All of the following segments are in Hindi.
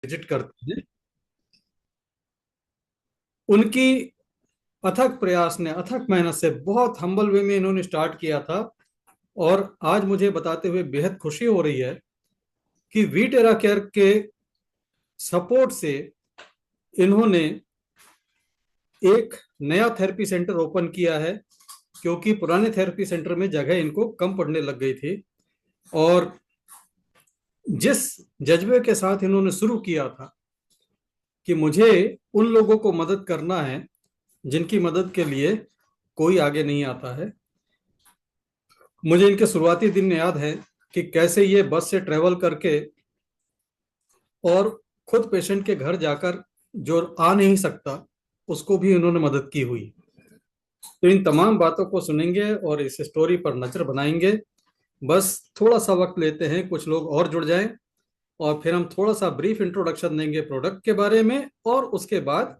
विजिट करते हैं, उनकी अथक प्रयास ने, अथक मेहनत से, बहुत हम्बल वे में इन्होंने स्टार्ट किया था। और आज मुझे बताते हुए बेहद खुशी हो रही है कि वी टेरा केयर के सपोर्ट से इन्होंने एक नया थेरेपी सेंटर ओपन किया है, क्योंकि पुराने थेरेपी सेंटर में जगह इनको कम पड़ने लग गई थी। और जिस जज्बे के साथ इन्होंने शुरू किया था कि मुझे उन लोगों को मदद करना है जिनकी मदद के लिए कोई आगे नहीं आता है। मुझे इनके शुरुआती दिन याद है कि कैसे ये बस से ट्रेवल करके और खुद पेशेंट के घर जाकर जो आ नहीं सकता उसको भी उन्होंने मदद की हुई। तो इन तमाम बातों को सुनेंगे और इस स्टोरी पर नजर बनाएंगे। बस थोड़ा सा वक्त लेते हैं, कुछ लोग और जुड़ जाएं, और फिर हम थोड़ा सा ब्रीफ इंट्रोडक्शन देंगे प्रोडक्ट के बारे में, और उसके बाद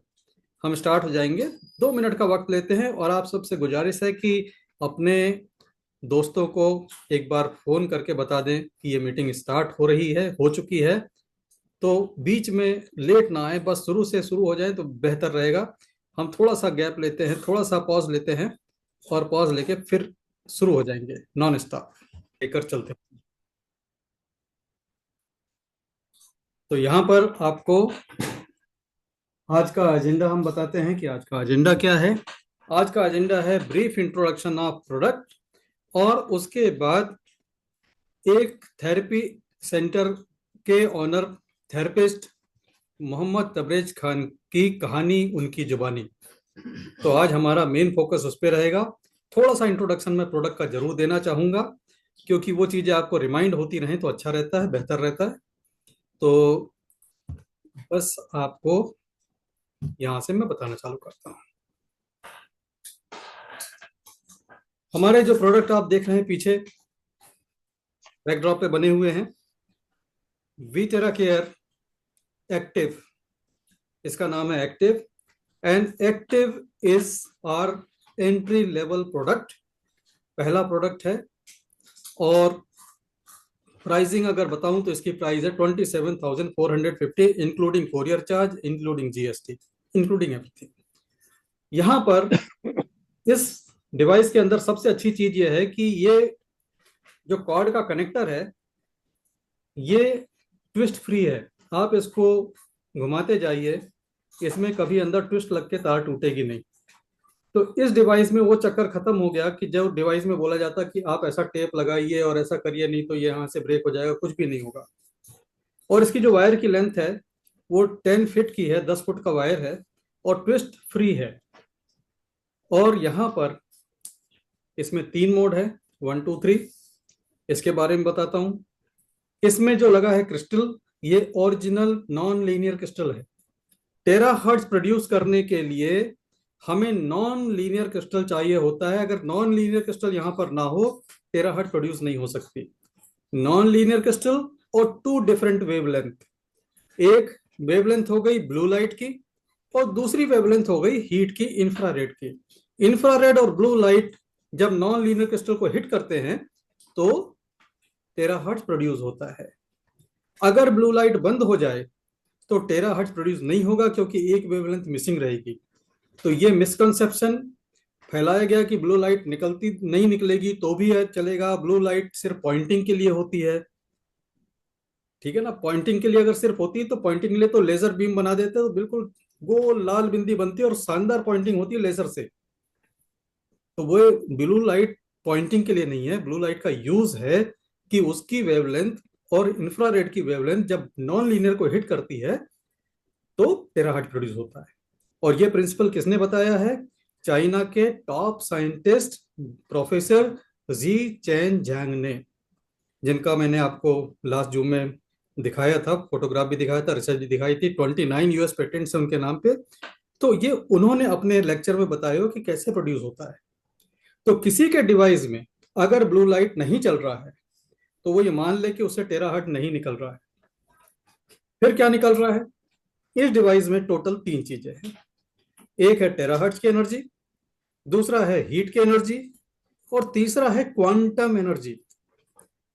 हम स्टार्ट हो जाएंगे। 2 मिनट का वक्त लेते हैं, और आप सबसे गुजारिश है कि अपने दोस्तों को एक बार फोन करके बता दें कि ये मीटिंग स्टार्ट हो रही है, हो चुकी है। तो बीच में लेट ना आए, बस शुरू से शुरू हो जाए तो बेहतर रहेगा। हम थोड़ा सा गैप लेते हैं, थोड़ा सा पॉज लेते हैं, और पॉज लेके फिर शुरू हो जाएंगे नॉन स्टॉप लेकर चलते हैं। तो यहाँ पर आपको आज का एजेंडा हम बताते हैं कि आज का एजेंडा क्या है। आज का एजेंडा है ब्रीफ इंट्रोडक्शन ऑफ प्रोडक्ट, और उसके बाद एक थेरेपी सेंटर के ऑनर थेरेपिस्ट मोहम्मद तबरेज खान की कहानी, उनकी जुबानी। तो आज हमारा मेन फोकस उस पर रहेगा। थोड़ा सा इंट्रोडक्शन में प्रोडक्ट का जरूर देना चाहूंगा, क्योंकि वो चीजें आपको रिमाइंड होती रहें तो अच्छा रहता है, बेहतर रहता है। तो बस आपको यहां से मैं बताना चालू करता हूँ। हमारे जो प्रोडक्ट आप देख रहे हैं पीछे बैकड्रॉप पे बने हुए हैं, वी टेरा केयर एक्टिव, इसका नाम है active. And active is are entry level product, पहला प्रोडक्ट है। और प्राइसिंग अगर बताऊं तो इसकी प्राइस है 27,450, including courier charge, including GST, including everything. यहां पर इस डिवाइस के अंदर सबसे अच्छी चीज ये है कि ये जो कॉर्ड का कनेक्टर है ये ट्विस्ट फ्री है। आप इसको घुमाते जाइए, इसमें कभी अंदर ट्विस्ट लग के तार टूटेगी नहीं। तो इस डिवाइस में वो चक्कर खत्म हो गया कि जब डिवाइस में बोला जाता कि आप ऐसा टेप लगाइए और ऐसा करिए, नहीं तो ये यहाँ से ब्रेक हो जाएगा, कुछ भी नहीं होगा। और इसकी जो वायर की लेंथ है वो 10 फीट की है, 10 फुट का वायर है, और ट्विस्ट फ्री है। और यहाँ पर इसमें 3 मोड है, 1 2 3। इसके बारे में बताता हूँ। इसमें जो लगा है क्रिस्टल, ये ओरिजिनल नॉन लीनियर क्रिस्टल है। टेराहर्ट्ज प्रोड्यूस करने के लिए हमें नॉन लीनियर क्रिस्टल चाहिए होता है। अगर नॉन लीनियर क्रिस्टल यहां पर ना हो, टेराहर्ट्ज प्रोड्यूस नहीं हो सकती। नॉन लीनियर क्रिस्टल और 2 डिफरेंट वेवलेंथ, एक वेवलेंथ हो गई ब्लू लाइट की, और दूसरी वेवलेंथ हो गई हीट की, इंफ्रारेड की। इंफ्रारेड और ब्लू लाइट जब नॉन लीनियर क्रिस्टल को हिट करते हैं तो टेराहर्ट्ज प्रोड्यूस होता है। अगर ब्लू लाइट बंद हो जाए तो टेराहर्ट्ज प्रोड्यूस नहीं होगा, क्योंकि एक वेवलेंथ मिसिंग रहेगी। तो ये मिसकंसेप्शन फैलाया गया कि ब्लू लाइट निकलती नहीं, निकलेगी तो भी चलेगा, ब्लू लाइट सिर्फ पॉइंटिंग के लिए होती है। ठीक है ना, पॉइंटिंग के लिए अगर सिर्फ होती तो पॉइंटिंग के लिए तो लेजर बीम बना देते, तो बिल्कुल गोल लाल बिंदी बनती है और शानदार पॉइंटिंग होती है लेजर से। तो वो ब्लू लाइट पॉइंटिंग के लिए नहीं है। ब्लू लाइट का यूज है कि उसकी वेवलेंथ और इंफ्रारेड की वेवलेंथ जब नॉन लीनियर को हिट करती है तो टेराहर्ट्ज प्रोड्यूस होता है। और ये प्रिंसिपल किसने बताया है? चाइना के टॉप साइंटिस्ट प्रोफेसर जी चैन जैंग ने, जिनका मैंने आपको लास्ट जून में दिखाया था, फोटोग्राफ भी दिखाया था, रिसर्च भी दिखाई थी। 29 यूएस पेटेंट्स हैं उनके नाम पे। तो ये उन्होंने अपने लेक्चर में बताया कि कैसे प्रोड्यूस होता है। तो किसी के डिवाइस में अगर ब्लू लाइट नहीं चल रहा है तो वो ये मान ले कि उससे टेराहर्ट्ज नहीं निकल रहा है। फिर क्या निकल रहा है? इस डिवाइस में टोटल 3 चीजें हैं। एक है टेराहर्ट्ज की एनर्जी, दूसरा है हीट की एनर्जी, और तीसरा है क्वांटम एनर्जी।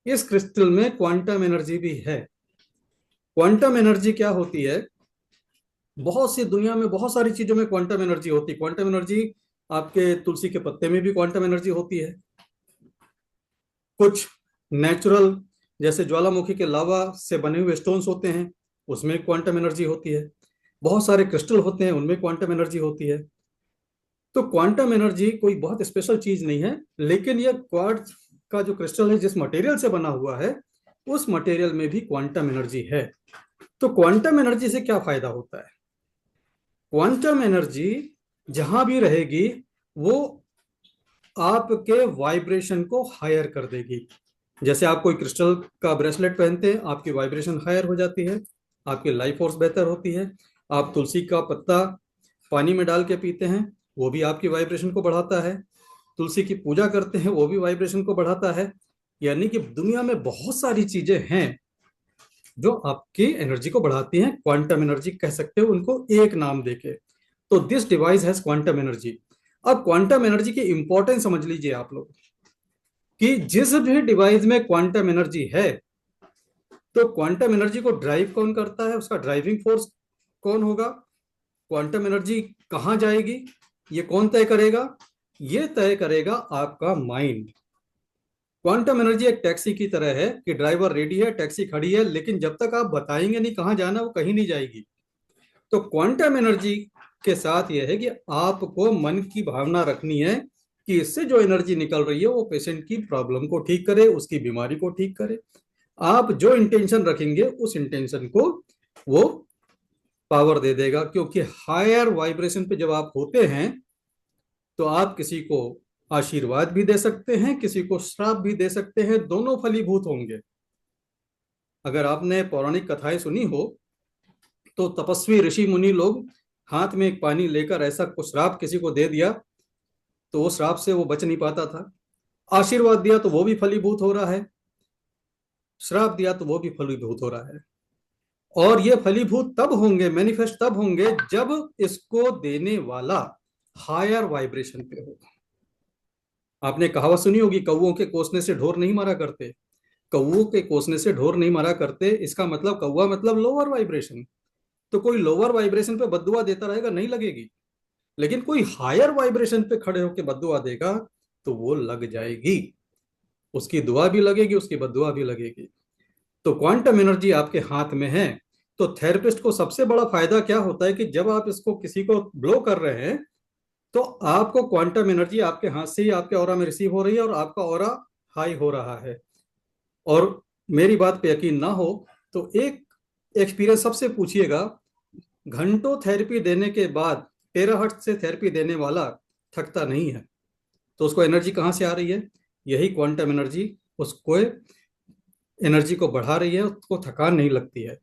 इस क्रिस्टल में क्वांटम एनर्जी भी है। क्वांटम एनर्जी क्या होती है? बहुत सी दुनिया में बहुत सारी चीजों में क्वांटम एनर्जी होती है। क्वांटम एनर्जी आपके तुलसी के पत्ते में भी क्वांटम एनर्जी होती है। कुछ नेचुरल, जैसे ज्वालामुखी के लावा से बने हुए स्टोन्स होते हैं, उसमें क्वांटम एनर्जी होती है। बहुत सारे क्रिस्टल होते हैं, उनमें क्वांटम एनर्जी होती है। तो क्वांटम एनर्जी कोई बहुत स्पेशल चीज नहीं है, लेकिन यह क्वार्ट्ज का जो क्रिस्टल है, जिस मटेरियल से बना हुआ है, उस मटेरियल में भी क्वांटम एनर्जी है। तो क्वांटम एनर्जी से क्या फायदा होता है? क्वांटम एनर्जी जहां भी रहेगी, वो आपके वाइब्रेशन को हायर कर देगी। जैसे आप कोई क्रिस्टल का ब्रेसलेट पहनते हैं, आपकी वाइब्रेशन हायर हो जाती है, आपकी लाइफ फोर्स बेहतर होती है। आप तुलसी का पत्ता पानी में डाल के पीते हैं, वो भी आपकी वाइब्रेशन को बढ़ाता है। तुलसी की पूजा करते हैं, वो भी वाइब्रेशन को बढ़ाता है। यानी कि दुनिया में बहुत सारी चीजें हैं जो आपकी एनर्जी को बढ़ाती हैं। क्वांटम एनर्जी कह सकते हो उनको एक नाम देके। तो this device has quantum energy. अब क्वांटम एनर्जी की इंपॉर्टेंस समझ लीजिए आप लोग, कि जिस भी डिवाइस में क्वांटम एनर्जी है, तो क्वांटम एनर्जी को ड्राइव कौन करता है, उसका ड्राइविंग फोर्स कौन होगा, क्वांटम एनर्जी कहाँ जाएगी, ये कौन तय करेगा? ये तय करेगा आपका माइंड। क्वांटम एनर्जी एक टैक्सी की तरह है कि ड्राइवर रेडी है, टैक्सी खड़ी है, लेकिन जब तक आप बताएंगे नहीं कहाँ जाना, वो कहीं नहीं जाएगी। तो क्वांटम एनर्जी के साथ यह है कि आपको मन की भावना रखनी है कि इससे जो एनर्जी निकल रही है वो पेशेंट की प्रॉब्लम को ठीक करे, उसकी बीमारी को ठीक करे। आप जो इंटेंशन रखेंगे, उस इंटेंशन को वो पावर दे देगा। क्योंकि हायर वाइब्रेशन पे जब आप होते हैं, तो आप किसी को आशीर्वाद भी दे सकते हैं, किसी को श्राप भी दे सकते हैं, दोनों फलीभूत होंगे। अगर आपने पौराणिक कथाएं सुनी हो, तो तपस्वी ऋषि मुनि लोग हाथ में एक पानी लेकर ऐसा कुछ श्राप किसी को दे दिया, तो वो श्राप से वो बच नहीं पाता था। आशीर्वाद दिया तो वो भी फलीभूत हो रहा है, श्राप दिया तो वो भी फलीभूत हो रहा है। और ये फलीभूत तब होंगे, मैनिफेस्ट तब होंगे, जब इसको देने वाला हायर वाइब्रेशन पे होगा। आपने कहावत सुनी होगी, कौओं के कोसने से ढोर नहीं मारा करते। कौओं के कोसने से ढोर नहीं मारा करते, इसका मतलब कौआ मतलब लोअर वाइब्रेशन। तो कोई लोअर वाइब्रेशन पे बद्दुआ देता रहेगा, नहीं लगेगी। लेकिन कोई हायर वाइब्रेशन पे खड़े होकर बद्दुआ देगा, तो वो लग जाएगी। उसकी दुआ भी लगेगी, उसकी बद्दुआ भी लगेगी। तो क्वांटम एनर्जी आपके हाथ में है। तो थेरेपिस्ट को सबसे बड़ा फायदा क्या होता है कि जब आप इसको किसी को ब्लो कर रहे हैं, तो आपको क्वांटम एनर्जी आपके हाथ से ही आपके ऑरा में रिसीव हो रही है, और आपका ऑरा हाई हो रहा है। और मेरी बात पे यकीन ना हो तो एक एक्सपीरियंस सबसे पूछिएगा, घंटों थेरेपी देने के बाद टेराहर्ट्ज से थेरेपी देने वाला थकता नहीं है। तो उसको एनर्जी कहाँ से आ रही है? यही क्वांटम एनर्जी उसको एनर्जी को बढ़ा रही है, उसको थकान नहीं लगती है।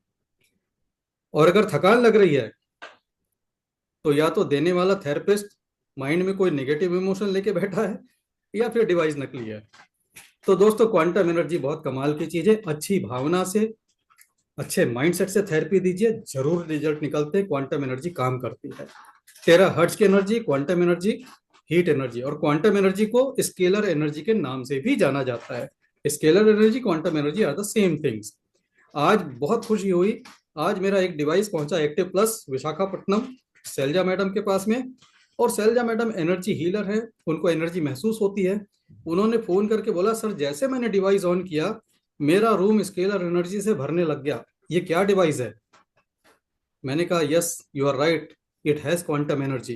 और अगर थकान लग रही है, तो या तो देने वाला थेरेपिस्ट माइंड में कोई नेगेटिव इमोशन लेके बैठा है, या फिर डिवाइस नकली है। तो दोस्तों, क्वांटम एनर्जी बहुत कमाल की चीज है। अच्छी भावना से, अच्छे माइंडसेट से थेरेपी दीजिए, जरूर रिजल्ट निकलते हैं। क्वांटम एनर्जी काम करती है। टेरा हर्ट्ज की energy, quantum energy, heat energy. और क्वांटम एनर्जी को स्केलर एनर्जी के नाम से भी जाना जाता है। Scalar energy, quantum energy are the same things. आज बहुत खुशी हुई, आज मेरा एक डिवाइस पहुंचा active plus Visakhapatnam, Shailaja madam के पास में। और शैलजा मैडम एनर्जी हीलर है, उनको एनर्जी महसूस होती है। उन्होंने फोन करके बोला, सर जैसे मैंने डिवाइस ऑन किया, मेरा रूम स्केलर एनर्जी से भरने लग गया, ये क्या डिवाइस है? मैंने कहा, yes you are right, it has quantum energy.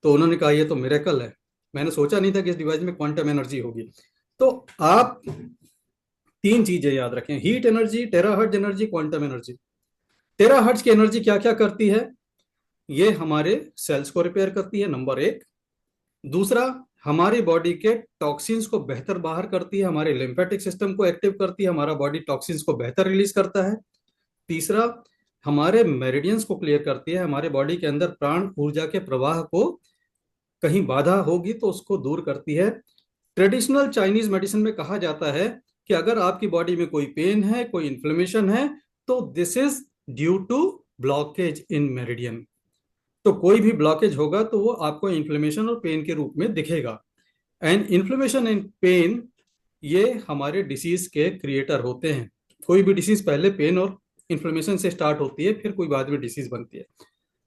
तो उन्होंने कहा, ये तो मिरेकल है, मैंने सोचा नहीं था कि इस डिवाइस में क्वांटम एनर्जी होगी। तो आप तीन चीजें याद रखें, heat energy, terahertz energy, quantum energy. Terahertz की एनर्जी क्या क्या करती है? ये हमारे सेल्स को रिपेयर करती है, नंबर एक। दूसरा, हमारी बॉडी के टॉक्सिन्स को बेहतर बाहर करती है, हमारे लिम्फेटिक सिस्टम को एक्टिव करती है, हमारा बॉडी टॉक्सिन्स को बेहतर रिलीज करता है। तीसरा, हमारे मेरिडियंस को क्लियर करती है, हमारे बॉडी के अंदर प्राण ऊर्जा के प्रवाह को कहीं बाधा होगी तो उसको दूर करती है। ट्रेडिशनल चाइनीज मेडिसिन में कहा जाता है कि अगर आपकी बॉडी में कोई पेन है, कोई इन्फ्लेमेशन है, तो this is due to blockage in meridian. तो कोई भी ब्लॉकेज होगा तो वो आपको इन्फ्लेमेशन और पेन के रूप में दिखेगा। एंड इन्फ्लेमेशन एंड पेन, ये हमारे डिसीज के क्रिएटर होते हैं। कोई भी डिसीज पहले पेन और इन्फ्लेमेशन से स्टार्ट होती है, फिर कोई बाद में डिसीज बनती है।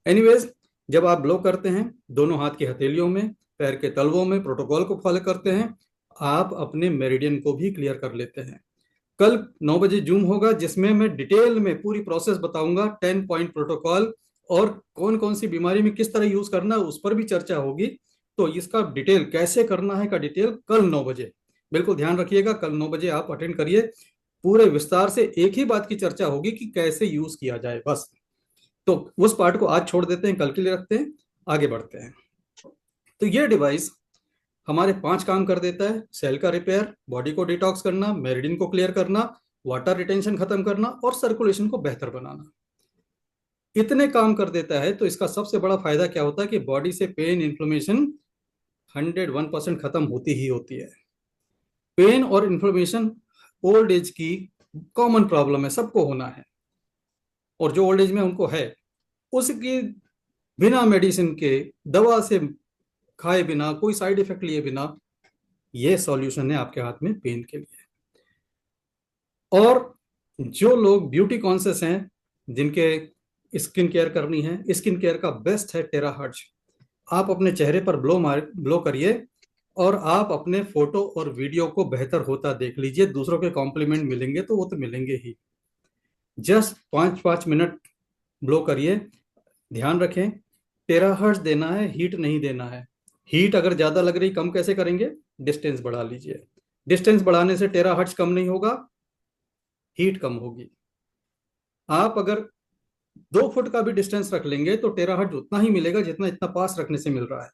एनीवेज, जब आप ब्लो करते हैं दोनों हाथ की हथेलियों में, पैर के तलवों में, प्रोटोकॉल को फॉलो करते हैं, आप अपने मेरिडियन को भी क्लियर कर लेते हैं। कल 9 बजे जूम होगा जिसमें मैं डिटेल में पूरी प्रोसेस बताऊंगा, 10 पॉइंट प्रोटोकॉल, और कौन कौन सी बीमारी में किस तरह यूज करना है उस पर भी चर्चा होगी। तो इसका डिटेल कैसे करना है का डिटेल कल 9 बजे, बिल्कुल ध्यान रखिएगा, कल 9 बजे आप अटेंड करिए। पूरे विस्तार से एक ही बात की चर्चा होगी कि कैसे यूज किया जाए बस। तो उस पार्ट को आज छोड़ देते हैं, कल के लिए रखते हैं, आगे बढ़ते हैं। तो ये डिवाइस हमारे 5 काम कर देता है: सेल का रिपेयर, बॉडी को डिटॉक्स करना, मेरिडियन को क्लियर करना, वाटर रिटेंशन खत्म करना और सर्कुलेशन को बेहतर बनाना। इतने काम कर देता है तो इसका सबसे बड़ा फायदा क्या होता है कि बॉडी से पेन इन्फ्लेमेशन 101% खत्म होती ही होती है। पेन और इन्फ्लेमेशन ओल्ड एज की कॉमन प्रॉब्लम है, सबको होना है, और जो ओल्ड एज में उनको है उसकी बिना मेडिसिन के, दवा से खाए बिना, कोई साइड इफेक्ट लिए बिना, ये सॉल्यूशन है आपके हाथ में पेन के लिए। और जो लोग ब्यूटी कॉन्शियस हैं, जिनके स्किन केयर करनी है, स्किन केयर का बेस्ट है टेराहर्ट्ज। आप अपने चेहरे पर ब्लो करिए और आप अपने फोटो और वीडियो को बेहतर होता देख लीजिए। दूसरों के कॉम्प्लीमेंट मिलेंगे तो वो तो मिलेंगे ही। जस्ट 5-5 मिनट ब्लो करिए। ध्यान रखें, टेराहर्ट्ज देना है, हीट नहीं देना है। हीट अगर ज्यादा लग रही, कम कैसे करेंगे? डिस्टेंस बढ़ा लीजिए। डिस्टेंस बढ़ाने से टेराहर्ट्ज कम नहीं होगा, हीट कम होगी। आप अगर 2 फुट का भी डिस्टेंस रख लेंगे तो टेराहर्ट्ज उतना ही मिलेगा जितना इतना पास रखने से मिल रहा है,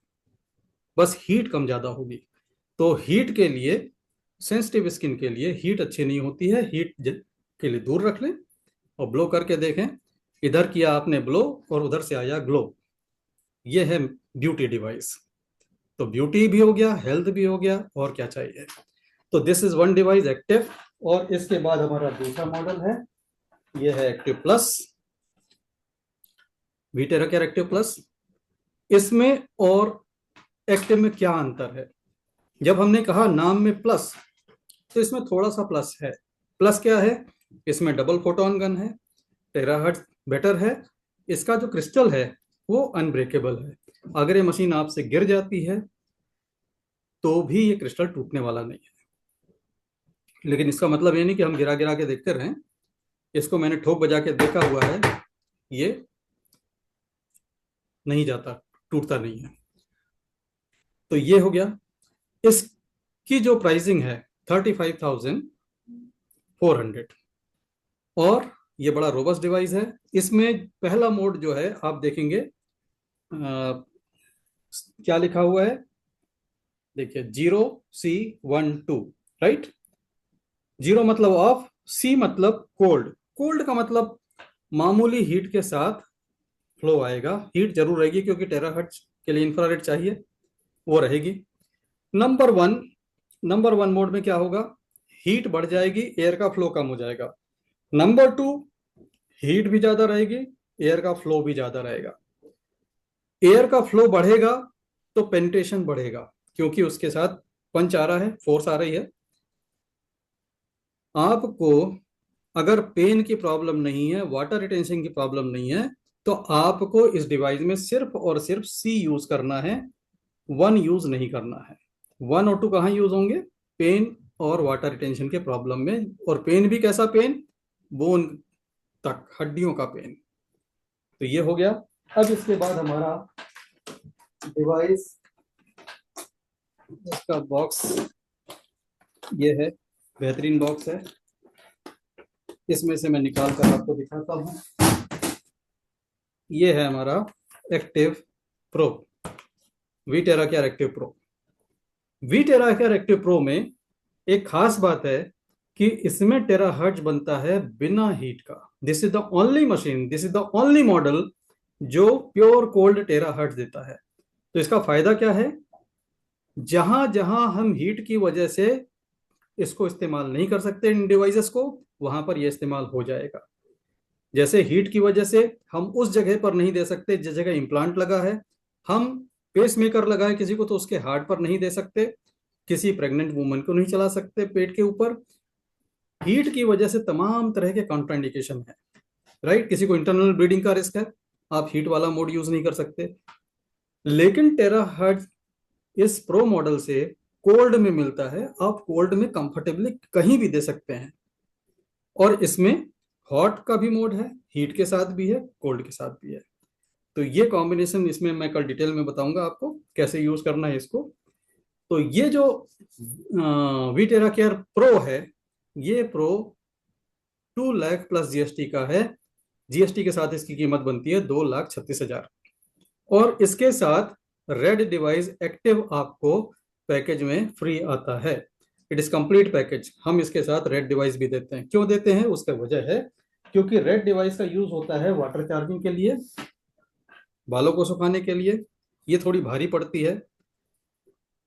बस हीट कम ज्यादा होगी। तो हीट के लिए, सेंसिटिव स्किन के लिए हीट अच्छी नहीं होती है, हीट के लिए दूर रख लें और ब्लो करके देखें। इधर किया आपने ब्लो और उधर से आया ग्लो। ये है ब्यूटी डिवाइस। तो ब्यूटी भी हो गया, हेल्थ भी हो गया, और क्या चाहिए। तो this is one device active. और इसके बाद हमारा दूसरा मॉडल है, ये है active plus, Vitera care active plus. इसमें और एक्टिव में क्या अंतर है? जब हमने कहा नाम में प्लस, तो इसमें थोड़ा सा प्लस है। प्लस क्या है? इसमें डबल फोटोन गन है, टेराहर्ट्ज बेटर है, इसका जो क्रिस्टल है वो अनब्रेकेबल है। अगर ये मशीन आपसे गिर जाती है तो भी ये क्रिस्टल टूटने वाला नहीं है। लेकिन इसका मतलब ये नहीं कि हम गिरा गिरा के देखते रहें। इसको मैंने ठोक बजा के देखा हुआ है, ये नहीं जाता, टूटता नहीं है। तो ये हो गया। इसकी जो प्राइसिंग है 35,400, और ये बड़ा रोबस्ट डिवाइस है। इसमें पहला मोड जो है आप देखेंगे, क्या लिखा हुआ है, देखिए 0C12, राइट। 0 मतलब ऑफ, सी मतलब कोल्ड। कोल्ड का मतलब मामूली हीट के साथ फ्लो आएगा, हीट जरूर रहेगी क्योंकि टेराहर्ट्ज के लिए इंफ्रारेड चाहिए, वो रहेगी। नंबर वन मोड में क्या होगा? हीट बढ़ जाएगी, एयर का फ्लो कम हो जाएगा। नंबर 2, हीट भी ज्यादा रहेगी, एयर का फ्लो भी ज्यादा रहेगा। एयर का फ्लो बढ़ेगा तो पेनिट्रेशन बढ़ेगा, क्योंकि उसके साथ पंच आ रहा है, फोर्स आ रही है। आपको अगर पेन की प्रॉब्लम नहीं है, वाटर रिटेंशन की प्रॉब्लम नहीं है, तो आपको इस डिवाइस में सिर्फ और सिर्फ सी यूज करना है, 1 यूज नहीं करना है। 1 और 2 कहाँ यूज होंगे? पेन और वाटर रिटेंशन के प्रॉब्लम में। और पेन भी कैसा पेन? बोन तक, हड्डियों का पेन। तो ये हो गया। अब इसके बाद हमारा डिवाइस, इसका बॉक्स ये है, बेहतरीन बॉक्स है। इसमें से मैं निकाल कर आपको दिखाता हूँ। ये है हमारा active pro, Vitera care active pro. Vitera care active pro में एक खास बात है कि इसमें टेराहर्ट्ज बनता है बिना हीट का। This is the only machine, this is the only model जो प्योर कोल्ड टेराहर्ट्ज देता है। तो इसका फायदा क्या है? जहां जहां हम हीट की वजह से इसको इस्तेमाल नहीं कर सकते इन डिवाइसेस को, वहां पर यह इस्तेमाल हो जाएगा। जैसे हीट की वजह से हम उस जगह पर नहीं दे सकते जिस जगह इम्प्लांट लगा है। हम पेस मेकर लगा है किसी को तो उसके हार्ट पर नहीं दे सकते, किसी प्रेग्नेंट वुमन को नहीं चला सकते पेट के ऊपर। हीट की वजह से तमाम तरह के कॉन्ट्राइंडिकेशन है, राइट। किसी को इंटरनल ब्लीडिंग का रिस्क है, आप हीट वाला मोड यूज नहीं कर सकते। लेकिन टेराहर्ट्ज इस प्रो मॉडल से कोल्ड में मिलता है, आप कोल्ड में कंफर्टेबली कहीं भी दे सकते हैं। और इसमें हॉट का भी मोड है, हीट के साथ भी है, कोल्ड के साथ भी है। तो ये कॉम्बिनेशन इसमें मैं कल डिटेल में बताऊंगा आपको कैसे यूज करना है इसको। तो ये जो वीटेरा केयर प्रो है, ये प्रो 2 लाख प्लस जीएसटी का है। जीएसटी के साथ इसकी कीमत बनती है 2,36,000। और इसके साथ रेड डिवाइस एक्टिव आपको पैकेज में फ्री आता है। It is complete package. हम इसके साथ रेड डिवाइस भी देते हैं। क्यों देते हैं, उसका वजह है क्योंकि रेड डिवाइस का यूज होता है वाटर चार्जिंग के लिए, बालों को सुखाने के लिए। ये थोड़ी भारी पड़ती है,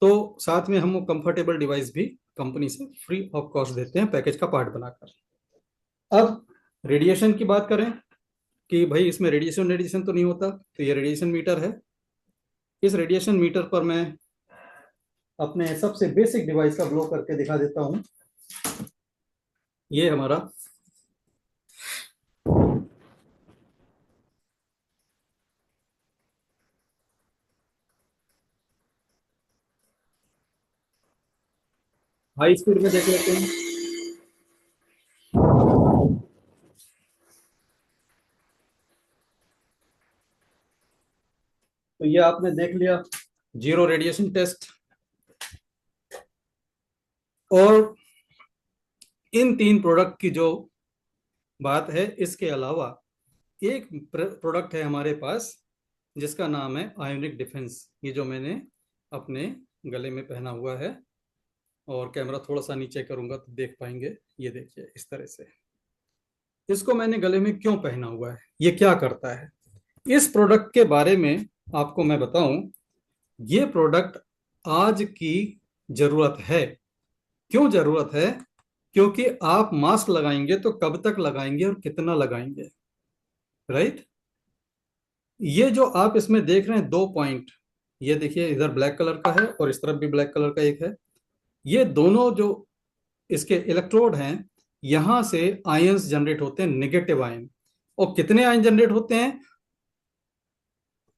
तो साथ में हम कंफर्टेबल डिवाइस भी कंपनी से फ्री ऑफ कॉस्ट देते हैं पैकेज का पार्ट बनाकर। अब रेडिएशन की बात करें कि भाई इसमें रेडिएशन रेडिएशन तो नहीं होता, तो ये रेडिएशन मीटर है। इस रेडिएशन मीटर पर मैं अपने सबसे बेसिक डिवाइस का ब्लो करके दिखा देता हूं। ये हमारा हाई स्पीड में देख लेते हैं। तो ये आपने देख लिया जीरो रेडिएशन टेस्ट। और इन 3 प्रोडक्ट की जो बात है, इसके अलावा एक प्रोडक्ट है हमारे पास जिसका नाम है आयोनिक डिफेंस। ये जो मैंने अपने गले में पहना हुआ है, और कैमरा थोड़ा सा नीचे करूंगा तो देख पाएंगे। ये देखिए इस तरह से इसको मैंने गले में क्यों पहना हुआ है, ये क्या करता है। इस प्रोडक्ट के बारे में आपको मैं बताऊं, ये प्रोडक्ट आज की जरूरत है। क्यों जरूरत है, क्योंकि आप मास्क लगाएंगे तो कब तक लगाएंगे और कितना लगाएंगे, राइट। ये जो आप इसमें देख रहे हैं 2 पॉइंट, ये देखिए इधर ब्लैक कलर का है और इस तरफ भी ब्लैक कलर का एक है। ये दोनों जो इसके इलेक्ट्रोड हैं, यहां से आयंस जनरेट होते हैं, नेगेटिव आयन। और कितने आयन जनरेट होते हैं,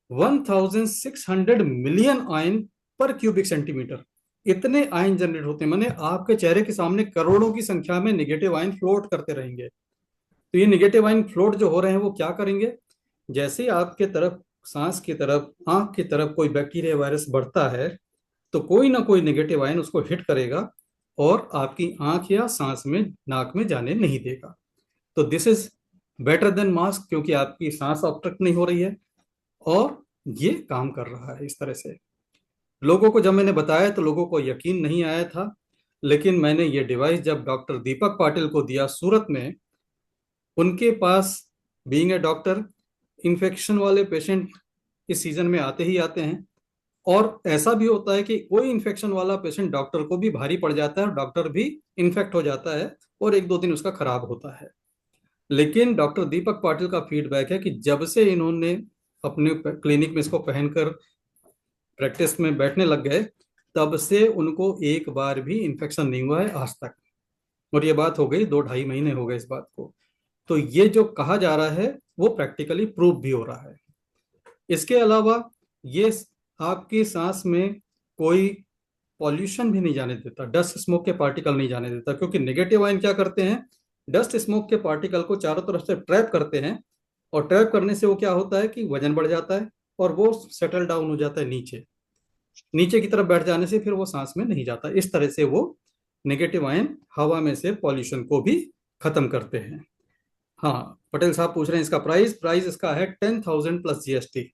1600 मिलियन आयन पर क्यूबिक सेंटीमीटर। इतने आयन जनरेट होते हैं, माने आपके चेहरे के सामने करोड़ों की संख्या में नेगेटिव आयन फ्लोट करते रहेंगे। तो ये नेगेटिव आयन फ्लोट जो हो रहे हैं वो क्या करेंगे, जैसे ही आपके तरफ सांस की तरफ, आंख की तरफ कोई बैक्टीरिया वायरस बढ़ता है, तो कोई ना कोई नेगेटिव आयन उसको हिट करेगा और आपकी आंख या सांस में, नाक में जाने नहीं देगा। तो this is better than mask, क्योंकि आपकी सांस ऑब्स्ट्रक्ट नहीं हो रही है और ये काम कर रहा है इस तरह से। लोगों को जब मैंने बताया तो लोगों को यकीन नहीं आया था, लेकिन मैंने ये डिवाइस जब डॉक्टर दीपक पाटिल को दिया सूरत में, उनके पास बीइंग ए डॉक्टर, इन्फेक्शन वाले पेशेंट इस सीजन में आते ही आते हैं। और ऐसा भी होता है कि कोई इन्फेक्शन वाला पेशेंट डॉक्टर को भी भारी पड़ जाता है और डॉक्टर भी इन्फेक्ट हो जाता है और 1-2 दिन उसका खराब होता है। लेकिन डॉक्टर दीपक पाटिल का फीडबैक है कि जब से इन्होंने अपने क्लिनिक में इसको पहनकर प्रैक्टिस में बैठने लग गए, तब से उनको एक बार भी इन्फेक्शन नहीं हुआ है आज तक। और ये बात हो गई 2-2.5 महीने हो गए इस बात को। तो ये जो कहा जा रहा है वो प्रैक्टिकली प्रूव भी हो रहा है। इसके अलावा ये आपकी सांस में कोई पॉल्यूशन भी नहीं जाने देता, डस्ट स्मोक के पार्टिकल नहीं जाने देता, क्योंकि नेगेटिव आयन क्या करते हैं, डस्ट स्मोक के पार्टिकल को चारों तरफ से ट्रैप करते हैं। और ट्रैप करने से वो क्या होता है कि वजन बढ़ जाता है और वो सेटल डाउन हो जाता है नीचे, नीचे की तरफ बैठ जाने से फिर वो सांस में नहीं जाता। इस तरह से वो नेगेटिव आयन हवा में से पॉल्यूशन को भी खत्म करते हैं। हाँ, पटेल साहब पूछ रहे हैं इसका प्राइस। प्राइस इसका है 10,000 प्लस जीएसटी।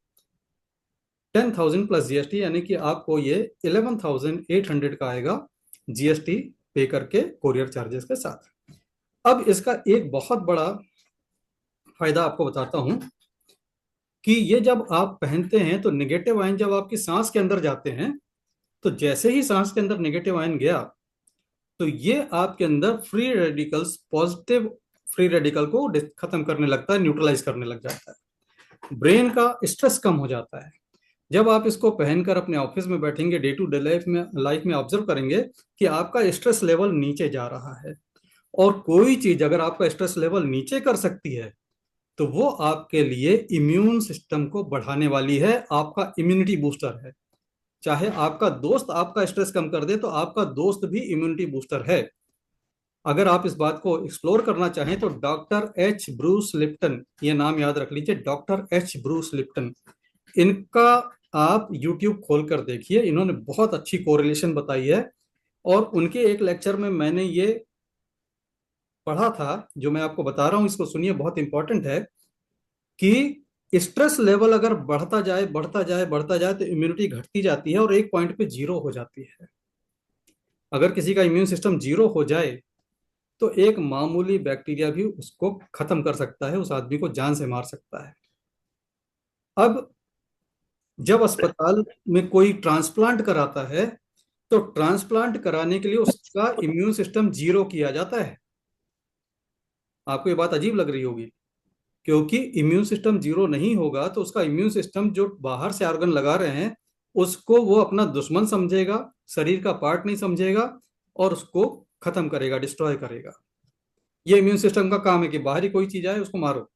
10,000 प्लस जीएसटी, यानी कि आपको ये 11,800 का आएगा जीएसटी पे करके, कोरियर चार्जेस के साथ। अब इसका एक बहुत बड़ा फायदा आपको बताता हूं कि ये जब आप पहनते हैं तो नेगेटिव आयन जब आपकी सांस के अंदर जाते हैं, तो जैसे ही सांस के अंदर नेगेटिव आयन गया, तो ये आपके अंदर free radicals, positive free radical को खत्म करने लगता है, न्यूट्रलाइज करने लग जाता है। ब्रेन का स्ट्रेस कम हो जाता है। जब आप इसको पहनकर अपने ऑफिस में बैठेंगे, डे टू डे लाइफ में ऑब्जर्व करेंगे कि आपका स्ट्रेस लेवल नीचे जा रहा है। और कोई चीज अगर आपका स्ट्रेस लेवल नीचे कर सकती है तो वो आपके लिए इम्यून सिस्टम को बढ़ाने वाली है, आपका इम्यूनिटी बूस्टर है। चाहे आपका दोस्त आपका स्ट्रेस कम कर दे तो आपका दोस्त भी इम्यूनिटी बूस्टर है। अगर आप इस बात को एक्सप्लोर करना चाहें तो डॉक्टर एच ब्रूस लिप्टन, ये नाम याद रख लीजिए, डॉक्टर एच ब्रूस लिप्टन, इनका आप यूट्यूब खोल कर देखिए, इन्होंने बहुत अच्छी कोरिलेशन बताई है। और उनके एक लेक्चर में मैंने ये पढ़ा था, जो मैं आपको बता रहा हूं इसको सुनिए, बहुत इंपॉर्टेंट है कि स्ट्रेस लेवल अगर बढ़ता जाए बढ़ता जाए बढ़ता जाए तो इम्यूनिटी घटती जाती है और एक पॉइंट पे जीरो हो जाती है। अगर किसी का इम्यून सिस्टम जीरो हो जाए तो एक मामूली बैक्टीरिया भी उसको खत्म कर सकता है, उस आदमी को जान से मार सकता है। अब जब अस्पताल में कोई ट्रांसप्लांट कराता है तो ट्रांसप्लांट कराने के लिए उसका इम्यून सिस्टम जीरो किया जाता है। आपको ये बात अजीब लग रही होगी, क्योंकि इम्यून सिस्टम जीरो नहीं होगा तो उसका इम्यून सिस्टम जो बाहर से ऑर्गन लगा रहे हैं उसको वो अपना दुश्मन समझेगा, शरीर का पार्ट नहीं समझेगा और उसको खत्म करेगा, डिस्ट्रॉय करेगा। ये इम्यून सिस्टम का काम है कि बाहरी कोई चीज आए उसको मारो।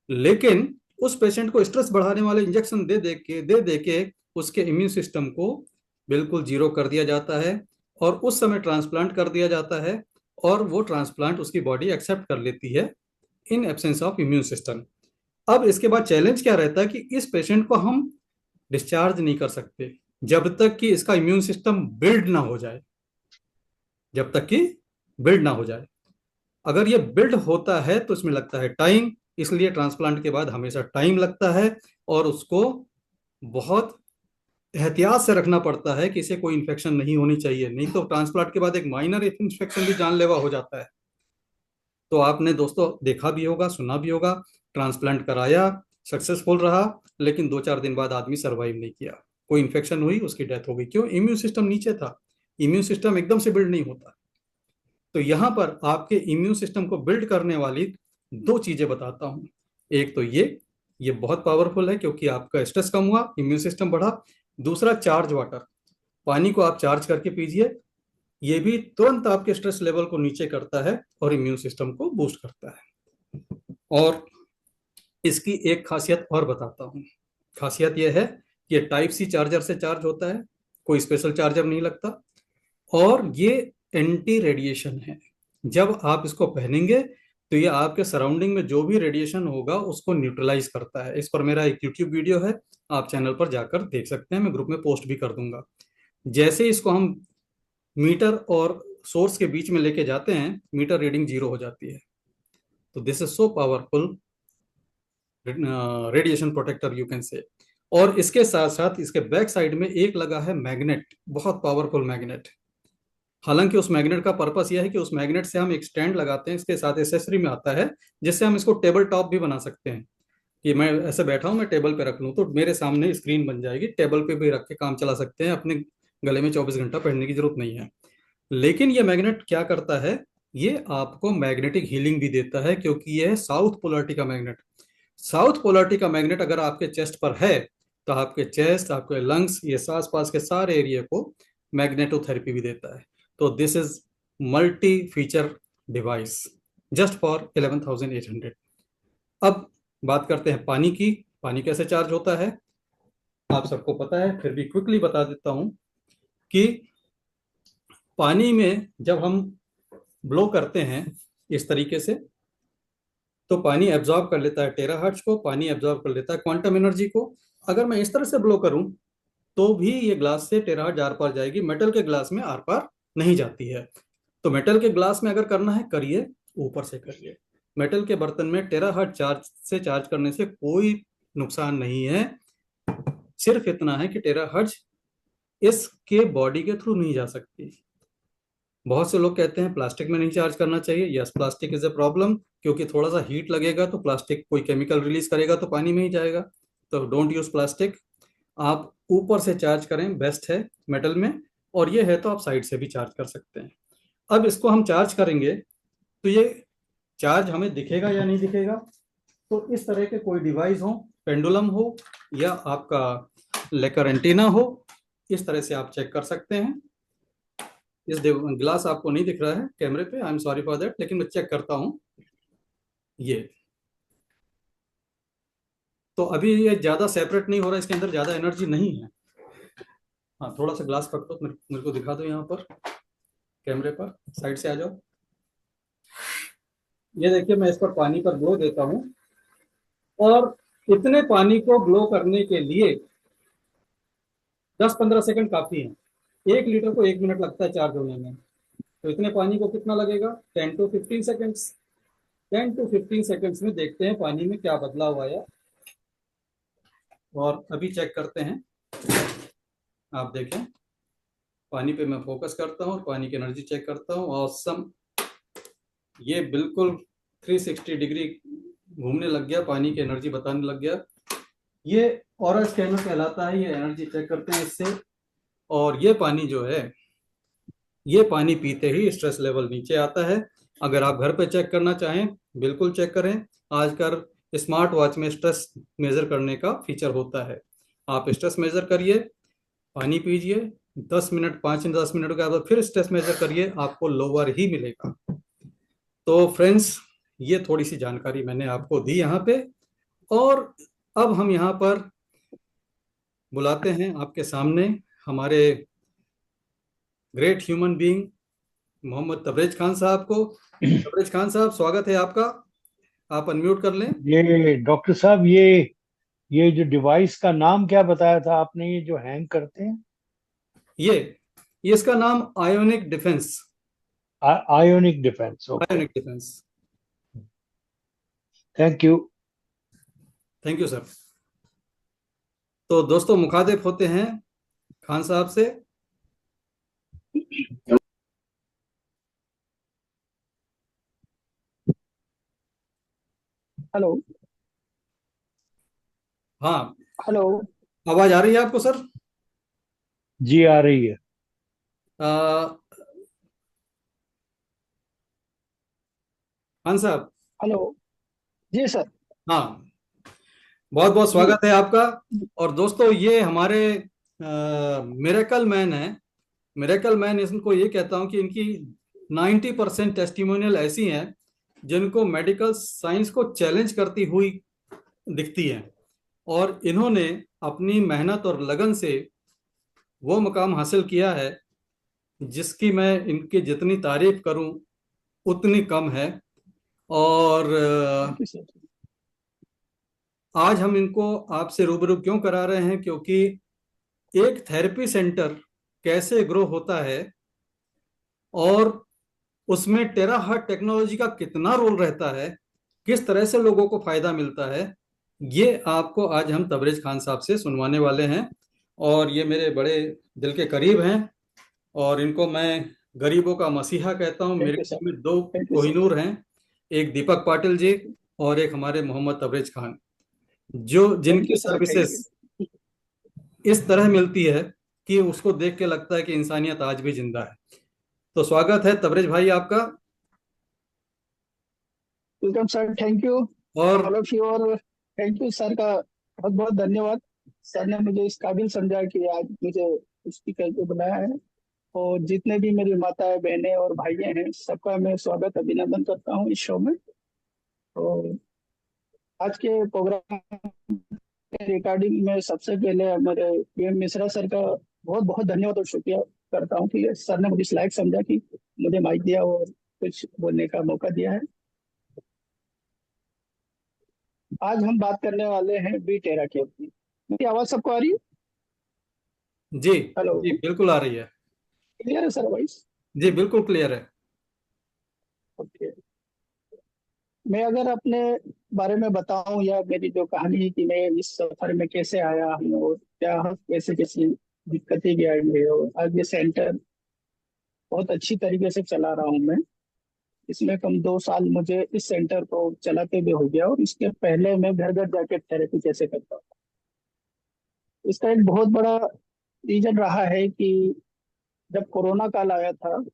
लेकिन उस पेशेंट को स्ट्रेस बढ़ाने वाले इंजेक्शन दे दे के उसके इम्यून सिस्टम को बिल्कुल जीरो कर दिया जाता है और उस समय ट्रांसप्लांट कर दिया जाता है और वो ट्रांसप्लांट उसकी बॉडी एक्सेप्ट कर लेती है in absence of immune system. अब इसके बाद चैलेंज क्या रहता है कि इस पेशेंट को हम डिस्चार्ज नहीं कर सकते जब तक कि इसका इम्यून सिस्टम बिल्ड ना हो जाए, जब तक कि बिल्ड ना हो जाए। अगर ये बिल्ड होता है तो इसमें लगता है टाइम, इसलिए ट्रांसप्लांट के बाद हमेशा टाइम लगता है और उसको बहुत एहतियात से रखना पड़ता है कि इसे कोई इन्फेक्शन नहीं होनी चाहिए, नहीं तो ट्रांसप्लांट के बाद एक माइनर इन्फेक्शन भी जानलेवा हो जाता है। तो आपने दोस्तों देखा भी होगा, सुना भी होगा, ट्रांसप्लांट कराया, सक्सेसफुल रहा, लेकिन 2-4 दिन बाद आदमी सरवाइव नहीं किया, कोई इन्फेक्शन हुई, उसकी डेथ हो गई। क्यों? इम्यून सिस्टम नीचे था। इम्यून सिस्टम एकदम से बिल्ड नहीं होता। तो यहां पर आपके इम्यून सिस्टम को बिल्ड करने वाली दो चीजें बताता हूं। एक तो ये बहुत पावरफुल है क्योंकि आपका स्ट्रेस कम हुआ, इम्यून सिस्टम बढ़ा। दूसरा, चार्ज वाटर, पानी को आप चार्ज करके पीजिए, ये भी तुरंत आपके स्ट्रेस लेवल को नीचे करता है और इम्यून सिस्टम को बूस्ट करता है। और इसकी एक खासियत और बताता हूँ। खासियत यह है कि टाइप सी चार्जर से चार्ज होता है, कोई स्पेशल चार्जर नहीं लगता, और ये एंटी रेडिएशन है। जब आप इसको पहनेंगे तो ये आपके सराउंडिंग में जो भी रेडिएशन होगा उसको न्यूट्रलाइज करता है। इस पर मेरा एक यूट्यूब वीडियो है, आप चैनल पर जाकर देख सकते हैं, मैं ग्रुप में पोस्ट भी कर दूंगा। जैसे इसको हम मीटर और सोर्स के बीच में लेके जाते हैं, मीटर रीडिंग जीरो हो जाती है। तो this is so powerful radiation protector you can say. और इसके साथ साथ इसके बैक साइड में एक लगा है मैग्नेट, बहुत पावरफुल मैग्नेट। हालांकि उस मैग्नेट का पर्पस यह है कि उस मैग्नेट से हम एक स्टैंड लगाते हैं, इसके साथ एसेसरी में आता है, जिससे हम इसको टेबल टॉप भी बना सकते हैं। कि मैं ऐसे बैठा हूं, मैं टेबल पे रख लूं तो मेरे सामने स्क्रीन बन जाएगी, टेबल पे भी रख के काम चला सकते हैं, अपने गले में 24 घंटा पहनने की जरूरत नहीं है। लेकिन ये मैग्नेट क्या करता है, ये आपको मैग्नेटिक हीलिंग भी देता है, क्योंकि ये है साउथ पोलरिटी का मैग्नेट। साउथ पोलरिटी का मैग्नेट अगर आपके चेस्ट पर है तो आपके चेस्ट, आपके लंग्स, ये आस पास के सारे एरिया को मैग्नेटोथेरेपी भी देता है। तो this is multi feature device just for 11,800। अब बात करते हैं पानी की। पानी कैसे चार्ज होता है आप सबको पता है, फिर भी क्विकली बता देता हूं कि पानी में जब हम ब्लो करते हैं इस तरीके से तो पानी एब्जॉर्ब कर लेता है टेराहर्ट्ज को, पानी एब्जॉर्ब कर लेता है क्वांटम एनर्जी को। अगर मैं इस तरह से ब्लो करूं तो भी ये ग्लास से टेराहर्ट्ज आर पार जाएगी, मेटल के ग्लास में आर पार नहीं जाती है। तो मेटल के ग्लास में अगर करना है करिए, ऊपर से करिए। मेटल के बर्तन में टेराहर्ट्ज चार्ज से चार्ज करने से कोई नुकसान नहीं है, सिर्फ इतना है कि टेराहर्ट्ज इसके बॉडी के थ्रू नहीं जा सकती। बहुत से लोग कहते हैं प्लास्टिक में नहीं चार्ज करना चाहिए। Yes, plastic is a problem, क्योंकि थोड़ा सा हीट लगेगा तो प्लास्टिक कोई केमिकल रिलीज करेगा तो पानी में ही जाएगा। तो डोंट यूज प्लास्टिक। आप ऊपर से चार्ज करें, बेस्ट है मेटल में। और ये है तो आप साइड से भी चार्ज कर सकते हैं। अब इसको हम चार्ज करेंगे तो ये चार्ज हमें दिखेगा या नहीं दिखेगा, तो इस तरह के कोई डिवाइस हो, पेंडुलम हो या आपका लेकर एंटीना हो, इस तरह से आप चेक कर सकते हैं। इस ग्लास आपको नहीं दिख रहा है कैमरे पे, I am sorry for that, लेकिन मैं चेक करता हूँ। ये तो अभी ये ज्यादा सेपरेट नहीं हो रहा, इसके अंदर ज्यादा एनर्जी नहीं है। हाँ, थोड़ा सा ग्लास पकड़ो, मेरे को दिखा दो यहाँ पर कैमरे पर, साइड से आ जाओ। ये देखिए, मैं इस पर पानी पर ग्लो देता हूँ, और इतने पानी को ग्लो करने के लिए 10-15 सेकंड काफी है। 1 लीटर को 1 मिनट लगता है चार्ज होने में, तो इतने पानी को कितना लगेगा? 10 to 15 सेकेंड्स। 10 to 15 सेकेंड्स में देखते हैं पानी में क्या बदलाव आया। और अभी चेक करते हैं। आप देखें, पानी पे मैं फोकस करता हूँ और पानी की एनर्जी चेक करता हूँ। ऑसम, ये बिल्कुल 360 डिग्री घूमने लग गया, पानी की एनर्जी बताने लग गया। ये ऑरा स्कैनर कहलाता है, ये एनर्जी चेक करते हैं इससे। और ये पानी जो है, ये पानी पीते ही स्ट्रेस लेवल नीचे आता है। अगर आप घर पे चेक करना चाहें, बिल्कुल चेक करें। आजकल स्मार्ट वॉच में स्ट्रेस मेजर करने का फीचर होता है। आप स्ट्रेस मेजर करिए, पानी पीजिए, 10 मिनट, 5 से 10 मिनट के बाद फिर स्ट्रेस मेजर करिए, आपको लोअर ही मिलेगा। तो फ्रेंड्स, ये थोड़ी सी जानकारी मैंने आपको दी यहाँ पे। और अब हम यहाँ पर बुलाते हैं आपके सामने हमारे great human being Mohammad Tabrez Khan sahab को। तबरेज खान साहब, स्वागत है आपका। आप अनम्यूट कर लें। ये डॉक्टर साहब, ये जो डिवाइस का नाम क्या बताया था आपने, ये जो हैंग करते हैं? ये ये इसका नाम ionic defence. Ionic defence, okay. Ionic defence. Thank you. Thank you sir. तो दोस्तों, मुखातिब होते हैं खान साहब से। हेलो। हाँ, हेलो। आवाज आ रही है आपको सर? जी, आ रही है। आ, खान साहब। हेलो। जी सर। हाँ, बहुत बहुत जी। स्वागत है आपका। और दोस्तों, ये हमारे मिरेकल मैन है। मिरेकल मैन, इनको ये कहता हूँ कि इनकी 90% टेस्टिमोनियल ऐसी हैं जिनको मेडिकल साइंस को चैलेंज करती हुई दिखती हैं। और इन्होंने अपनी मेहनत और लगन से वो मुकाम हासिल किया है जिसकी मैं इनकी जितनी तारीफ करूं उतनी कम है। और थैंक यू सर। आज हम इनको आपसे रूबरू क्यों करा रहे हैं, क्योंकि एक थेरेपी सेंटर कैसे ग्रो होता है और उसमें टेराहार्ट टेक्नोलॉजी का कितना रोल रहता है, किस तरह से लोगों को फायदा मिलता है, ये आपको आज हम तबरेज खान साहब से सुनवाने वाले हैं। और ये मेरे बड़े दिल के करीब हैं, और इनको मैं गरीबों का मसीहा कहता हूँ। थैंक मेरे यू टीम सर। में दो थैंक यू सर। कोहिनूर हैं, एक दीपक पाटिल जी और एक हमारे मोहम्मद तबरेज खान, जो थैंक जिनकी you sir. Thank services you. इस तरह मिलती है कि उसको देख के लगता है कि इंसानियत आज भी जिंदा है। तो स्वागत है तबरेज भाई आपका। Welcome sir. थैंक यू और ऑल ऑफ यू। और थैंक यू सर का बहुत बहुत धन्यवाद। सर ने मुझे इस काबिल समझा कि आज मुझे स्पीकर पे बुलाया है। और जितने भी मेरी माताएं, बहनें और भाइयों हैं, सबका मैं स्वागत अभिनंदन करता हूँ इस शो में। और आज के प्रोग्राम रिकॉर्डिंग में सबसे पहले हमारे पीएम मिश्रा सर का बहुत बहुत धन्यवाद और शुक्रिया करता हूँ कि सर ने मुझे इस लायक समझा कि मुझे माइक दिया और कुछ बोलने का मौका दिया है। आज हम बात करने वाले हैं बी टेरा के की। मेरी आवाज सबको आ रही है? जी, हेलो। जी बिल्कुल आ रही है। क्लियर है सर वॉइस? जी बिल्कुल क्लियर है। ओके। मैं अगर अपने बारे में बताऊं या मेरी जो कहानी है कि मैं इस सफर में कैसे आया हूँ और क्या कैसे कैसी दिक्कतें भी आई है, और आज ये सेंटर बहुत अच्छी तरीके से चला रहा हूँ मैं। इसमें कम 2 साल मुझे इस सेंटर को चलाते हुए हो गया, और इसके पहले मैं घर घर जाके थेरेपी कैसे करता हूँ। इसका एक बहुत बड़ा रीजन रहा है कि जब कोरोना काल आया था,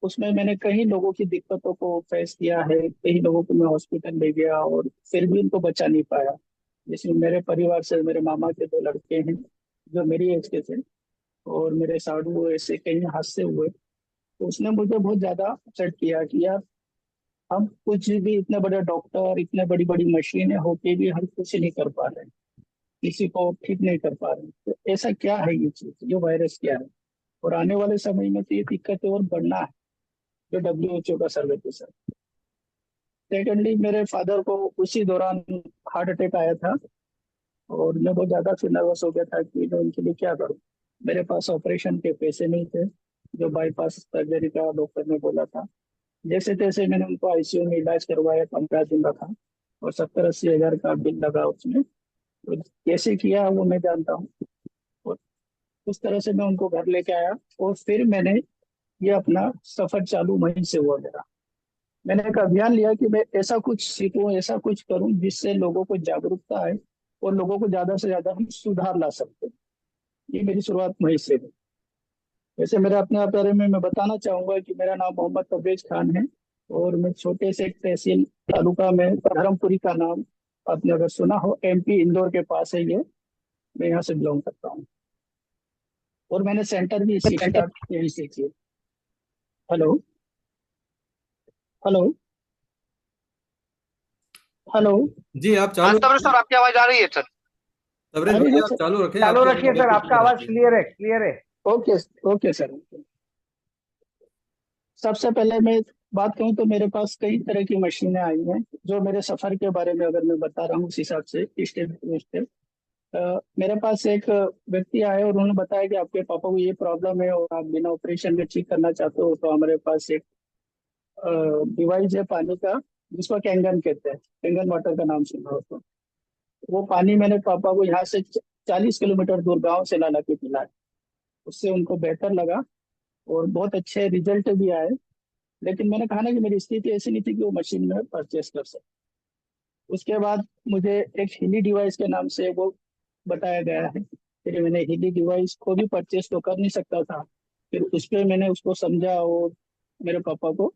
उसमें मैंने कई लोगों की दिक्कतों को फेस किया है। कई लोगों को मैं हॉस्पिटल ले गया और फिर भी उनको बचा नहीं पाया। जैसे मेरे परिवार से मेरे मामा के 2 लड़के हैं जो मेरी एज के थे, और मेरे साधु ऐसे कई हादसे हुए। तो उसने मुझे बहुत ज्यादा अपसेट किया कि यार हम कुछ भी, इतने बड़े डॉक्टर, इतने बड़ी बड़ी मशीनें होके भी हम कुछ नहीं कर पा रहे हैं, किसी को ठीक नहीं कर पा रहे हैं। तो ऐसा क्या है ये चीज, ये वायरस क्या है? और आने वाले समय में तो ये दिक्कतें और बढ़ना है, जो WHO का सर्वे के साथ। सेकेंडली, मेरे फादर को उसी दौरान हार्ट अटैक आया था, और मैं बहुत ज्यादा फिर नर्वस हो गया था कि मैं उनके लिए क्या करूं। मेरे पास ऑपरेशन के पैसे नहीं थे, जो बाईपास सर्जरी का डॉक्टर ने बोला था। जैसे तैसे मैंने उनको ICU में इलाज करवाया, 15 दिन रखा, और 70-80 हज़ार का बिल लगा उसमें। तो कैसे किया वो मैं जानता हूँ। और उस तरह से मैं उनको घर लेके आया, और फिर मैंने ये अपना सफर चालू वहीं से हुआ मेरा। मैंने एक अभियान लिया कि मैं ऐसा कुछ सीखूं, ऐसा कुछ करूं जिससे लोगों को जागरूकता आए, और लोगों को ज्यादा से ज्यादा हम सुधार ला सकते हैं। ये मेरी शुरुआत वहीं से हुई। वैसे मेरे अपने आप बारे में मैं बताना चाहूंगा कि मेरा नाम मोहम्मद तबरेज खान है, और मैं छोटे से एक तहसील तालुका में धर्मपुरी का नाम आपने अगर सुना हो, MP इंदौर के पास है ये। मैं यहाँ से बिलोंग करता हूँ, और मैंने सेंटर भी इसी स्टार्ट यहीं से किया। हेलो। हेलो। हेलो। जी आप हाँ चालू तब रखिए। सर, आपकी आवाज आ रही है सर। तबरेज अरे भाई हाँ आप सर। चालू रखें, चालू आपकी रखिए आवाज सर, बिल्कुल आपका क्लियर आ आवाज रही है। क्लियर है, क्लियर है। ओके। Okay sir. सबसे पहले मैं बात कहूँ तो मेरे पास कई तरह की मशीनें आई हैं। जो मेरे सफर के बारे में अगर मैं बता रहा हूँ उस हिसाब से स्टेप टू स्टेप। मेरे पास एक व्यक्ति आए और उन्होंने बताया कि आपके पापा को ये प्रॉब्लम है, और आप बिना ऑपरेशन के ठीक करना चाहते हो, तो हमारे पास एक डिवाइस है पानी का, जिसको कैंगन कहते हैं। कैंगन वाटर का नाम सुना हो तो। वो पानी मैंने पापा को यहाँ से 40 किलोमीटर दूर गाँव से ला ला के पिलाया। उससे उनको बेहतर लगा, और बहुत अच्छे रिजल्ट भी आए। लेकिन मैंने कहा ना कि मेरी स्थिति ऐसी नहीं थी कि वो मशीन में परचेस कर सके। उसके बाद मुझे एक हिली डिवाइस के नाम से वो बताया गया है। फिर मैंने हिली डिवाइस को भी परचेस तो कर नहीं सकता था। फिर उस पर मैंने उसको समझा, और मेरे पापा को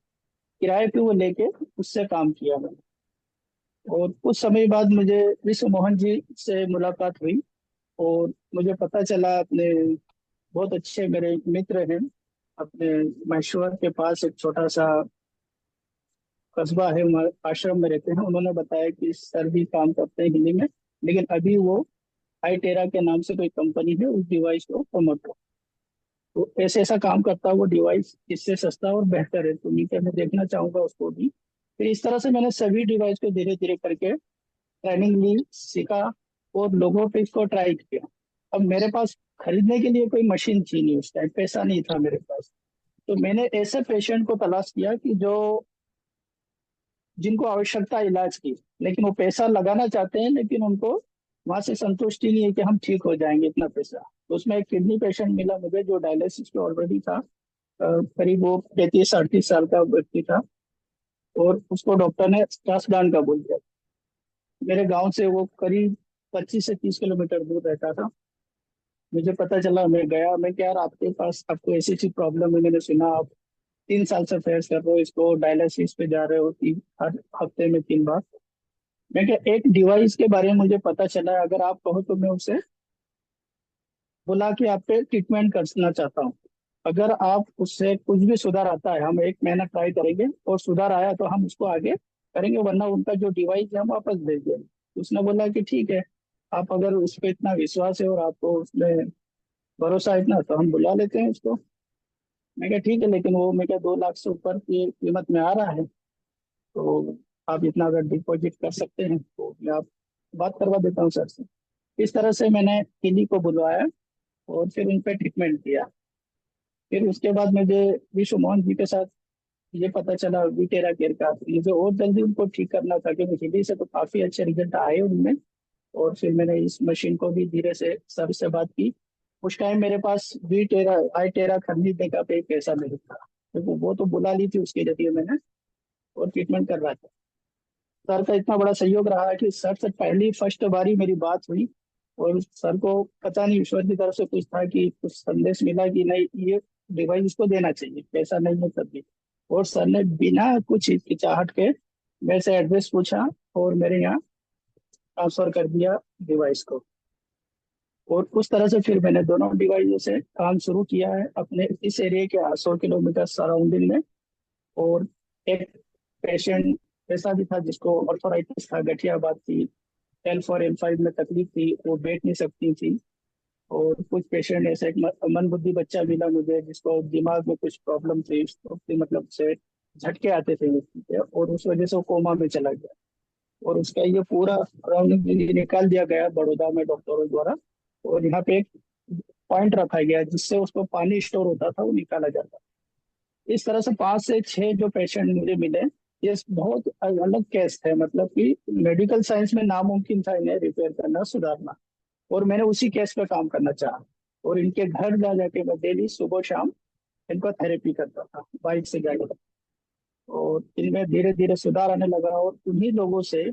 किराए पे वो लेके उससे काम किया मैंने। और कुछ समय बाद मुझे विश्व मोहन जी से मुलाकात हुई, और मुझे पता चला, अपने बहुत अच्छे मेरे मित्र हैं, अपने महेश्वर के पास एक छोटा सा कस्बा है, वहाँ आश्रम में रहते हैं। उन्होंने बताया कि सर भी काम करते हैं हिंदी में, लेकिन अभी वो आईटेरा के नाम से कोई कंपनी है, उस डिवाइस को प्रमोट कर। तो ऐसे ऐसा काम करता है वो डिवाइस, इससे सस्ता और बेहतर है, तो नीचे मैं देखना चाहूंगा उसको भी। फिर इस तरह से मैंने सभी डिवाइस को धीरे धीरे करके ट्रेनिंग ली, सीखा, और लोगों पे इसको ट्राई किया। अब मेरे पास खरीदने के लिए कोई मशीन थी नहीं, उस टाइम पैसा नहीं था मेरे पास। तो मैंने ऐसे पेशेंट को तलाश किया कि जो जिनको आवश्यकता है इलाज की, लेकिन वो पैसा लगाना चाहते हैं, लेकिन उनको वहां से संतुष्टि नहीं है कि हम ठीक हो जाएंगे इतना पैसा। तो उसमें एक किडनी पेशेंट मिला मुझे, जो डायलिसिस पे ऑलरेडी था। करीब वो 35-38 साल का व्यक्ति था, और उसको डॉक्टर ने ट्रांसप्लांट का बोल दिया। मेरे गांव से वो करीब 25 से 30 किलोमीटर दूर रहता था। मुझे पता चला, मैं गया, मैं क्या यार आपके पास, आपको ऐसी ऐसी प्रॉब्लम है, मैंने सुना आप 3 साल से फेस कर रहे हो इसको, डायलिसिस पे जा रहे हो हर हफ्ते में 3 बार। मैं क्या, एक डिवाइस के बारे में मुझे पता चला, अगर आप कहो तो मैं उसे बुला के आप पे ट्रीटमेंट करना चाहता हूँ। अगर आप उससे कुछ भी सुधार आता है, हम 1 महीना ट्राई करेंगे, और सुधार आया तो हम उसको आगे करेंगे, वरना उनका जो डिवाइस है हम वापस भेज देंगे। उसने बोला कि ठीक है, आप अगर उस पर इतना विश्वास है और आपको उसमें भरोसा है इतना, तो हम बुला लेते हैं उसको। मैं क्या ठीक है, लेकिन वो मैं क्या 2 लाख से ऊपर की कीमत में आ रहा है, तो आप इतना अगर डिपॉजिट कर सकते हैं तो मैं आप बात करवा देता हूँ सर से। इस तरह से मैंने किली को बुलवाया, और फिर उन पर ट्रीटमेंट किया। फिर उसके बाद मुझे विश्व मोहन जी के साथ ये पता चला विटेरा केयर का, मुझे और जल्दी उनको ठीक करना था, क्योंकि हिंदी से तो काफी अच्छे रिजल्ट आए उनमें। और फिर मैंने इस मशीन को भी धीरे से सर से बात की। उस टाइम मेरे पास आई टेरा खरीदने का पे पैसा नहीं था, तो वो तो बुला ली थी उसके जरिए मैंने, और ट्रीटमेंट कर रहा था। सर का इतना बड़ा सहयोग रहा कि सर से पहली फर्स्ट बारी मेरी बात हुई, और सर को पता नहीं ईश्वर की तरफ से कुछ था कि कुछ संदेश मिला कि नहीं, ये डिवाइस इसको देना चाहिए, पैसा नहीं है तब भी। और सर ने बिना कुछ हिचकिचाहट के मेरे से एड्रेस पूछा, और मेरे यहाँ ट्रांसफर कर दिया डिवाइस को। और उस तरह से फिर मैंने दोनों डिवाइसों से काम शुरू किया है अपने इस एरिया के 100 किलोमीटर सराउंडिंग में। और एक पेशेंट ऐसा भी था जिसको ऑर्थोराइटिस था, गठिया बात थी, L4 L5 में तकलीफ थी, वो बैठ नहीं सकती थी। और कुछ पेशेंट ऐसे एक मंदबुद्धि बच्चा मिला मुझे जिसको दिमाग में कुछ प्रॉब्लम थी, उसके मतलब से झटके आते थे व्यक्ति के, और उस वजह से वो कोमा में चला गया। और उसका ये पूरा राउंड निकाल दिया गया बड़ौदा में डॉक्टरों द्वारा। और यहाँ पे एक पॉइंट रखा गया जिससे उसको पानी स्टोर होता था, वो निकाला जाता। इस तरह से 5 से 6 जो पेशेंट मुझे मिले, ये बहुत अलग केस थे। मतलब कि मेडिकल साइंस में नामुमकिन था इन्हें रिपेयर करना, सुधारना। और मैंने उसी केस पे काम करना चाहा। और इनके घर जा जाके मैं डेली सुबह शाम इनका थेरेपी करता था, बाइक से जाकर। और इनमें धीरे धीरे सुधार आने लगा। और उन्हीं लोगों से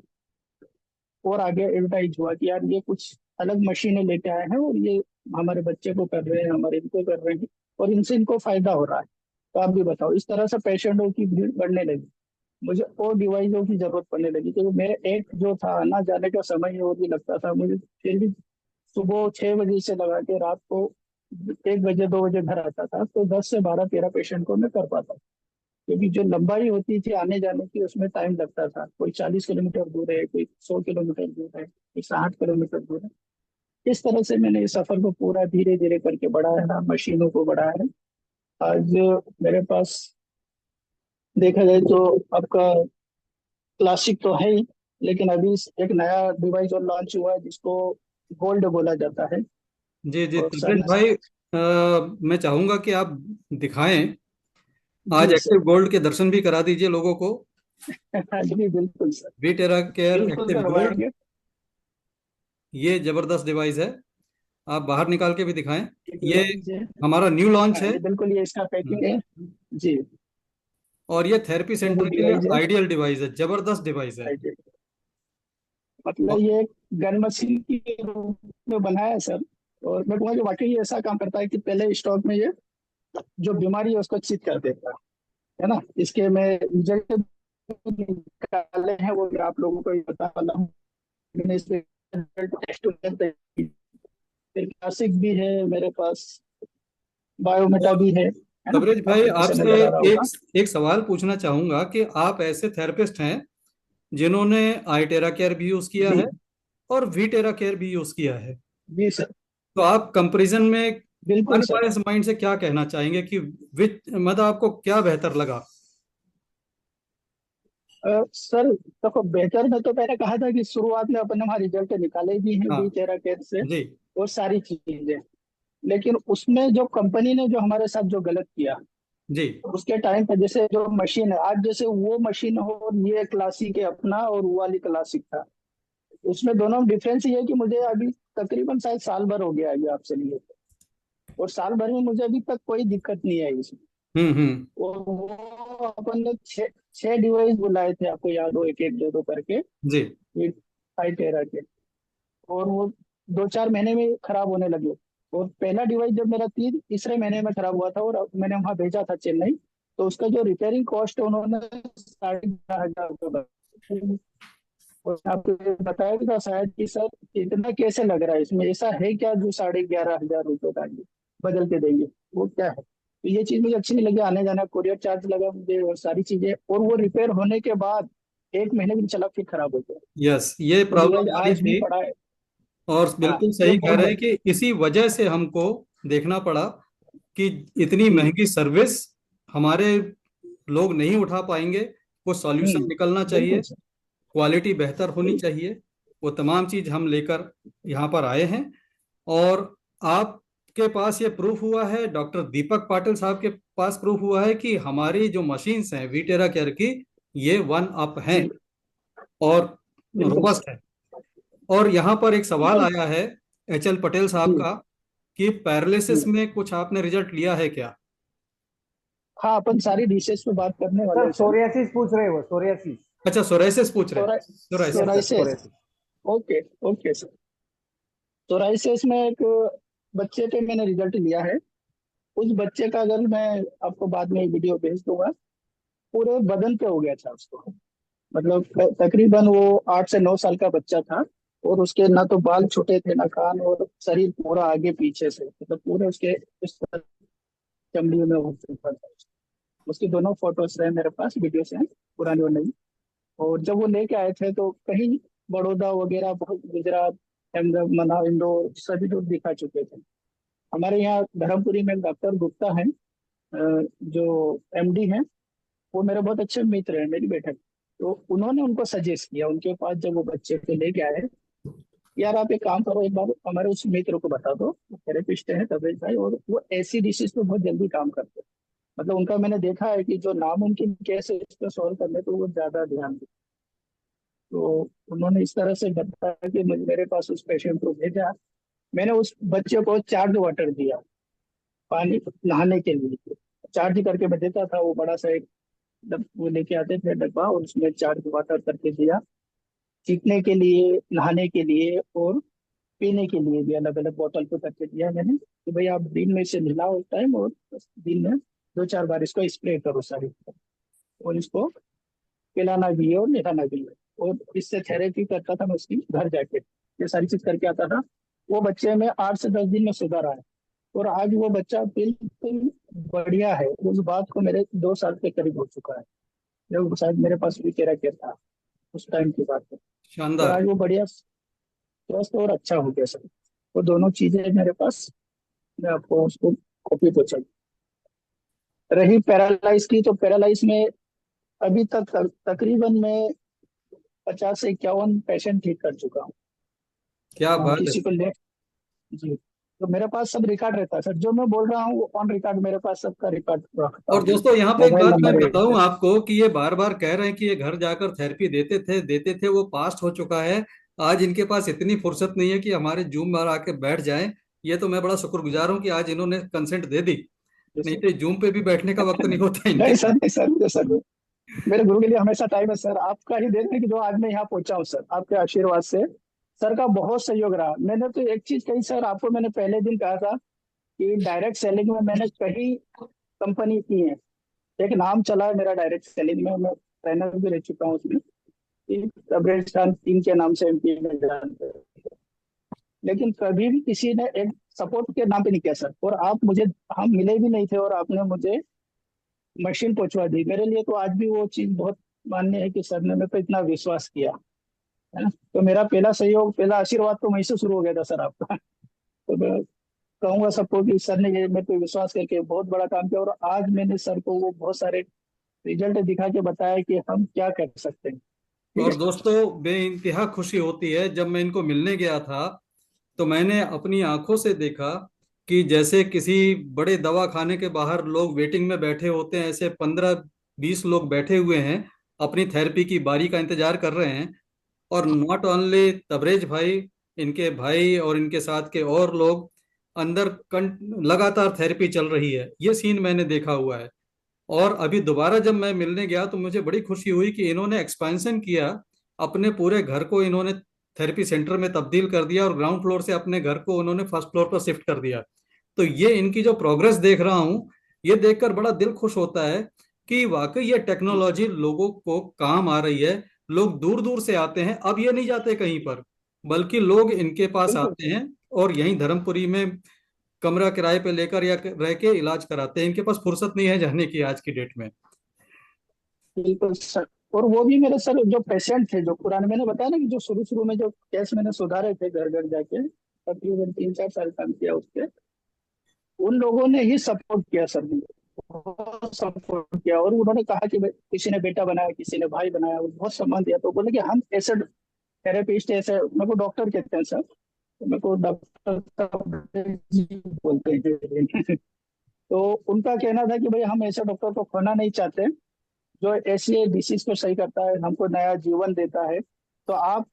और आगे एडवर्टाइज हुआ कि यार ये कुछ अलग मशीनें लेके आए हैं, और ये हमारे बच्चे को कर रहे हैं, हमारे इनको कर रहे हैं, और इनसे इनको फायदा हो रहा है। तो आप भी बताओ। इस तरह से पेशेंटों की भीड़ बढ़ने लगी, मुझे और डिवाइसों की जरूरत पड़ने लगी, क्योंकि मेरे एक जो था आना जाने का समय और भी लगता था मुझे। फिर भी सुबह 6 बजे से लगा के रात को 1 बजे 2 बजे घर आता था, तो 10 से 12 13 पेशेंट को मैं कर पाता। क्योंकि जो लंबाई होती थी आने जाने की, उसमें टाइम लगता था। कोई 40 किलोमीटर दूर है, कोई 100 किलोमीटर दूर है, कोई 60 किलोमीटर दूर है। इस तरह से मैंने इस सफर को पूरा धीरे धीरे करके बढ़ाया, मशीनों को बढ़ाया है। आज मेरे पास देखा जाए तो आपका क्लासिक तो है ही, लेकिन अभी एक नया डिवाइस और लॉन्च हुआ है जिसको गोल्ड बोला जाता है। जी जी और तबरेज सारी भाई, मैं चाहूंगा कि आप दिखाएं, आज जी एक्टिव सर। गोल्ड के दर्शन भी करा दीजिए लोगों को। जी बिल्कुल सर। वी टेरा केयर बिल्कुल एक्टिव गोल्ड, करवाएंगे। ये जबरदस्त डिवाइस है। आप बाहर निकाल के भी दिखाएं। एक ये मिनट दीजिए। हमारा न्यू लॉन्च हाँ है। जी बिल्कुल, ये इसका पैकिंग है। जी। और ये थेरेपी ये वो सेंटर के लिए डिवाइस है। आइडियल डिवाइस है, जबरदस्त डिवाइस है। राइट। मतलब ये एक गन मशीन के रूप में बना है सर। और मैं कहूँगा कि वाकई ये ऐसा काम करता है कि पहले स्टॉक में ये जो बीमारी है उसको चित कर देता है ना। इसके मैं रिजल्ट निकाले हैं, वो मैं आप लोगों को ही बता वाला हूँ। मैंने इस पे टेस्ट फिर क्लासिक भी है मेरे पास, बायोमेटा और भी है ना। तबरेज भाई, आपको पीछे आपसे नजर आ रहा एक होगा। एक सवाल पूछना चाहूंगा कि आप ऐसे थेरेपिस्ट हैं जिन्होंने आई टेरा केयर भी यूज किया जी। है और वी टेरा केयर भी यूज किया है। जी सर। तो आप कंपैरिजन में बिल्कुल सर। अनबायस माइंड से क्या कहना चाहेंगे कि विच मतलब आपको क्या बेहतर लगा? सर देखो, बेहतर में तो मैंने कहा था कि शुरुआत में अपने वहाँ रिजल्ट निकाले भी हैं हाँ बी तेरा केयर से, जी और सारी चीजें। लेकिन उसमें जो कंपनी ने जो हमारे साथ जो गलत किया जी उसके टाइम पे, जैसे जो मशीन है आज, जैसे वो मशीन हो और ये क्लासिक है अपना, और वो वाली क्लासिक था, उसमें दोनों में डिफरेंस ये है कि मुझे अभी तकरीबन शायद साल भर हो गया है अभी आपसे लिए। और साल भर में मुझे अभी तक कोई दिक्कत नहीं आई इसमें। हम्म। और वो अपन ने 6 डिवाइस बुलाए थे, आपको याद हो, एक एक दो दो करके, जी ये आई टेरा के। और वो 2 4 महीने में खराब होने लगे। और पहला डिवाइस जब मेरा तीसरे महीने में खराब हुआ था, और मैंने वहां भेजा था चेन्नई, तो उसका जो रिपेयरिंग कॉस्ट उन्होंने 11,500 बताया। और आपको ये बताया भी था शायद कि सर इतना कैसे लग रहा है, इसमें ऐसा है क्या जो 11,500 का ये बदल के देंगे, वो क्या है। तो ये चीज मुझे अच्छी नहीं लगी। आने जाना कोरियर चार्ज लगा मुझे, और सारी चीजें, और वो रिपेयर होने के बाद 1 महीने भी चला फिर खराब हो गया। यस, ये वो डिवाइस प्रॉब्लम आ रही आज भी थी। पड़ा है। और हाँ, बिल्कुल ये सही कह बहुत रहे हैं बड़ी। कि इसी वजह से हमको देखना पड़ा कि इतनी जी। महंगी सर्विस हमारे लोग नहीं उठा पाएंगे। कुछ सॉल्यूशन निकलना चाहिए, बिल्कुल सर। क्वालिटी बेहतर होनी बिल्कुल। चाहिए। वो तमाम चीज हम लेकर यहाँ पर आए हैं। और आपके पास ये प्रूफ हुआ है, डॉक्टर दीपक पाटिल साहब के पास प्रूफ हुआ है कि हमारी जो मशीन्स हैं वीटेरा केयर की, ये वन अप हैं जी और बिल्कुल सर। रोबस्ट है। और यहाँ पर एक सवाल आया है HL पटेल साहब जी। का कि पैरालिसिस जी। में कुछ आपने रिजल्ट लिया है क्या? हाँ, अपन सारी डिशेस पे बात करने वाले सर हैं सर। सोरियासिस पूछ रहे हो, सोरियासिस। अच्छा, सोराइसिस पूछ रहे हैं। Psora psoriasis. Yes sir, psoriasis. Psoriasis. Okay. Okay sir. Psoriasis में एक बच्चे पे मैंने रिजल्ट लिया है। उस बच्चे का अगर मैं आपको बाद में वीडियो भेज दूंगा, पूरे बदन पे हो गया था उसको। मतलब तकरीबन वो 8 से 9 साल का बच्चा था। और उसके ना तो बाल छोटे थे ना कान, और शरीर पूरा आगे पीछे से, मतलब पूरे उसके इस तरह चमड़ी में हो चुका था। उसकी दोनों फोटोज है मेरे पास, वीडियोस हैं, पुरानी और नई। और जब वो लेके आए थे तो कहीं बड़ौदा वगैरह, बहुत गुजरात, अहमदाबाद, मना, इंदौर सभी लोग दिखा चुके थे। हमारे यहाँ धर्मपुरी में डॉक्टर गुप्ता है, जो एमडी हैं, वो मेरे बहुत अच्छे मित्र हैं, मेरी बैठक। तो उन्होंने उनको सजेस्ट किया उनके पास, जब वो बच्चे को लेके आए, यार आप एक काम करो, एक बार हमारे उस मित्र को बता दो, थेरेपिस्ट है तबरेज भाई, और वो ऐसी डिसीज पे बहुत जल्दी काम करते हैं। मतलब उनका मैंने देखा है कि जो नामुमकिन केस है इसको सॉल्व करने पे वो ज्यादा ध्यान देते। तो उन्होंने इस तरह से बताया कि मेरे पास उस पेशेंट को भेजा। मैंने उस बच्चे को चार्ज वाटर दिया, पानी नहाने के लिए चार्ज करके मैं देता था। वो बड़ा सा एक वो लेके आते थे डब्बा, और उसमें चार्ज वाटर करके दिया, सीखने के लिए, नहाने के लिए, और पीने के लिए भी अलग अलग बोतल पे करके दिया मैंने, कि भाई आप दिन में इसे नहलाओ एक टाइम, और बस दिन में 2-4 बार इसको स्प्रे करो सारी तरफ, और इसको पिलाना भी है और नहलाना भी है। और इससे थेरेपी करता था मैं उसकी, घर जाके ये सारी चीज करके आता था। वो बच्चे में 8 से 10 दिन में सुधार आया, और आज वो बच्चा बिल्कुल बढ़िया है। उस बात को मेरे 2 साल के करीब हो चुका है, जब शायद मेरे पास भी तेरा केयर था उस टाइम की बात है। और शानदार। आज वो बढ़िया स्वस्थ और अच्छा हो गया सर। वो दोनों चीजें मेरे पास, मैं आपको उसको कॉपी तो चाहिए। रही पैरालाइज की, तो पैरालाइज में अभी तक तकरीबन मैं 50 से 51 पेशेंट ठीक कर चुका हूँ। क्या बात है। किसी को ले जी, तो मेरे पास सब रिकॉर्ड रहता है सर, जो मैं बोल रहा हूँ वो ऑन रिकॉर्ड, मेरे पास सबका रिकॉर्ड रखता और हूँ। दोस्तों यहाँ पे एक मोबाइल बात मैं नंबर बताऊं है। आपको कि ये बार बार कह रहे हैं कि ये घर जाकर थेरेपी देते थे, वो पास्ट हो चुका है। आज इनके पास इतनी फुर्सत नहीं है कि हमारे जूम पर आके बैठ जाएं। ये तो मैं बड़ा शुक्रगुजार हूं कि आज इन्होंने कंसेंट दे दी, नहीं तो जूम पे भी बैठने का वक्त नहीं होता इनके नहीं सर, पास। नहीं सर, नहीं सर, मेरे गुरु के लिए हमेशा टाइम है सर। आपका ही देन है कि जो आज मैं यहाँ पहुंचा हूँ सर, आपके आशीर्वाद से। सर का बहुत सहयोग रहा। मैंने तो एक चीज कही सर आपको, मैंने पहले दिन कहा था कि डायरेक्ट सेलिंग में मैंने कई कंपनी की है। एक नाम चला है मेरा डायरेक्ट सेलिंग में, मैं ट्रेनर भी रह चुका हूँ उसमें। तबरेज खान टीम के नाम से एमपी में जानते हैं। लेकिन कभी भी किसी ने एक सपोर्ट के नाम पे नहीं किया सर। और आप मुझे, हम मिले भी नहीं थे, और आपने मुझे मशीन पहुंचवा दी। मेरे लिए तो आज भी वो चीज बहुत मान्य है कि सर ने मेरे पे इतना विश्वास किया, है ना। तो मेरा पहला सहयोग, पहला आशीर्वाद तो वहीं से शुरू हो गया था सर आपका। तो मैं कहूंगा सबको कि सर ने ये मेरे पे विश्वास करके बहुत बड़ा काम किया, और आज मैंने सर को वो बहुत सारे रिजल्ट दिखा के बताया कि हम क्या कर सकते हैं। ठीक और है। दोस्तों बेइंतहा खुशी होती है जब मैं इनको मिलने गया था, तो मैंने अपनी आंखों से देखा कि जैसे किसी बड़े दवा खाने के बाहर लोग वेटिंग में बैठे होते हैं, ऐसे 15-20 लोग बैठे हुए हैं, अपनी थेरेपी की बारी का इंतजार कर रहे हैं। और नॉट ओनली तबरेज भाई, इनके भाई और इनके साथ के और लोग अंदर लगातार थेरेपी चल रही है, ये सीन मैंने देखा हुआ है। और अभी दोबारा जब मैं मिलने गया तो मुझे बड़ी खुशी हुई कि इन्होंने एक्सपेंशन किया, अपने पूरे घर को इन्होंने थेरेपी सेंटर में तब्दील कर दिया, और ग्राउंड फ्लोर से अपने घर को उन्होंने फर्स्ट फ्लोर पर शिफ्ट कर दिया। तो ये इनकी जो प्रोग्रेस देख रहा हूँ, ये देखकर बड़ा दिल खुश होता है कि वाकई ये टेक्नोलॉजी लोगों को काम आ रही है। लोग दूर दूर से आते हैं, अब ये नहीं जाते कहीं पर, बल्कि लोग इनके पास बिल्कुल आते हैं और यहीं धर्मपुरी में कमरा किराए पे लेकर या रह के इलाज कराते हैं। इनके पास फुर्सत नहीं है जाने की आज की डेट में। बिल्कुल सर। और वो भी मेरे सर जो पेशेंट थे, जो पुराने, मैंने बताया ना कि जो शुरू शुरू में जो केस मैंने सुधारे थे घर घर जाके, तकरीबन 3-4 साल काम किया उसके, उन लोगों ने ही सपोर्ट किया सर, मुझे बहुत सपोर्ट किया। और उन्होंने कहा कि किसी ने बेटा बनाया, किसी ने भाई बनाया, वो बहुत सम्मान दिया। तो बोले कि हम ऐसे थेरेपिस्ट, ऐसे मेरे को डॉक्टर कहते हैं सर, तो मेरे को डॉक्टर जी बोलते हैं। तो उनका कहना था कि भाई हम ऐसे डॉक्टर को खोना नहीं चाहते, जो ऐसे डिसीज को सही करता है, हमको नया जीवन देता है। तो आप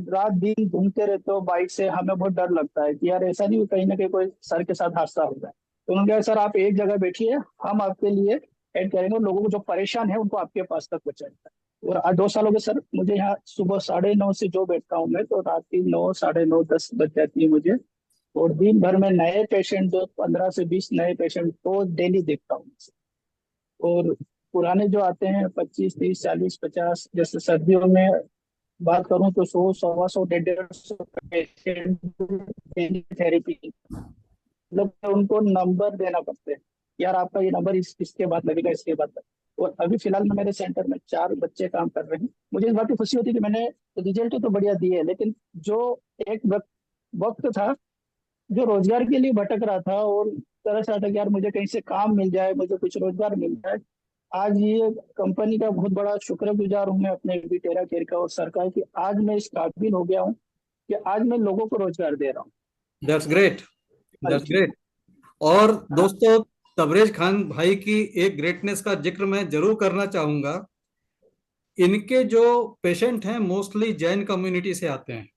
रात दिन घूमते रहते हो बाइक से, हमें बहुत डर लगता है कि यार ऐसा नहीं कहीं ना कहीं कोई सर के साथ हादसा हो जाए। तो उन्होंने कहा सर आप एक जगह बैठिए, हम आपके लिए एड करेंगे, और लोगों को जो परेशान है उनको आपके पास तक पहुंचाएंगे। और आज 2 साल हो गए सर मुझे यहाँ, सुबह 9:30 से जो बैठता हूँ मैं, तो रात की 9, 9:30, 10 बज जाती है मुझे। और दिन भर में नए पेशेंट, जो 15 से 20 नए पेशेंट को डेली देखता हूँ। और पुराने जो आते हैं 25, 30, 40, 50, जैसे सर्दियों में बात करूं तो 100, 125, 150 पेशेंट थेरेपी, मतलब उनको नंबर देना पड़ता है, यार आपका ये नंबर इसके बाद लगेगा, इसके बाद लगेगा। और अभी फिलहाल में मेरे सेंटर में 4 बच्चे काम कर रहे हैं। मुझे इस बात की खुशी होती है कि मैंने रिजल्ट तो बढ़िया दिए, लेकिन जो एक वक्त था, जो रोजगार के लिए भटक रहा था और तरस रहा था कि यार मुझे कहीं से काम मिल जाए, मुझे कुछ रोजगार मिल जाए, आज ये कंपनी का बहुत बड़ा शुक्रगुजार हूं मैं अपने वीटेरा केयर का और सरकार की। आज मैं इस काबिल हो गया हूँ कि आज मैं लोगों को रोजगार दे रहा हूँ। दैट्स ग्रेट, हर दैट्स चीज। ग्रेट। और हाँ। दोस्तों, तबरेज खान भाई की एक ग्रेटनेस का जिक्र मैं जरूर करना चाहूंगा। इनके जो पेशेंट हैं मोस्टली जैन कम्युनिटी से आते हैं,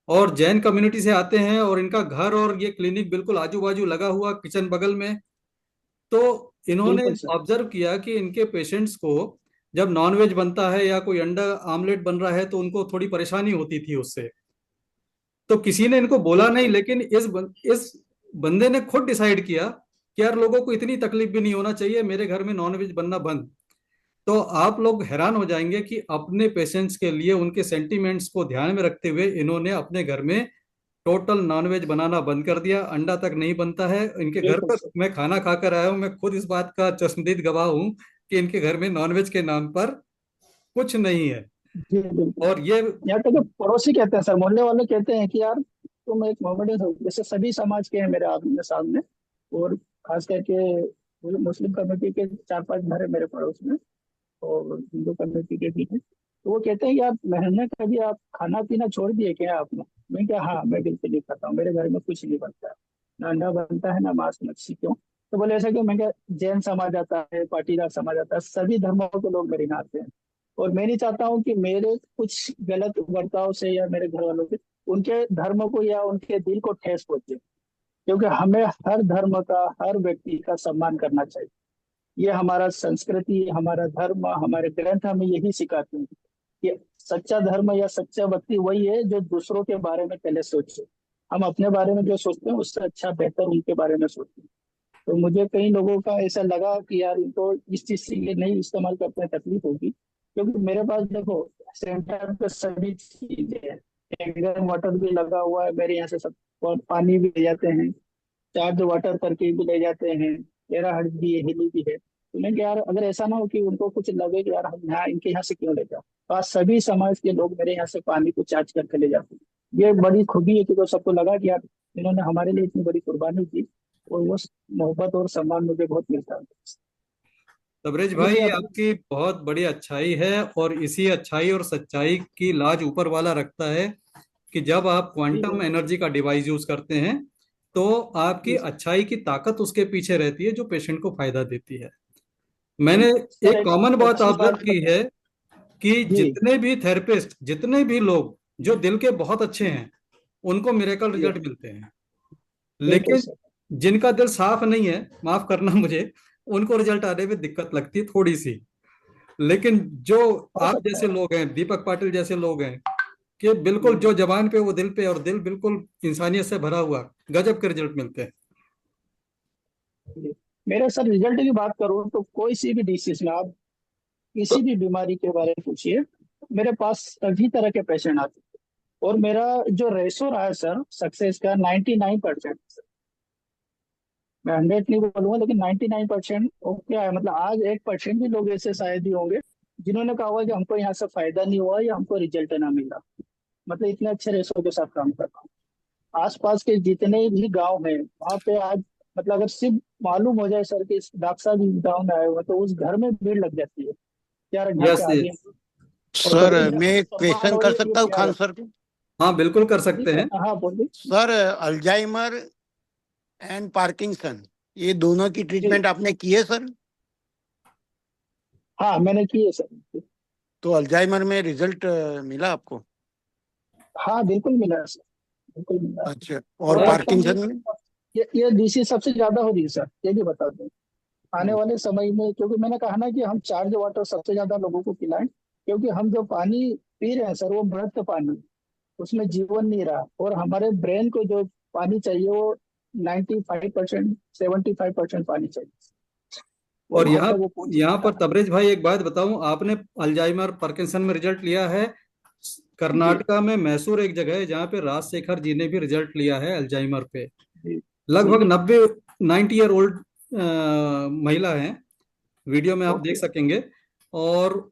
और जैन कम्युनिटी से आते हैं, और इनका घर और ये क्लिनिक बिल्कुल आजू बाजू लगा हुआ, किचन बगल में। तो इन्होंने बिल्कुल सर। ऑब्जर्व किया कि इनके पेशेंट्स को जब नॉनवेज बनता है या कोई अंडा आमलेट बन रहा है तो उनको थोड़ी परेशानी होती थी उससे। तो किसी ने इनको बोला नहीं, बिल्कुल। लेकिन इस बंदे ने खुद डिसाइड किया कि यार लोगों को इतनी तकलीफ भी नहीं होना चाहिए, मेरे घर में नॉनवेज बनना बंद। तो आप लोग हैरान हो जाएंगे कि अपने पेशेंट्स के लिए उनके सेंटीमेंट्स को ध्यान में रखते हुए इन्होंने अपने घर में टोटल नॉनवेज बनाना बंद कर दिया, अंडा तक नहीं बनता है इनके घर बिल्कुल पर। सर। मैं खाना खाकर आया हूं, मैं खुद इस बात का चश्मदीद गवाह हूं कि इनके घर में नॉनवेज के नाम पर कुछ नहीं है। जी बिल्कुल। और ये यहाँ तक कि पड़ोसी कहते हैं सर, मोहल्ले वाले कहते हैं कि यार तुम एक मोहम्मदन हो। जैसे सभी समाज के हैं मेरे आमने सामने, और खास करके मुस्लिम कम्युनिटी के 4-5 घर है मेरे पड़ोस में, और हिंदू कम्युनिटी के भी हैं। तो वो कहते हैं यार महीने कभी आप खाना पीना छोड़ दिए क्या आपने? मैं क्या, हाँ मैं बिल्कुल नहीं खाता हूँ, मेरे घर में कुछ नहीं बनता है, ना अंडा बनता है ना मांस मच्छी। क्यों? तो बोले ऐसा क्यों? मैं क्या, जैन समाज आता है, पाटीदार समाज आता है, सभी धर्मों के लोग मेरे यहाँ आते हैं, और मैं नहीं चाहता हूँ कि मेरे कुछ गलत बर्ताव से या मेरे घर वालों से उनके धर्म को या उनके दिल को ठेस पहुंचे। क्योंकि हमें हर धर्म का, हर व्यक्ति का सम्मान करना चाहिए। ये हमारा संस्कृति, हमारा धर्म, हमारे ग्रंथ हमें यही सिखाते हैं कि सच्चा धर्म या सच्चा व्यक्ति वही है जो दूसरों के बारे में पहले सोचे। हम अपने बारे में जो सोचते हैं उससे अच्छा बेहतर उनके बारे में सोचते हैं। तो मुझे कई लोगों का ऐसा लगा कि यार इनको इस चीज से ये नहीं इस्तेमाल करते हैं, तकलीफ होगी। क्योंकि मेरे पास देखो, सेंटर पे सभी चीजें हैं, एकदम वाटर भी लगा हुआ है मेरे यहाँ से सब, और पानी भी ले जाते हैं, चार्ज वाटर करके भी ले जाते हैं, तेरा हट भी है, हिली भी है। तो मैं कि यार अगर ऐसा ना हो कि उनको कुछ लगे कि यार हम यहाँ इनके यहाँ से क्यों ले जाओ, तो आज सभी समाज के लोग मेरे यहाँ से पानी को चार्ज करके ले जाते हैं। ये बड़ी खूबी है कि तो सबको लगा कि यार इन्होंने हमारे लिए इतनी बड़ी कुर्बानी की, और वो मोहब्बत और सम्मान मुझे बहुत मिलता है। तबरेज जैसे भाई, अपने। आपकी बहुत बड़ी अच्छाई है, और इसी अच्छाई और सच्चाई की लाज ऊपर वाला रखता है कि जब आप जी क्वांटम एनर्जी का डिवाइस यूज करते हैं तो आपकी जी अच्छाई की ताकत उसके पीछे रहती है जो पेशेंट को फायदा देती है। जी मैंने सर, एक एक कॉमन बात अच्छी ऑब्जर्व बात की है कि जी। जितने भी थेरेपिस्ट, जितने भी लोग जो दिल के बहुत अच्छे हैं, उनको मिरेकल जी रिजल्ट मिलते हैं। बिल्कुल लेकिन सर। जिनका दिल साफ नहीं है, माफ करना मुझे, उनको रिजल्ट आने में दिक्कत लगती है थोड़ी सी। लेकिन जो हो आप सकता जैसे है। लोग हैं, दीपक पाटिल जैसे लोग हैं, कि बिल्कुल हम्म, जो जबान पे वो दिल पे, और दिल बिल्कुल इंसानियत से भरा हुआ, गजब के रिजल्ट मिलते हैं। जी। मेरे सर रिजल्ट की बात करूँ तो कोई सी भी डिसीज में आप किसी भी बीमारी के बारे में पूछिए, मेरे पास सभी तरह के पेशेंट आते हैं। और मेरा जो रेशो रहा है सर सक्सेस का 99%। मैं 100 नहीं बोलूंगा, लेकिन 99% ओके है। मतलब आज 1% भी लोग ऐसे शायद ही होंगे जिन्होंने कहा होगा कि हमको यहाँ से फायदा नहीं हुआ या हमको रिजल्ट ना मिला। मतलब इतने अच्छे रेशो के साथ काम कर रहा हूँ। आसपास के जितने भी गांव हैं वहाँ पे आज, मतलब अगर सिर्फ मालूम हो जाए सर कि इस डॉक्टर साहब इस गाँव में आए हुए हैं, तो उस घर में भीड़ लग जाती है, यार यहाँ यस, से आ गए। यस। और सर बड़े यहाँ मैं पे एक सम्मान क्वेश्चन और कर ये सकता हूँ प्यार खान है। सर को? हाँ, बिल्कुल कर जी सकते सर, हैं। हाँ बोलिए। सर अल्जाइमर एंड पार्किंसन, ये दोनों की जी ट्रीटमेंट आपने की है सर? हाँ मैंने की है सर। तो अल्जाइमर में रिजल्ट मिला आपको? हाँ बिल्कुल मिला है सर, बिल्कुल मिला है। अच्छा, और और आजकल पार्किंसन में? ये डीसी सबसे ज्यादा हो रही है सर, ये भी बता दूं। आने वाले समय में, क्योंकि मैंने कहा ना कि हम चार्ज वाटर सबसे ज्यादा लोगों को पिलाएं, क्योंकि हम जो पानी पी रहे हैं सर वो मृत पानी, उसमें जीवन नहीं रहा। और हमारे ब्रेन को जो पानी चाहिए वो 95%, 75% पानी चाहिए, और और वहां यहाँ तक वो पहुंच नहीं यहाँ रहा। पर तबरेज भाई एक बात बताऊं, आपने अल्जाइमर पार्किंसन में रिजल्ट लिया है, कर्नाटका में मैसूर एक जगह है जहाँ पे राजशेखर जी ने भी रिजल्ट लिया है अल्जाइमर पे। जी लगभग 90 ईयर ओल्ड महिला है, वीडियो में आप देख ओके सकेंगे। और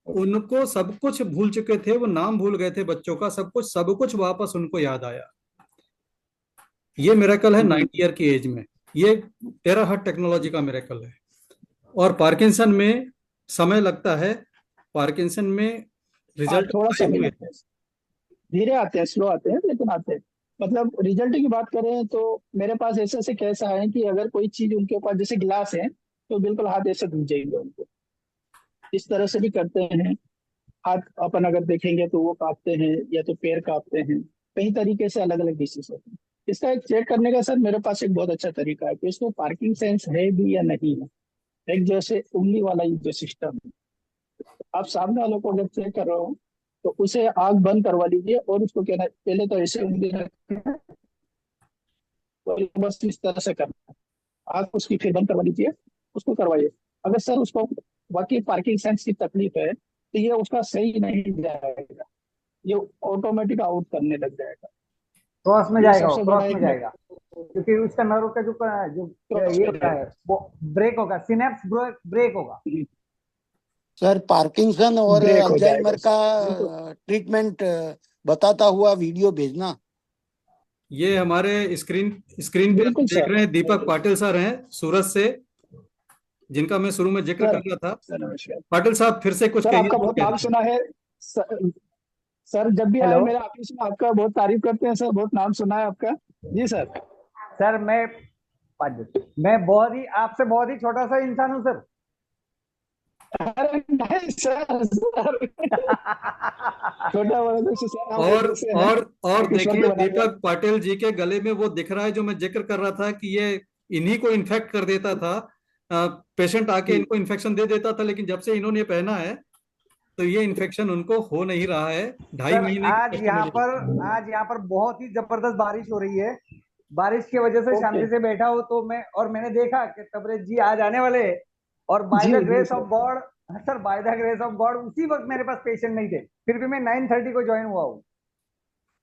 उनको सब कुछ भूल चुके थे, वो नाम भूल गए थे बच्चों का, सब कुछ वापस उनको याद आया। ये मिरेकल है 90 ईयर की एज में। ये टेराहर्ट टेक्नोलॉजी का मिरेकल है। और पार्किंसन में समय लगता है, पार्किंसन में हाँ, रिजल्ट थोड़ा आए समय हुए। लगता है, धीरे आते हैं, स्लो आते हैं, लेकिन आते हैं। मतलब रिजल्ट की बात करें तो मेरे पास ऐसे ऐसे केस आए हैं कि अगर कोई चीज उनके पास जैसे गिलास है तो बिल्कुल हाथ ऐसे धुल जाएंगे उनको। इस तरह से भी करते हैं। हाथ अपन अगर देखेंगे तो वो कांपते हैं या तो पैर कांपते हैं। कई तरीके से अलग अलग डिसीज होते हैं। इसका एक चेक करने का सर मेरे पास एक बहुत अच्छा तरीका है कि इसको पार्किंग सेंस है भी या नहीं है। एक जैसे उंगली वाला ये जो सिस्टम है, आप सामने वालों को अगर चेक कर रहे हो तो उसे आंख बंद करवा लीजिए और उसको कहना पहले तो ऐसे उंगली रखना है, और बस इस तरह से करना है। आंख उसकी फिर बंद करवा लीजिए, उसको करवाइए। अगर सर उसको वाकई पार्किंग सेंस की तकलीफ है तो ये उसका सही नहीं जाएगा, ये ऑटोमेटिक आउट करने लग जाएगा। क्रॉस में ये जाएगा, वो सबसे बड़ा क्रॉस में एक जाएगा, क्योंकि उसका नर्व का जो क्रॉस ये में होता है जाएगा। वो ब्रेक होगा, सिनेप्स ब्रेक होगा। सर पार्किंसन और ब्रेक हो जाएगा अल्जाइमर का बिल्कुल। ट्रीटमेंट बताता हुआ वीडियो भेजना। ये हमारे स्क्रीन स्क्रीन पे आप बिल्कुल देख सर। रहे हैं, दीपक पाटिल सर हैं सूरत से, जिनका मैं शुरू में जिक्र कर सर रहा था। सर नमस्कार। पाटिल साहब फिर से कुछ सर, कहिए आपका जो बहुत कह नाम रहे हैं। सुना है। सर, सर जब भी आए हेलो मेरे ऑफिस में आपका बहुत तारीफ करते हैं सर, बहुत नाम सुना है आपका। जी सर। सर, मैं बहुत ही आपसे बहुत ही छोटा सा इंसान हूँ सर। अरे नहीं सर, सर छोटा बड़ा कुछ सर, हम एक और जैसे हैं। और ईश्वर के देखिए बनाए हुए हैं। दीपक पाटिल जी के गले में वो दिख रहा है जो मैं जिक्र कर रहा था कि ये इन्हीं को इन्फेक्ट कर देता था। पेशेंट आके जी इनको इन्फेक्शन दे देता था, लेकिन जब से इन्होंने ये पहना है तो ये इन्फेक्शन उनको हो नहीं रहा है। ढाई सर, महीने की टेस्टिमोनियल। आज यहाँ पर बहुत ही जबरदस्त बारिश हो रही है। बारिश की वजह से ओके। शांति से बैठा हूँ, तो मैंने देखा कि तबरेज जी आज आने वाले हैं। और बाय जी द जी grace sir. Of God, sir by the grace of God उसी वक्त मेरे पास पेशेंट नहीं थे, फिर भी मैं 9:30 को ज्वाइन हुआ हूँ।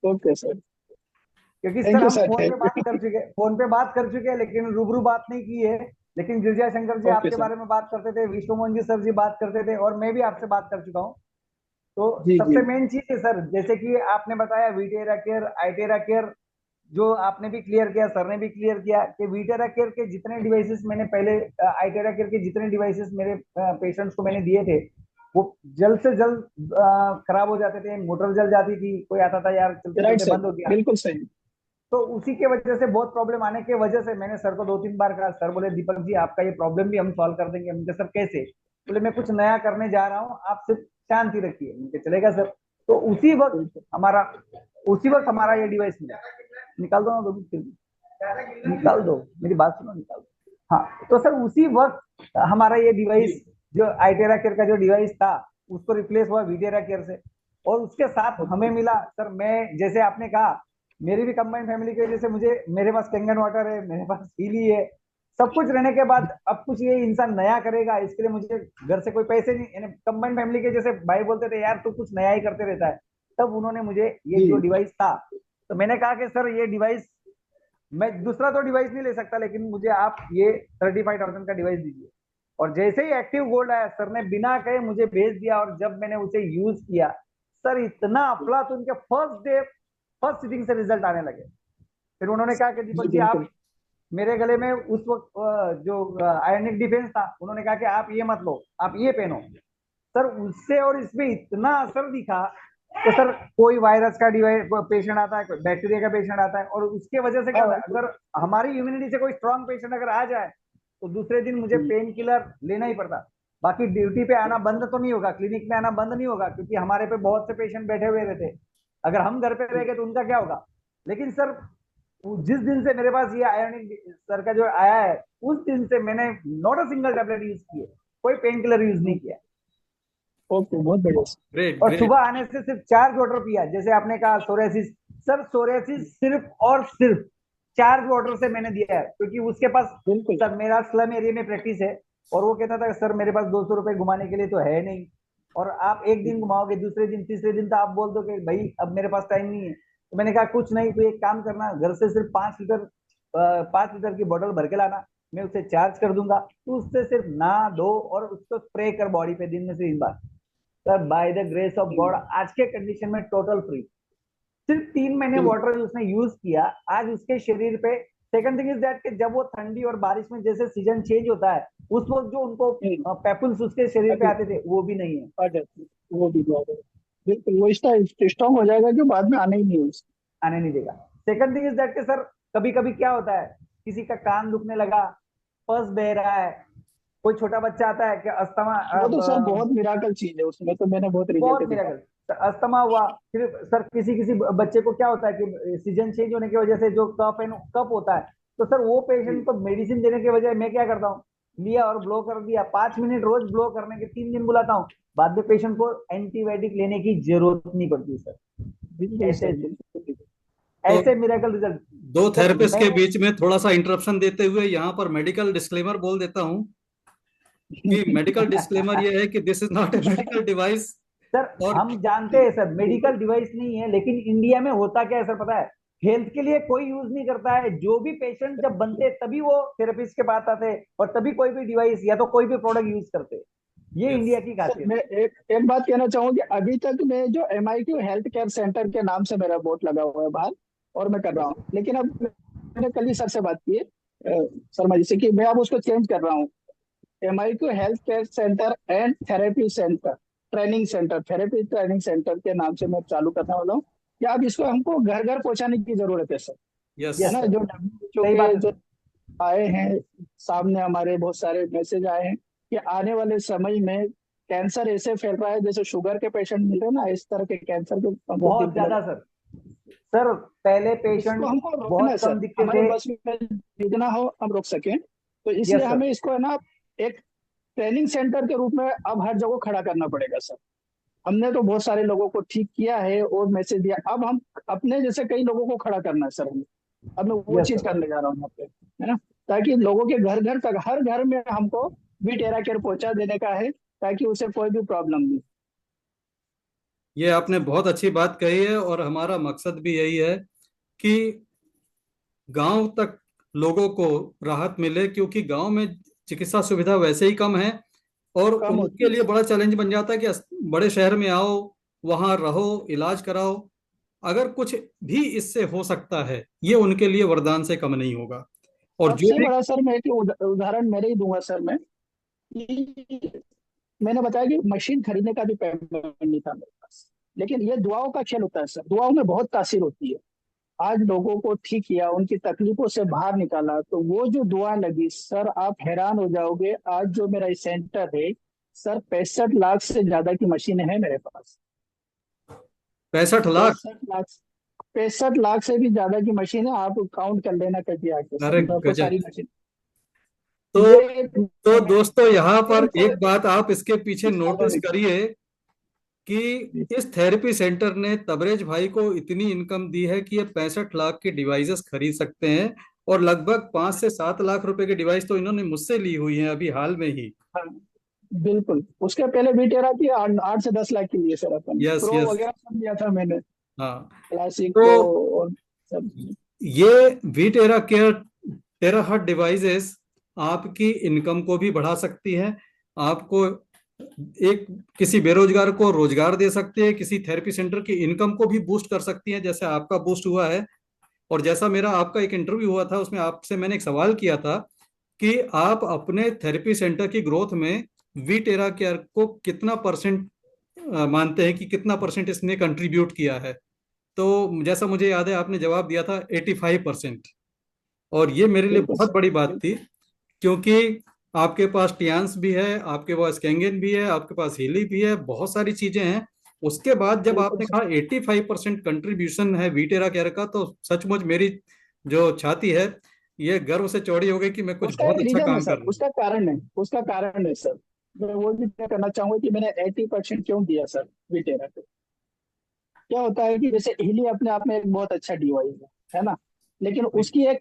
Okay sir. क्योंकि थैंक सर यू हम सर, थैंक यू। फोन पे बात कर चुके हैं, लेकिन रूबरू बात नहीं की है। लेकिन गिरजा शंकर जी ओके आपके सर। बारे में बात करते थे, विष्णु मोहन जी सर जी बात करते थे, और मैं भी आपसे बात कर चुका हूँ। तो जी जी सबसे मेन चीज है सर, जैसे कि आपने बताया वीटेरा केयर, आईटेरा केयर, जो आपने भी क्लियर किया, सर ने भी क्लियर किया कि वीटेरा केयर के जितने डिवाइसेस मैंने पहले, आईटेरा केयर के जितने डिवाइसेस मेरे पेशेंट्स को मैंने दिए थे, वो जल्द से जल्द खराब हो जाते थे, मोटर जल जाती थी, कोई आता था यार चलते राइट चलते सर, बंद हो गया। बिल्कुल सही। तो उसी के वजह से बहुत प्रॉब्लम आने की वजह से मैंने सर को 2-3 बार कहा। सर बोले दीपक जी आपका ये प्रॉब्लम भी हम सॉल्व कर देंगे। हमने सर कैसे? बोले मैं कुछ नया करने जा रहा हूँ, आप सिर्फ शांति रखिए। उनके चलेगा सर। तो बिल्कुल। उसी वक्त हमारा ये डिवाइस मिला। निकाल दो ना, निकाल दो, मेरी बात सुनो, निकाल दो। हाँ, तो सर उसी वक्त हमारा ये डिवाइस, जो आईटेरा केयर का जो डिवाइस था, उसको रिप्लेस हुआ वीटेरा केयर से। और उसके साथ हमें मिला सर, मैं जैसे आपने कहा, मेरी भी कंबाइंड फैमिली की वजह से मेरे पास कैंगन वाटर है, मेरे पास हीली है, सब कुछ रहने के बाद अब कुछ ये इंसान नया करेगा, इसके लिए मुझे घर से कोई पैसे नहीं। कंबाइंड फैमिली के जैसे भाई बोलते थे यार तू कुछ नया ही करते रहता है, तब उन्होंने मुझे ये जी जो डिवाइस था, तो मैंने कहा कि सर ये डिवाइस, मैं दूसरा तो डिवाइस नहीं ले सकता, लेकिन मुझे आप ये 35,000 का डिवाइस दीजिए। और जैसे ही एक्टिव गोल्ड आया, सर ने बिना कहे मुझे भेज दिया, और जब मैंने उसे यूज किया, सर इतना अफलातून के फर्स्ट सिटिंग से रिजल्ट आने लगे। फिर उन्होंने कहा कि जी दीपक जी बिल्कुल। आप, मेरे गले में उस वक्त जो आयनिक डिफेंस था, उन्होंने कहा कि आप ये मत लो, आप ये पहनो। सर उससे और इसमें इतना असर दिखा कि सर कोई वायरस का डिवाइस पेशेंट आता है, कोई बैक्टीरिया का पेशेंट आता है, और उसके वजह से क्या होता है, अगर हमारी इम्यूनिटी से कोई स्ट्रांग पेशेंट अगर आ जाए, तो दूसरे दिन मुझे पेन किलर लेना ही पड़ता। बाकी ड्यूटी पे आना बंद तो नहीं होगा, क्लिनिक में आना बंद नहीं होगा, क्योंकि हमारे पे बहुत से पेशेंट बैठे हुए रहते। अगर हम घर पे रह गए तो उनका क्या होगा। लेकिन सर जिस दिन से मेरे पास ये आयोनिक सर का जो आया है, उस दिन से मैंने not a single tablet use किए, कोई पेन किलर यूज नहीं किया। ओके, बहुत बढ़िया सर। ग्रेट और ग्रेट। सुबह आने से सिर्फ 4 वाटर पिया। जैसे आपने कहा सोरेसिस, सर सोरेसिस सिर्फ और सिर्फ 4 वाटर से मैंने दिया है, क्योंकि उसके पास, बिल्कुल। सर मेरा स्लम एरिया में प्रैक्टिस है, और वो कहता था सर मेरे पास 200 रुपए घुमाने के लिए तो है नहीं, और आप एक दिन घुमाओगे, दूसरे दिन तीसरे दिन तो आप बोल दो कि भाई अब मेरे पास टाइम नहीं है। तो मैंने कहा कुछ नहीं, तो एक काम करना, घर से सिर्फ 5 लीटर 5 लीटर की बोतल भर के लाना, मैं उसे चार्ज कर दूंगा, तो उससे सिर्फ नहा धो और उसको स्प्रे कर बॉडी पे दिन में से 3 बार। Sir by the grace of God आज के कंडीशन में टोटल फ्री। सिर्फ 3 महीने वाटर उसने यूज किया, आज उसके शरीर पे। सेकंड थिंग इज दैट कि जब वो ठंडी और बारिश में जैसे सीजन चेंज होता है, उस वक्त जो उनको पेपल्स उसके शरीर पे आते थे वो भी नहीं है। वो भी बहुत है। बिल्कुल वो स्ट्रॉन्ग हो जाएगा जो बाद में आने ही नहीं है उसको। आने नहीं देगा। सेकंड थिंग इज दैट कि सर कभी कभी क्या होता है, किसी का कान दुखने लगा, पस बह रहा है, कोई छोटा बच्चा आता है कि अस्थमा, वो तो सर बहुत मिराकल चीज है, उसमें तो मैंने बहुत बहुत रिजल्ट देखा। मिराकल, अस्थमा हुआ। फिर सर किसी किसी बच्चे को क्या होता है कि सीजन चेंज होने की वजह से जो कफ होता है, तो सर वो पेशेंट को मेडिसिन देने के बजाय मैं क्या करता हूँ, लिया और ब्लो कर दिया, 5 मिनट रोज ब्लो करने के 3 दिन बुलाता हूँ, बाद में पेशेंट को एंटीबायोटिक लेने की जरूरत नहीं पड़ती सर। बिल्कुल ऐसे सर, बिल्कुल। ऐसे मिराकल रिजल्ट। दो सर थेरेपिस्ट के मैं बीच में थोड़ा सा इंटरप्शन देते हुए यहाँ पर मेडिकल डिस्क्लेमर बोल देता हूँ कि मेडिकल डिस्क्लेमर ये है कि this is not a medical device. Sir और हम जानते हैं सर मेडिकल डिवाइस नहीं है, लेकिन इंडिया में होता क्या है सर पता है, हेल्थ के लिए कोई यूज नहीं करता है। जो भी पेशेंट जब बनते तभी वो थेरेपिस्ट के पास आते हैं, और तभी कोई भी डिवाइस या तो कोई भी प्रोडक्ट यूज करते हैं। ये Yes. इंडिया की सर खासियत मैं है। एक बात कहना चाहूंगी, अभी तक मैं जो MIQ हेल्थ केयर सेंटर के नाम से मेरा बोर्ड लगा हुआ है बाहर, और मैं कर रहा हूँ, लेकिन अब मैंने कल ही सर से बात की है, शर्मा जी से, कि मैं अब उसको चेंज कर रहा हूँ, MIQ health care centre and therapy centre, training centre, therapy training centre के नाम से मैं चालू करने वाला हूँ। क्या अब इसको हमको घर घर पहुंचाने की जरूरत है सर, यस है यस ना? सर, जो WHO सही बात के है जो सर। आए हैं सामने, हमारे बहुत सारे मैसेज आए हैं कि आने वाले समय में कैंसर ऐसे फैल रहा है, जैसे शुगर के पेशेंट मिल रहे हैं ना, इस तरह के कैंसर के हमको बहुत दिखने ज्यादा लगे। सर। सर पहले इसको पेशेंट हमको रोकना है बहुत सर, कम दिखते हमारे थे। बस में जितना हो हम रोक सकें, तो इसलिए यस सर। हमें इसको है ना एक ट्रेनिंग सेंटर के रूप में अब हर जगह खड़ा करना पड़ेगा सर। हमने तो बहुत सारे लोगों को ठीक किया है और मैसेज दिया, अब हम अपने जैसे कई लोगों को खड़ा करना है सर हमें। अब मैं वो यस चीज सर। करने जा रहा हूँ यहाँ पे, है ना, ताकि लोगों के घर घर तक, हर घर में हमको भी टेरा केयर पहुंचा देने का है, ताकि उसे कोई भी प्रॉब्लम नहीं। ये आपने बहुत अच्छी बात कही है, और हमारा मकसद भी यही है कि गांव तक लोगों को राहत मिले, क्योंकि गांव में चिकित्सा सुविधा वैसे ही कम है, और कम उनके होती है लिए बड़ा चैलेंज बन जाता है कि बड़े शहर में आओ, वहां रहो, इलाज कराओ। अगर कुछ भी इससे हो सकता है, ये उनके लिए वरदान से कम नहीं होगा। और जो सबसे भी बड़ा सर, मैं एक उदाहरण मेरे ही दूंगा सर मैं, कि मैंने बताया कि मशीन खरीदने का भी पेमेंट नहीं था मेरे पास, लेकिन ये दुआओं का खेल होता है सर, दुआओं में बहुत तासीर होती है। आज लोगों को ठीक किया, उनकी तकलीफों से बाहर निकाला, तो वो जो दुआ लगी सर, आप हैरान हो जाओगे। आज जो मेरा सेंटर है सर, 65 लाख से ज्यादा की मशीनें हैं मेरे पास। 65 लाख? 65 लाख, 65 लाख से भी ज्यादा की मशीनें, आप काउंट कर लेना कभी आके सर, अरे मैं आपको गजब। सारी मशीन तो ये तो दोस्तों, यहाँ पर सर एक बात आप इसके पीछे नोटिस करिए कि इस थेरेपी सेंटर ने तबरेज भाई को इतनी इनकम दी है कि ये 65 लाख के डिवाइसेस खरीद सकते हैं, और लगभग 5 से 7 लाख रुपए की डिवाइस तो इन्होंने मुझसे ली हुई है अभी हाल में ही। हाँ, बिल्कुल। उसके पहले भी टेरा की 8 से 10 लाख के लिए सर, अपन यस प्रो यस। वगैरह सब लिया था मैंने, हाँ। क्लासिक तो प्रो और सब। ये V tera care tera hertz devices आपकी इनकम को भी बढ़ा सकती है, आपको एक किसी बेरोजगार को रोजगार दे सकती है, किसी थेरेपी सेंटर की इनकम को भी बूस्ट कर सकती है, जैसे आपका बूस्ट हुआ है। और जैसा मेरा आपका एक इंटरव्यू हुआ था, उसमें आपसे मैंने एक सवाल किया था कि आप अपने थेरेपी सेंटर की ग्रोथ में वी टेरा केयर को कितना परसेंट मानते हैं कि कितना परसेंट इसने कंट्रीब्यूट किया है। तो जैसा मुझे याद है, आपने जवाब दिया था 85%। और ये मेरे लिए बिल्कुल बहुत सर, बड़ी बात थी, बिल्कुल क्योंकि आपके पास टियान्स भी है, आपके पास कैंगेन भी है, आपके पास हीली भी है, बहुत सारी चीजें हैं। उसके बाद जब बिल्कुल आपने सर। कहा 85% कंट्रीब्यूशन है वीटेरा केयर का, तो सचमुच मेरी जो छाती है ये गर्व से चौड़ी हो गई कि मैं कुछ उसका बहुत एक अच्छा रीजन है काम कर सर, रहा हूँ। उसका कारण है, उसका कारण है सर। मैं वो भी तय करना चाहूंगा कि मैंने 80% क्यों दिया सर विटेरा को। क्या होता है कि जैसे हिली अपने आप में एक बहुत अच्छा डिवाइस है ना, लेकिन उसकी एक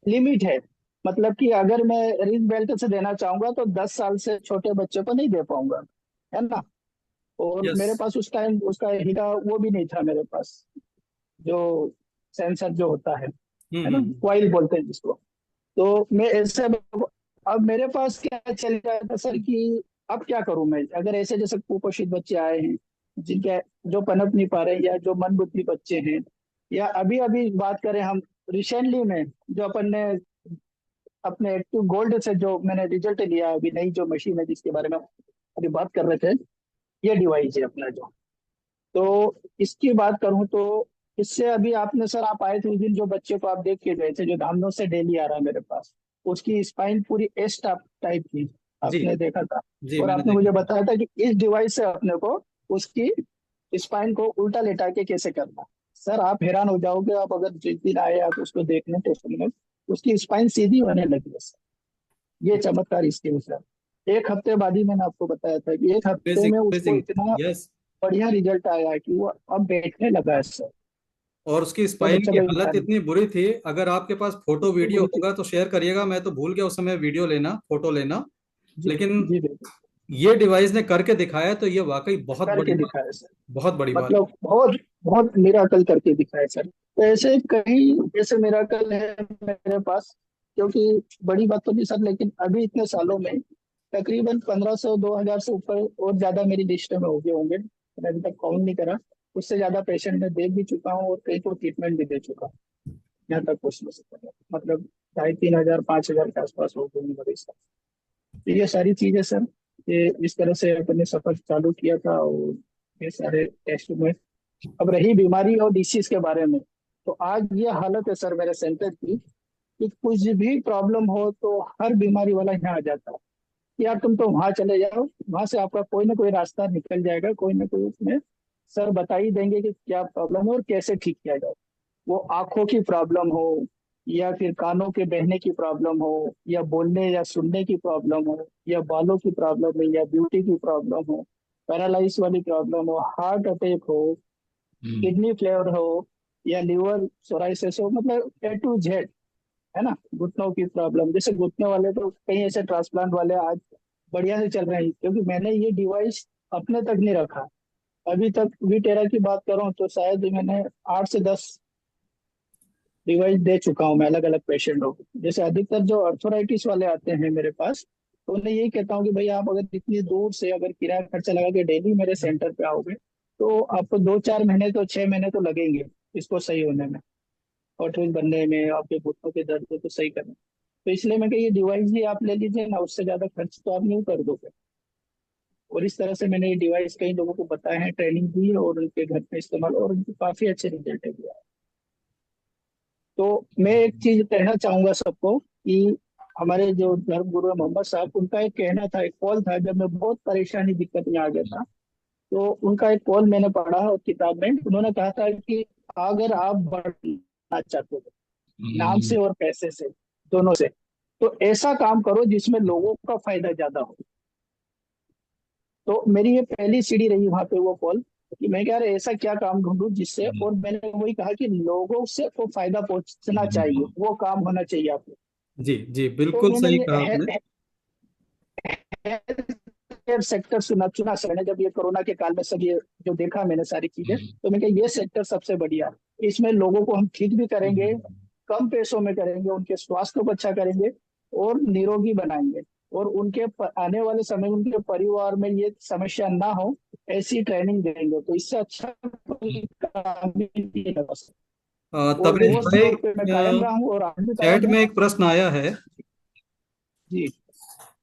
लिमिट है। मतलब कि अगर मैं रिंग बेल्ट से देना चाहूंगा तो 10 साल से छोटे बच्चे को नहीं दे पाऊंगा। है ना। और यस। मेरे पास उस टाइम उसका हीरा वो भी नहीं था मेरे पास, जो सेंसर जो होता है ना, हम्म। कॉइल बोलते हैं जिसको। तो मैं ऐसे, अब मेरे पास क्या चल रहा था सर कि अब क्या करूं मैं, अगर ऐसे जैसे कुपोषित बच्चे आए हैं जिनके, जो पनप नहीं पा रहे हैं, या जो मंदबुद्धि बच्चे हैं, या अभी अभी बात करें हम रिसेंटली में जो अपन ने अपने एक्टिव गोल्ड से जो मैंने रिजल्ट लिया अभी, नई जो मशीन है जिसके बारे में अभी बात कर रहे थे, ये डिवाइस है अपना जो। तो इसकी बात करूं तो इससे अभी आपने सर, आप आए थे उस दिन, जो बच्चे को आप देख के गए थे जो धामनों से डेली आ रहा है मेरे पास, उसकी स्पाइन पूरी एस टाइप थी, जी आपने देखा था। जी, और मैंने आपने देखा मुझे था। बताया था कि इस डिवाइस से अपने को उसकी स्पाइन को उल्टा लेटा के कैसे करना। सर आप हैरान हो जाओगे, आप अगर जिस दिन आए आप उसको देखने टेस्ट में, उसकी स्पाइन सीधी होने लगी है सर। ये चमत्कार इसके सर, एक हफ्ते बाद ही मैंने आपको बताया था कि एक हफ्ते अमेजिंग में उसको अमेजिंग। इतना यस। बढ़िया रिजल्ट आया है कि वो अब बैठने लगा है सर। और उसकी वो स्पाइन बच्चा की कोई हालत इंसान इतनी बुरी थी, अगर आपके पास फोटो नहीं वीडियो बोली थी। होगा तो शेयर करिएगा, मैं तो भूल गया उस समय वीडियो लेना, फोटो लेना। जी लेकिन जी बिल्कुल, ये डिवाइस ने करके दिखाया तो ये वाकई बहुत बड़ी करके बात, दिखाया सर। बहुत बड़ी बात। मतलब बहुत बहुत मिराकल करके दिखाया सर। तो ऐसे कई ऐसे मिराकल है मेरे पास, क्योंकि बड़ी बात तो नहीं सर, लेकिन अभी इतने सालों में तकरीबन 1500 2000 से ऊपर और ज्यादा मेरी लिस्ट में हो गए होंगे, मैंने अभी तक काउंट नहीं करा। उससे ज्यादा पेशेंट मैं देख भी चुका हूँ और कई को ट्रीटमेंट भी दे चुका हूँ, यहाँ तक कुछ नहीं सकता, मतलब 2500 3000 के आसपास हो गए मरीज। तो ये सारी चीजें सर, ये इस तरह से अपने सफर चालू किया था। और ये सारे टेस्ट में, अब रही बीमारी और डिसीज के बारे में, तो आज ये हालत है सर मेरे सेंटर की कि कुछ भी प्रॉब्लम हो तो हर बीमारी वाला यहाँ आ जाता है कि यार तुम तो वहां चले जाओ, वहां से आपका कोई ना कोई रास्ता निकल जाएगा, कोई ना कोई उसमें सर बता ही देंगे कि क्या प्रॉब्लम है और कैसे ठीक किया जाए। वो आंखों की प्रॉब्लम हो, या फिर कानों के बहने की प्रॉब्लम हो, या बोलने या सुनने की प्रॉब्लम हो, या बालों की प्रॉब्लम हो, या ब्यूटी की प्रॉब्लम हो, पैरालाइज वाली प्रॉब्लम हो, हार्ट अटैक हो, किडनी फेलियर हो, या लिवर सोराइसिस हो, मतलब A to Z, है ना। घुटनों की प्रॉब्लम, जैसे घुटने वाले तो कई ऐसे ट्रांसप्लांट वाले आज बढ़िया से चल रहे हैं, क्योंकि मैंने ये डिवाइस अपने तक नहीं रखा अभी तक। वी टेरा की बात करूं तो शायद मैंने 8 से 10 डिवाइस दे चुका हूँ मैं अलग अलग पेशेंटों को। जैसे अधिकतर जो अर्थोराइटिस वाले आते हैं मेरे पास, तो उन्हें यही कहता हूँ कि भाई आप अगर इतनी दूर से अगर किराया खर्चा लगा के डेली मेरे सेंटर पे आओगे, तो आपको 2 4 महीने तो 6 महीने तो लगेंगे इसको सही होने में, ऑर्थोइड बनने में, आपके घुटनों के दर्द को सही करने में। तो इसलिए मैं कही ये डिवाइस ही आप ले लीजिए ना, उससे ज्यादा खर्च तो आप नहीं कर दोगे। और इस तरह से मैंने ये डिवाइस कई लोगों को बताए हैं, ट्रेनिंग दी है, और उनके घर में इस्तेमाल, और उनको काफी अच्छे रिजल्ट है। तो मैं एक चीज कहना चाहूंगा सबको कि हमारे जो धर्म गुरु है मोहम्मद साहब, उनका एक कहना था, एक कॉल था जब मैं बहुत परेशानी दिक्कत में आ गया था, तो उनका एक कॉल मैंने पढ़ा और किताब में उन्होंने कहा था कि अगर आप बढ़ना चाहते हो नाम से और पैसे से, दोनों से, तो ऐसा काम करो जिसमें लोगों का फायदा ज्यादा हो। तो मेरी ये पहली सीढ़ी रही वहां पे वो कॉल, कि मैं कह रहा ऐसा क्या काम ढूंढूं जिससे, और मैंने वही कहा कि लोगों से वो फायदा पहुंचना चाहिए, वो काम होना चाहिए आपको। जी जी, तो बिल्कुल मैंने सही कहा आपने। ये हेल्थ केयर सेक्टर चुना सर ने, जब ये कोरोना के काल में सब ये जो देखा मैंने सारी चीजें, तो मैं कहा ये सेक्टर सबसे बढ़िया है। इसमें लोगों को हम ठीक भी करेंगे, कम पैसों में करेंगे, उनके स्वास्थ्य को अच्छा करेंगे और निरोगी बनाएंगे, और उनके आने वाले समय में उनके परिवार में ये समस्या ना हो, ऐसी ट्रेनिंग देंगे। तो इससे अच्छा कोई काम ही नहीं है बस। और तबरेज वो भाई, दौर पे मैं कायम रहा हूँ और आज भी चैट कायम है। में एक प्रश्न आया है। जी।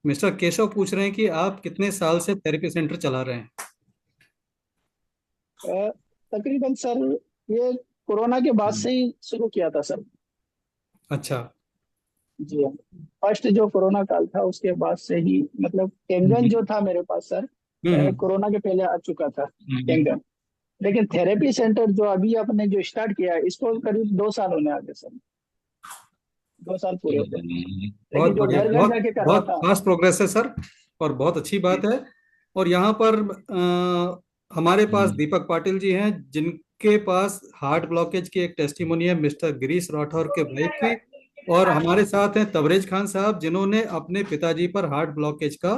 मिस्टर केशव पूछ रहे हैं कि आप कितने साल से थेरेपी सेंटर चला रहे हैं? अ, तकरीबन सर ये कोरोना के बाद से ही शुरू किया था सर। अच्छा। जी हाँ, फर्स्ट जो कोरोना काल था उसके बाद से ही, मतलब कैंगन जो था मेरे पास सर, हम्म। कोरोना के पहले आ चुका था कैंगन। लेकिन थेरेपी सेंटर जो अभी आपने जो स्टार्ट किया है, इसको करीब 2 साल होने आ गए सर, 2 साल पूरे हो गए। बहुत लेकिन जो बढ़िया, घर घर बहुत जाके कर रहा बहुत था। फास्ट प्रोग्रेस है सर, और बहुत अच्छी जी बात है। और यहाँ पर हमारे पास दीपक पाटिल जी हैं, जिनके पास हार्ट ब्लॉकेज की एक टेस्टिमोनी है मिस्टर गिरीश राठौर के वाइफ की। और हमारे साथ हैं तबरेज खान साहब, जिन्होंने अपने पिताजी पर हार्ट ब्लॉकेज का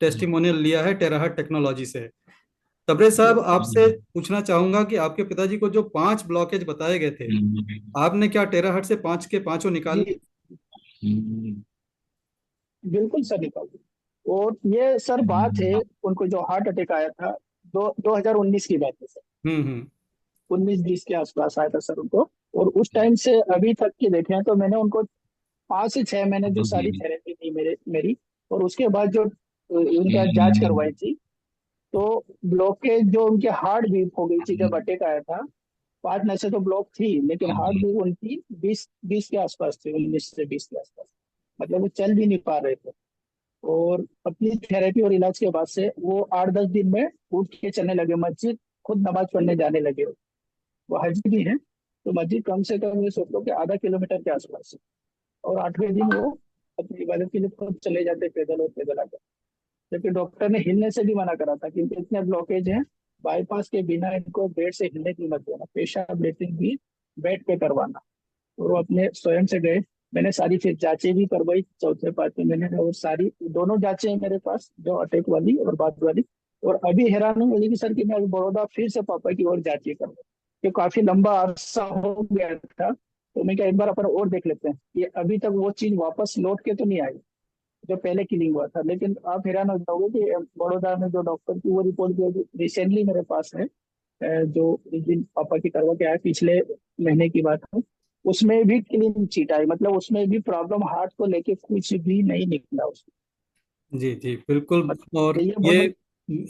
टेस्टिमोनियल लिया है टेराहर्ट टेक्नोलॉजी से। तबरेज साहब, आपसे पूछना चाहूंगा कि आपके पिताजी को जो 5 ब्लॉकेज बताए गए थे, आपने क्या टेराहर्ट से 5 के 5 निकाल? जी बिल्कुल सर निकाल दी। और ये सर बात है, उनको जो हार्ट अटैक आया था 2019 की बात है सर। हम्म। 19-20 के आसपास आया था सर उनको। और उस टाइम से अभी तक की देखें तो मैंने उनको 5 से 6 महीने जो सारी थेरेपी थी मेरी, और उसके बाद जो उनका जांच करवाई थी, तो ब्लॉकेज जो उनके हार्ट बीट हो गई थी जब अटैक आया था। 5 नसें तो ब्लॉक थी, लेकिन हार्ट बीट उनकी 20 के आसपास थी, 19 से 20 के आसपास। मतलब वो चल भी नहीं पा रहे थे। और अपनी थेरेपी और इलाज के बाद से वो 8-10 दिन में उठ के चलने लगे, मस्जिद खुद नमाज पढ़ने जाने लगे। वो हज भी है, तो मस्जिद कम से कम ये सोच लो कि आधा किलोमीटर के आसपास है। और 8वें दिन वो अपनी इबादत के लिए खुद चले जाते पैदल और पैदल आते। जबकि डॉक्टर ने हिलने से भी मना करा था, क्योंकि इतने ब्लॉकेज हैं, बाईपास के बिना इनको बेड से हिलने की मत देना, पेशाब लेटरिन भी बेड पे करवाना। और वो अपने स्वयं से गए। मैंने सारी फिर जांचें भी करवाई 4-5 महीने, और सारी दोनों जांचें हैं मेरे पास, जो अटैक वाली और बाद वाली। और अभी हैरानी हुई कि सर कि मैं अभी बड़ौदा फिर से पापा की और जांचें करवाई, ये काफी लंबा अरसा हो गया था। तो मैं क्या, एक बार अपन और देख लेते हैं, ये अभी तक वो चीज वापस लौट के तो नहीं आई जो पहले किलिंग हुआ था। लेकिन आप हैरान हो जाओगे कि बड़ौदा में जो डॉक्टर की वो रिपोर्ट जो रिसेंटली मेरे पास है, जो इस दिन पापा की करवा के आया, पिछले महीने की बात है, उसमें भी क्लीन चीट आई। मतलब उसमें भी प्रॉब्लम हार्ट को लेके कुछ भी नहीं निकला उसमें। जी जी बिल्कुल। मतलब और ये बहुत बड़ी।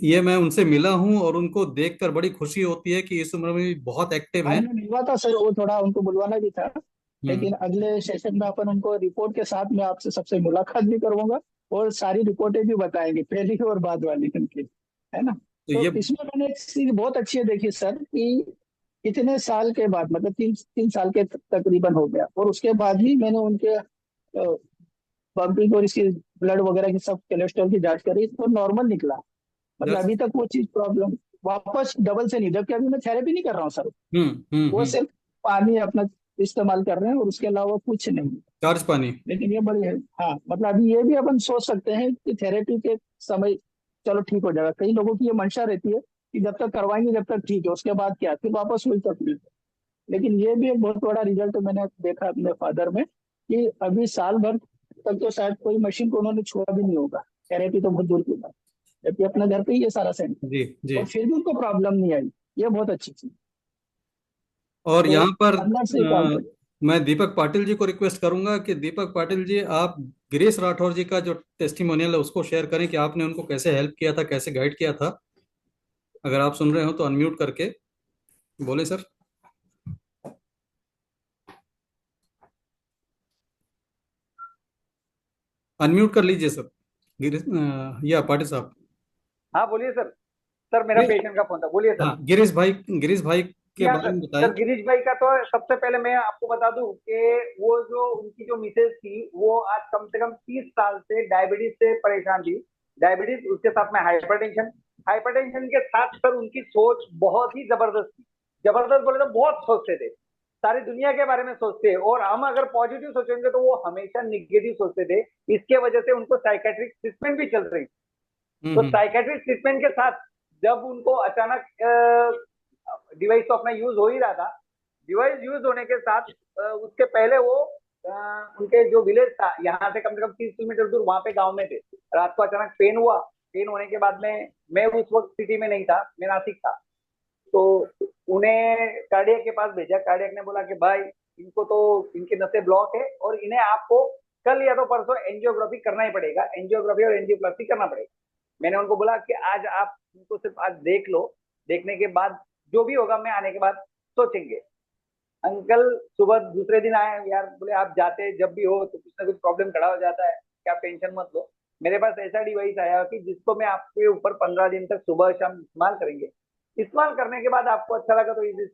ये मैं उनसे मिला हूँ और उनको देखकर बड़ी खुशी होती है कि इस उम्र में भी बहुत एक्टिव आज हैं। मैं मिलवा था सर, वो थोड़ा उनको बुलवाना भी था। हम्म। लेकिन अगले सेशन में अपन उनको रिपोर्ट के साथ में आपसे सबसे मुलाकात भी करवाऊंगा, और सारी रिपोर्टें भी बताएंगे, पहली और बाद वाली उनकी, है ना। तो तो ये इसमें मैंने एक चीज बहुत अच्छी है देखी सर, कि इतने साल के बाद, मतलब 3 साल के तकरीबन हो गया, और उसके बाद ही मैंने उनके बम्पिंग और इसकी ब्लड वगैरह की सब कोलेस्ट्रॉल की जांच करी, तो नॉर्मल निकला। मतलब दस। अभी तक वो चीज प्रॉब्लम वापस डबल से नहीं, जबकि अभी मैं थेरेपी नहीं कर रहा हूँ सर। वो हम्म। सिर्फ पानी अपना इस्तेमाल कर रहे हैं, और उसके अलावा कुछ नहीं। चार्ज पानी। लेकिन ये बड़ी है। हाँ, मतलब अभी ये भी अपन सोच सकते हैं कि थेरेपी के समय चलो ठीक हो जाएगा। कई लोगों की ये मंशा रहती है कि जब तक करवाएंगे जब तक ठीक है, उसके बाद क्या, फिर वापस वही तकलीफ है। लेकिन ये भी एक बहुत बड़ा रिजल्ट मैंने देखा अपने फादर में, कि अभी साल भर तक तो शायद कोई मशीन को उन्होंने छुआ भी नहीं होगा, थेरेपी तो बहुत दूर की बात, जबकि अपने घर पे ही ये सारा सेंटर, जी जी। और फिर भी उनको प्रॉब्लम नहीं आई। ये बहुत अच्छी चीज। और तो यहाँ पर अंदर से ही काम कर। मैं दीपक पाटिल जी को रिक्वेस्ट करूंगा कि दीपक पाटिल जी, आप गिरीश राठौर जी का जो टेस्टिमोनियल है उसको शेयर करें कि आपने उनको कैसे हेल्प किया था, कैसे गाइड किया था। अगर आप सुन रहे हो तो अनम्यूट करके बोले सर। अनम्यूट कर लीजिए सर, गिरीश या पाटिल साहब। हाँ बोलिए सर। सर मेरा पेशेंट का फोन था, बोलिए सर। हाँ, गिरीश भाई के या बारे सर, में बताएं। सर गिरीश भाई का तो सबसे पहले मैं आपको बता दूं कि वो जो उनकी जो मिसेज थी, वो आज कम से कम 30 साल से डायबिटीज से परेशान थी। डायबिटीज, उसके साथ में हाइपरटेंशन। हाइपरटेंशन के साथ सर उनकी सोच बहुत ही जबरदस्त थी। जबरदस्त बोले तो बहुत सोचते थे, सारी दुनिया के बारे में सोचते हैं। और हम अगर पॉजिटिव सोचेंगे तो वो हमेशा निगेटिव सोचते थे। इसके वजह से उनको साइकेट्रिक ट्रीटमेंट भी चल रही। तो हम्म। साइकेट्रिक ट्रीटमेंट के साथ जब उनको अचानक डिवाइस तो अपना यूज हो ही रहा था, डिवाइस यूज होने के साथ उसके पहले वो उनके जो विलेज था यहाँ से कम 30 किलोमीटर दूर, वहां पे गांव में थे। रात को अचानक पेन हुआ। पेन होने के बाद में मैं उस वक्त सिटी में नहीं था, मैं नासिक था। तो उन्हें कार्डियक के पास भेजा। कार्डियक ने बोला कि भाई इनको तो इनकी नसें ब्लॉक है और इन्हें आपको कल या तो परसों एंजियोग्राफी करना ही पड़ेगा, एंजियोग्राफी और एंजियोप्लास्टी करना पड़ेगा। मैंने उनको बोला कि आज आप इनको सिर्फ आज देख लो, देखने के बाद जो भी होगा मैं आने के बाद सोचेंगे। अंकल सुबह दूसरे दिन आए, यार बोले आप जाते जब भी हो तो कुछ ना कुछ प्रॉब्लम खड़ा हो जाता है, क्या टेंशन मत लो। मेरे पास ऐसा डिवाइस आया कि जिसको मैं आपके ऊपर 15 दिन तक सुबह शाम इस्तेमाल करेंगे। इस्तेमाल करने के बाद आपको अच्छा लगा तो इस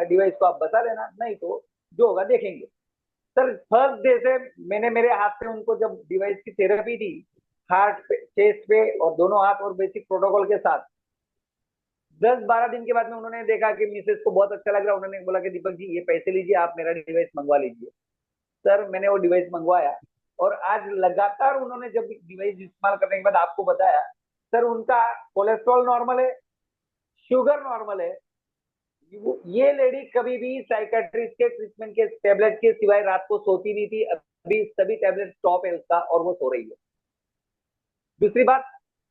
डिवाइस को आप बता देना, नहीं तो जो होगा देखेंगे। सर फर्स्ट डे से मैंने मेरे हाथ पे उनको जब डिवाइस की थेरेपी दी, हार्ट पे, चेस्ट पे और दोनों हाथ और बेसिक प्रोटोकॉल के साथ, 10-12 दिन के बाद में उन्होंने देखा कि मिसेस को बहुत अच्छा लग रहा है। उन्होंने बोला कि दीपक जी ये पैसे लीजिए, आप मेरा डिवाइस मंगवा लीजिए। सर मैंने वो डिवाइस मंगवाया, और आज लगातार उन्होंने जब डिवाइस इस्तेमाल करने के बाद आपको बताया सर उनका कोलेस्ट्रॉल नॉर्मल है, शुगर नॉर्मल है। ये लेडी कभी भी साइकेट्रिस्ट के ट्रीटमेंट के टेबलेट के सिवाय रात को सोती नहीं थी। अभी सभी टेबलेट स्टॉप है उसका और वो सो रही है। दूसरी बात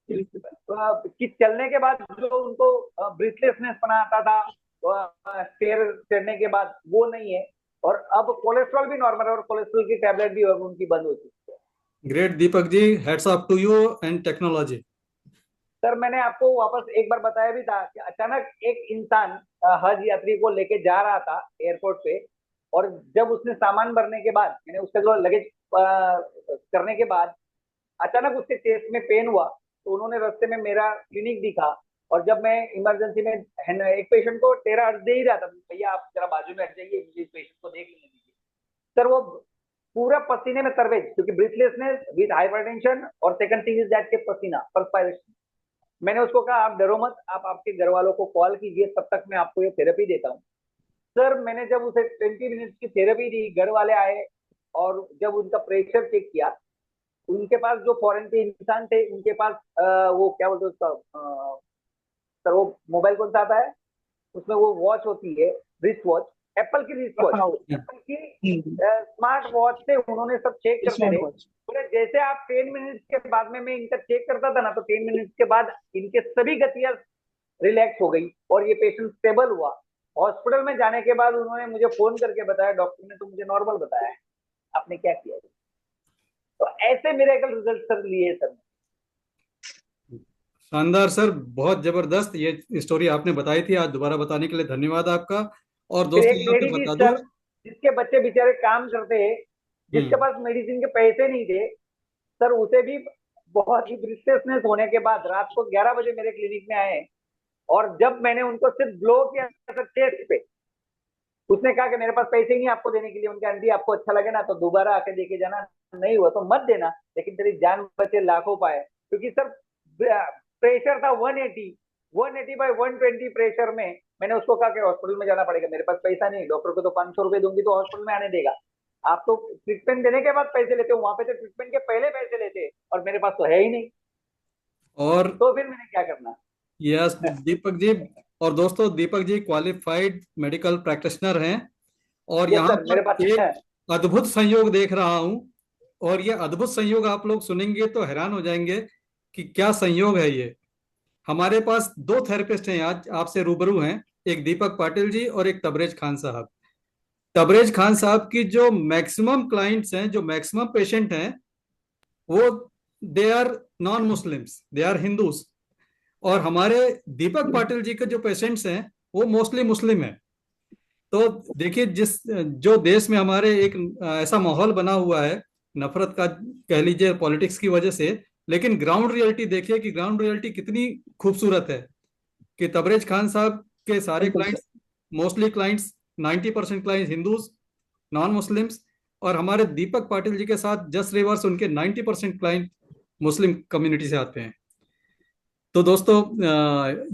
कि चलने के बाद जो उनको ब्रीथलेसनेस बना आता था स्टेयर चढ़ने के बाद, वो नहीं है। और अब कोलेस्ट्रॉल भी नॉर्मल है और कोलेस्ट्रॉल की टेबलेट भी अब उनकी बंद हो चुकी है। Great Deepak ji, hats off to you and technology. Sir मैंने आपको वापस एक बार बताया भी था कि अचानक एक इंसान हज यात्री को लेके जा रहा था एयरपोर्ट पे, और जब उसने सामान भरने के बाद, मैंने उसका जो लगेज करने के बाद अचानक उसके चेस्ट में पेन हुआ, तो उन्होंने रास्ते में मेरा क्लिनिक दिखा। और जब मैं इमरजेंसी में एक पेशेंट को टेरा अर्ज दे ही रहा था, भैया आप जरा बाजू में हट जाइए, मुझे इस पेशेंट को देख लेने दीजिए। सर वो पूरा पसीने में तरबेज, क्योंकि ब्रीथलेसनेस विद हाइपरटेंशन, और सेकंड थिंग इज दैट के पसीना परस्पायरेशन। मैंने उसको कहा आप डरो मत, आप आपके घर वालों को कॉल कीजिए, तब तक मैं आपको ये थेरेपी देता हूँ। सर मैंने जब उसे 20 मिनट की थेरेपी दी, घर वाले आए और जब उनका प्रेशर चेक किया, उनके पास जो फॉरेन के इंसान थे उनके पास वो क्या बोलते उसका सर वो मोबाइल कौन सा आता है, उसमें वो वॉच होती है, रिस्ट वॉच, एप्पल की रिस्ट वॉच, एप्पल की स्मार्ट वॉच से उन्होंने सब चेक करते थे। बोले जैसे आप 10 मिनट के बाद में मैं इनका चेक करता था ना, तो 10 मिनट के बाद इनके सभी गतियां रिलैक्स हो गई और ये पेशेंट स्टेबल हुआ। हॉस्पिटल में जाने के बाद उन्होंने मुझे फोन करके बताया, डॉक्टर ने तो मुझे नॉर्मल बताया है, आपने क्या किया। तो ऐसे मिरेकल रिजल्ट सर लिए सर। शानदार सर, बहुत जबरदस्त ये स्टोरी आपने बताई थी, आज दोबारा बताने के लिए धन्यवाद आपका। और फिर दोस्तों एक यहाँ पे लेडी थी बता सर, दूं, जिसके बच्चे बेचारे काम करते हैं, जिसके हम्म, पास मेडिसिन के पैसे नहीं थे सर, उसे भी बहुत ही ब्रीथलेसनेस होने के बाद रात को 11 बजे मेरे क्लिनिक में आए, और जब मैंने उनको सिर्फ ब्लो किया सर चेस्ट पे, उसने कहा कि मेरे पास पैसे ही नहीं आपको देने के लिए। उनके आंटी आपको अच्छा लगे ना तो दोबारा आके देके जाना, नहीं हुआ तो मत देना, लेकिन तेरी जान बचे लाखों पाए। क्योंकि सर प्रेशर था 180 बाय 120 प्रेशर में। मैंने उसको कहा कि हॉस्पिटल में जाना पड़ेगा, मेरे पास पैसा नहीं, डॉक्टर को तो 500 रुपए दूंगी तो हॉस्पिटल में आने देगा। आप तो ट्रीटमेंट देने के बाद पैसे लेते हो, वहां पे तो ट्रीटमेंट के पहले पैसे लेते, और मेरे पास तो है ही नहीं, और तो फिर मैंने क्या करना। यस दीपक जी, और दोस्तों Deepak ji qualified medical practitioner हैं, और यस यहाँ सर, मेरे पास पर है। एक अद्भुत संयोग देख रहा हूं, और ये अद्भुत संयोग आप लोग सुनेंगे तो हैरान हो जाएंगे कि क्या संयोग है ये। हमारे पास दो थेरेपिस्ट हैं आज आपसे रूबरू हैं, एक दीपक पाटिल जी और एक तबरेज खान साहब। तबरेज खान साहब की जो मैक्सिमम क्लाइंट्स हैं, जो मैक्सिमम पेशेंट हैं, वो they are non Muslims, they are Hindus. और हमारे दीपक पाटिल जी के जो पेशेंट्स हैं वो मोस्टली मुस्लिम हैं। तो देखिए, जिस जो देश में हमारे एक ऐसा माहौल बना हुआ है नफरत का, कह लीजिए पॉलिटिक्स की वजह से, लेकिन ग्राउंड रियलिटी देखिए कि ग्राउंड रियलिटी कितनी खूबसूरत है कि तबरेज खान साहब के सारे बिल्कुल sir. Clients, mostly clients, 90% clients Hindus, non Muslims. और हमारे दीपक पाटिल जी के साथ जस्ट रिवर्स, उनके 90% क्लाइंट मुस्लिम कम्युनिटी से आते हैं। तो दोस्तों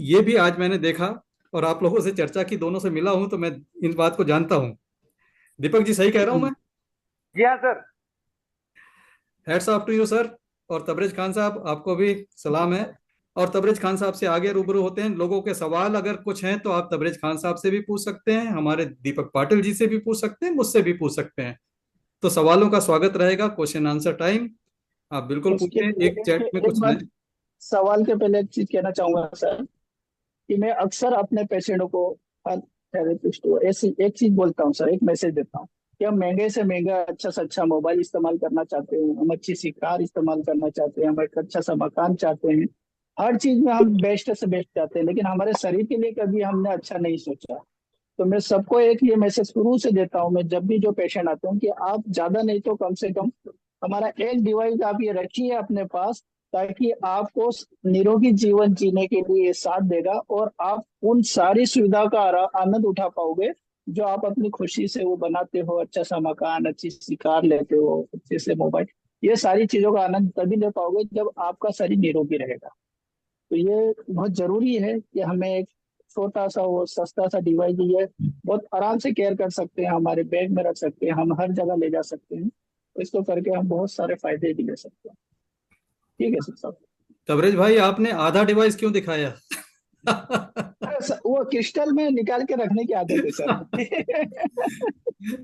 ये भी आज मैंने देखा, और आप लोगों से चर्चा की, दोनों से मिला हूं तो मैं इन बात को जानता हूं। दीपक जी सही कह रहा हूं मैं? जी हाँ sir. Hats off to you sir. और तबरेज खान साहब आपको भी सलाम है। और तबरेज खान साहब से आगे रूबरू होते हैं, लोगों के सवाल अगर कुछ हैं तो आप तबरेज खान साहब से भी पूछ सकते हैं, हमारे दीपक पाटिल जी से भी पूछ सकते हैं, मुझसे भी पूछ सकते हैं। तो सवालों का स्वागत रहेगा, क्वेश्चन आंसर टाइम, आप बिल्कुल उसके पूछें। एक पहले चैट में एक कुछ बात, सवाल के पहले एक चीज कहना चाहूंगा सर, कि मैं अक्सर अपने पेशेंटों को, हर थेरेपिस्ट को ऐसी एक चीज बोलता हूँ सर, एक मैसेज देता हूँ कि हम महंगे से महंगा अच्छा से अच्छा मोबाइल इस्तेमाल करना चाहते हैं, हम अच्छी सी कार इस्तेमाल करना चाहते हैं, हम एक अच्छा सा मकान चाहते हैं, हर चीज में हम बेस्ट से बेस्ट चाहते हैं, लेकिन हमारे शरीर के लिए कभी हमने अच्छा नहीं सोचा। तो मैं सबको एक ये मैसेज शुरू से देता हूँ, मैं जब भी जो पेशेंट आते हैं, कि आप ज्यादा नहीं तो कम से कम हमारा एक डिवाइस आप ये रखिए अपने पास, ताकि आपको निरोगी जीवन जीने के लिए ये साथ देगा, और आप उन सारी सुविधा का आनंद उठा पाओगे जो आप अपनी खुशी से वो बनाते हो। अच्छा सा मकान, अच्छी सी कार लेते हो, अच्छे से मोबाइल, ये सारी चीजों का आनंद तभी ले पाओगे जब आपका शरीर निरोगी रहेगा। तो ये बहुत जरूरी है कि हमें एक छोटा सा वो सस्ता सा डिवाइस, ये बहुत आराम से केयर कर सकते हैं, हमारे बैग में रख सकते हैं, हम हर जगह ले जा सकते हैं, तो इसको करके हम बहुत सारे फायदे भी ले सकते हैं। ठीक है सर साहब। तबरेज भाई, आपने आधा डिवाइस क्यों दिखाया? वो क्रिस्टल में निकाल के रखने की आदत है सर।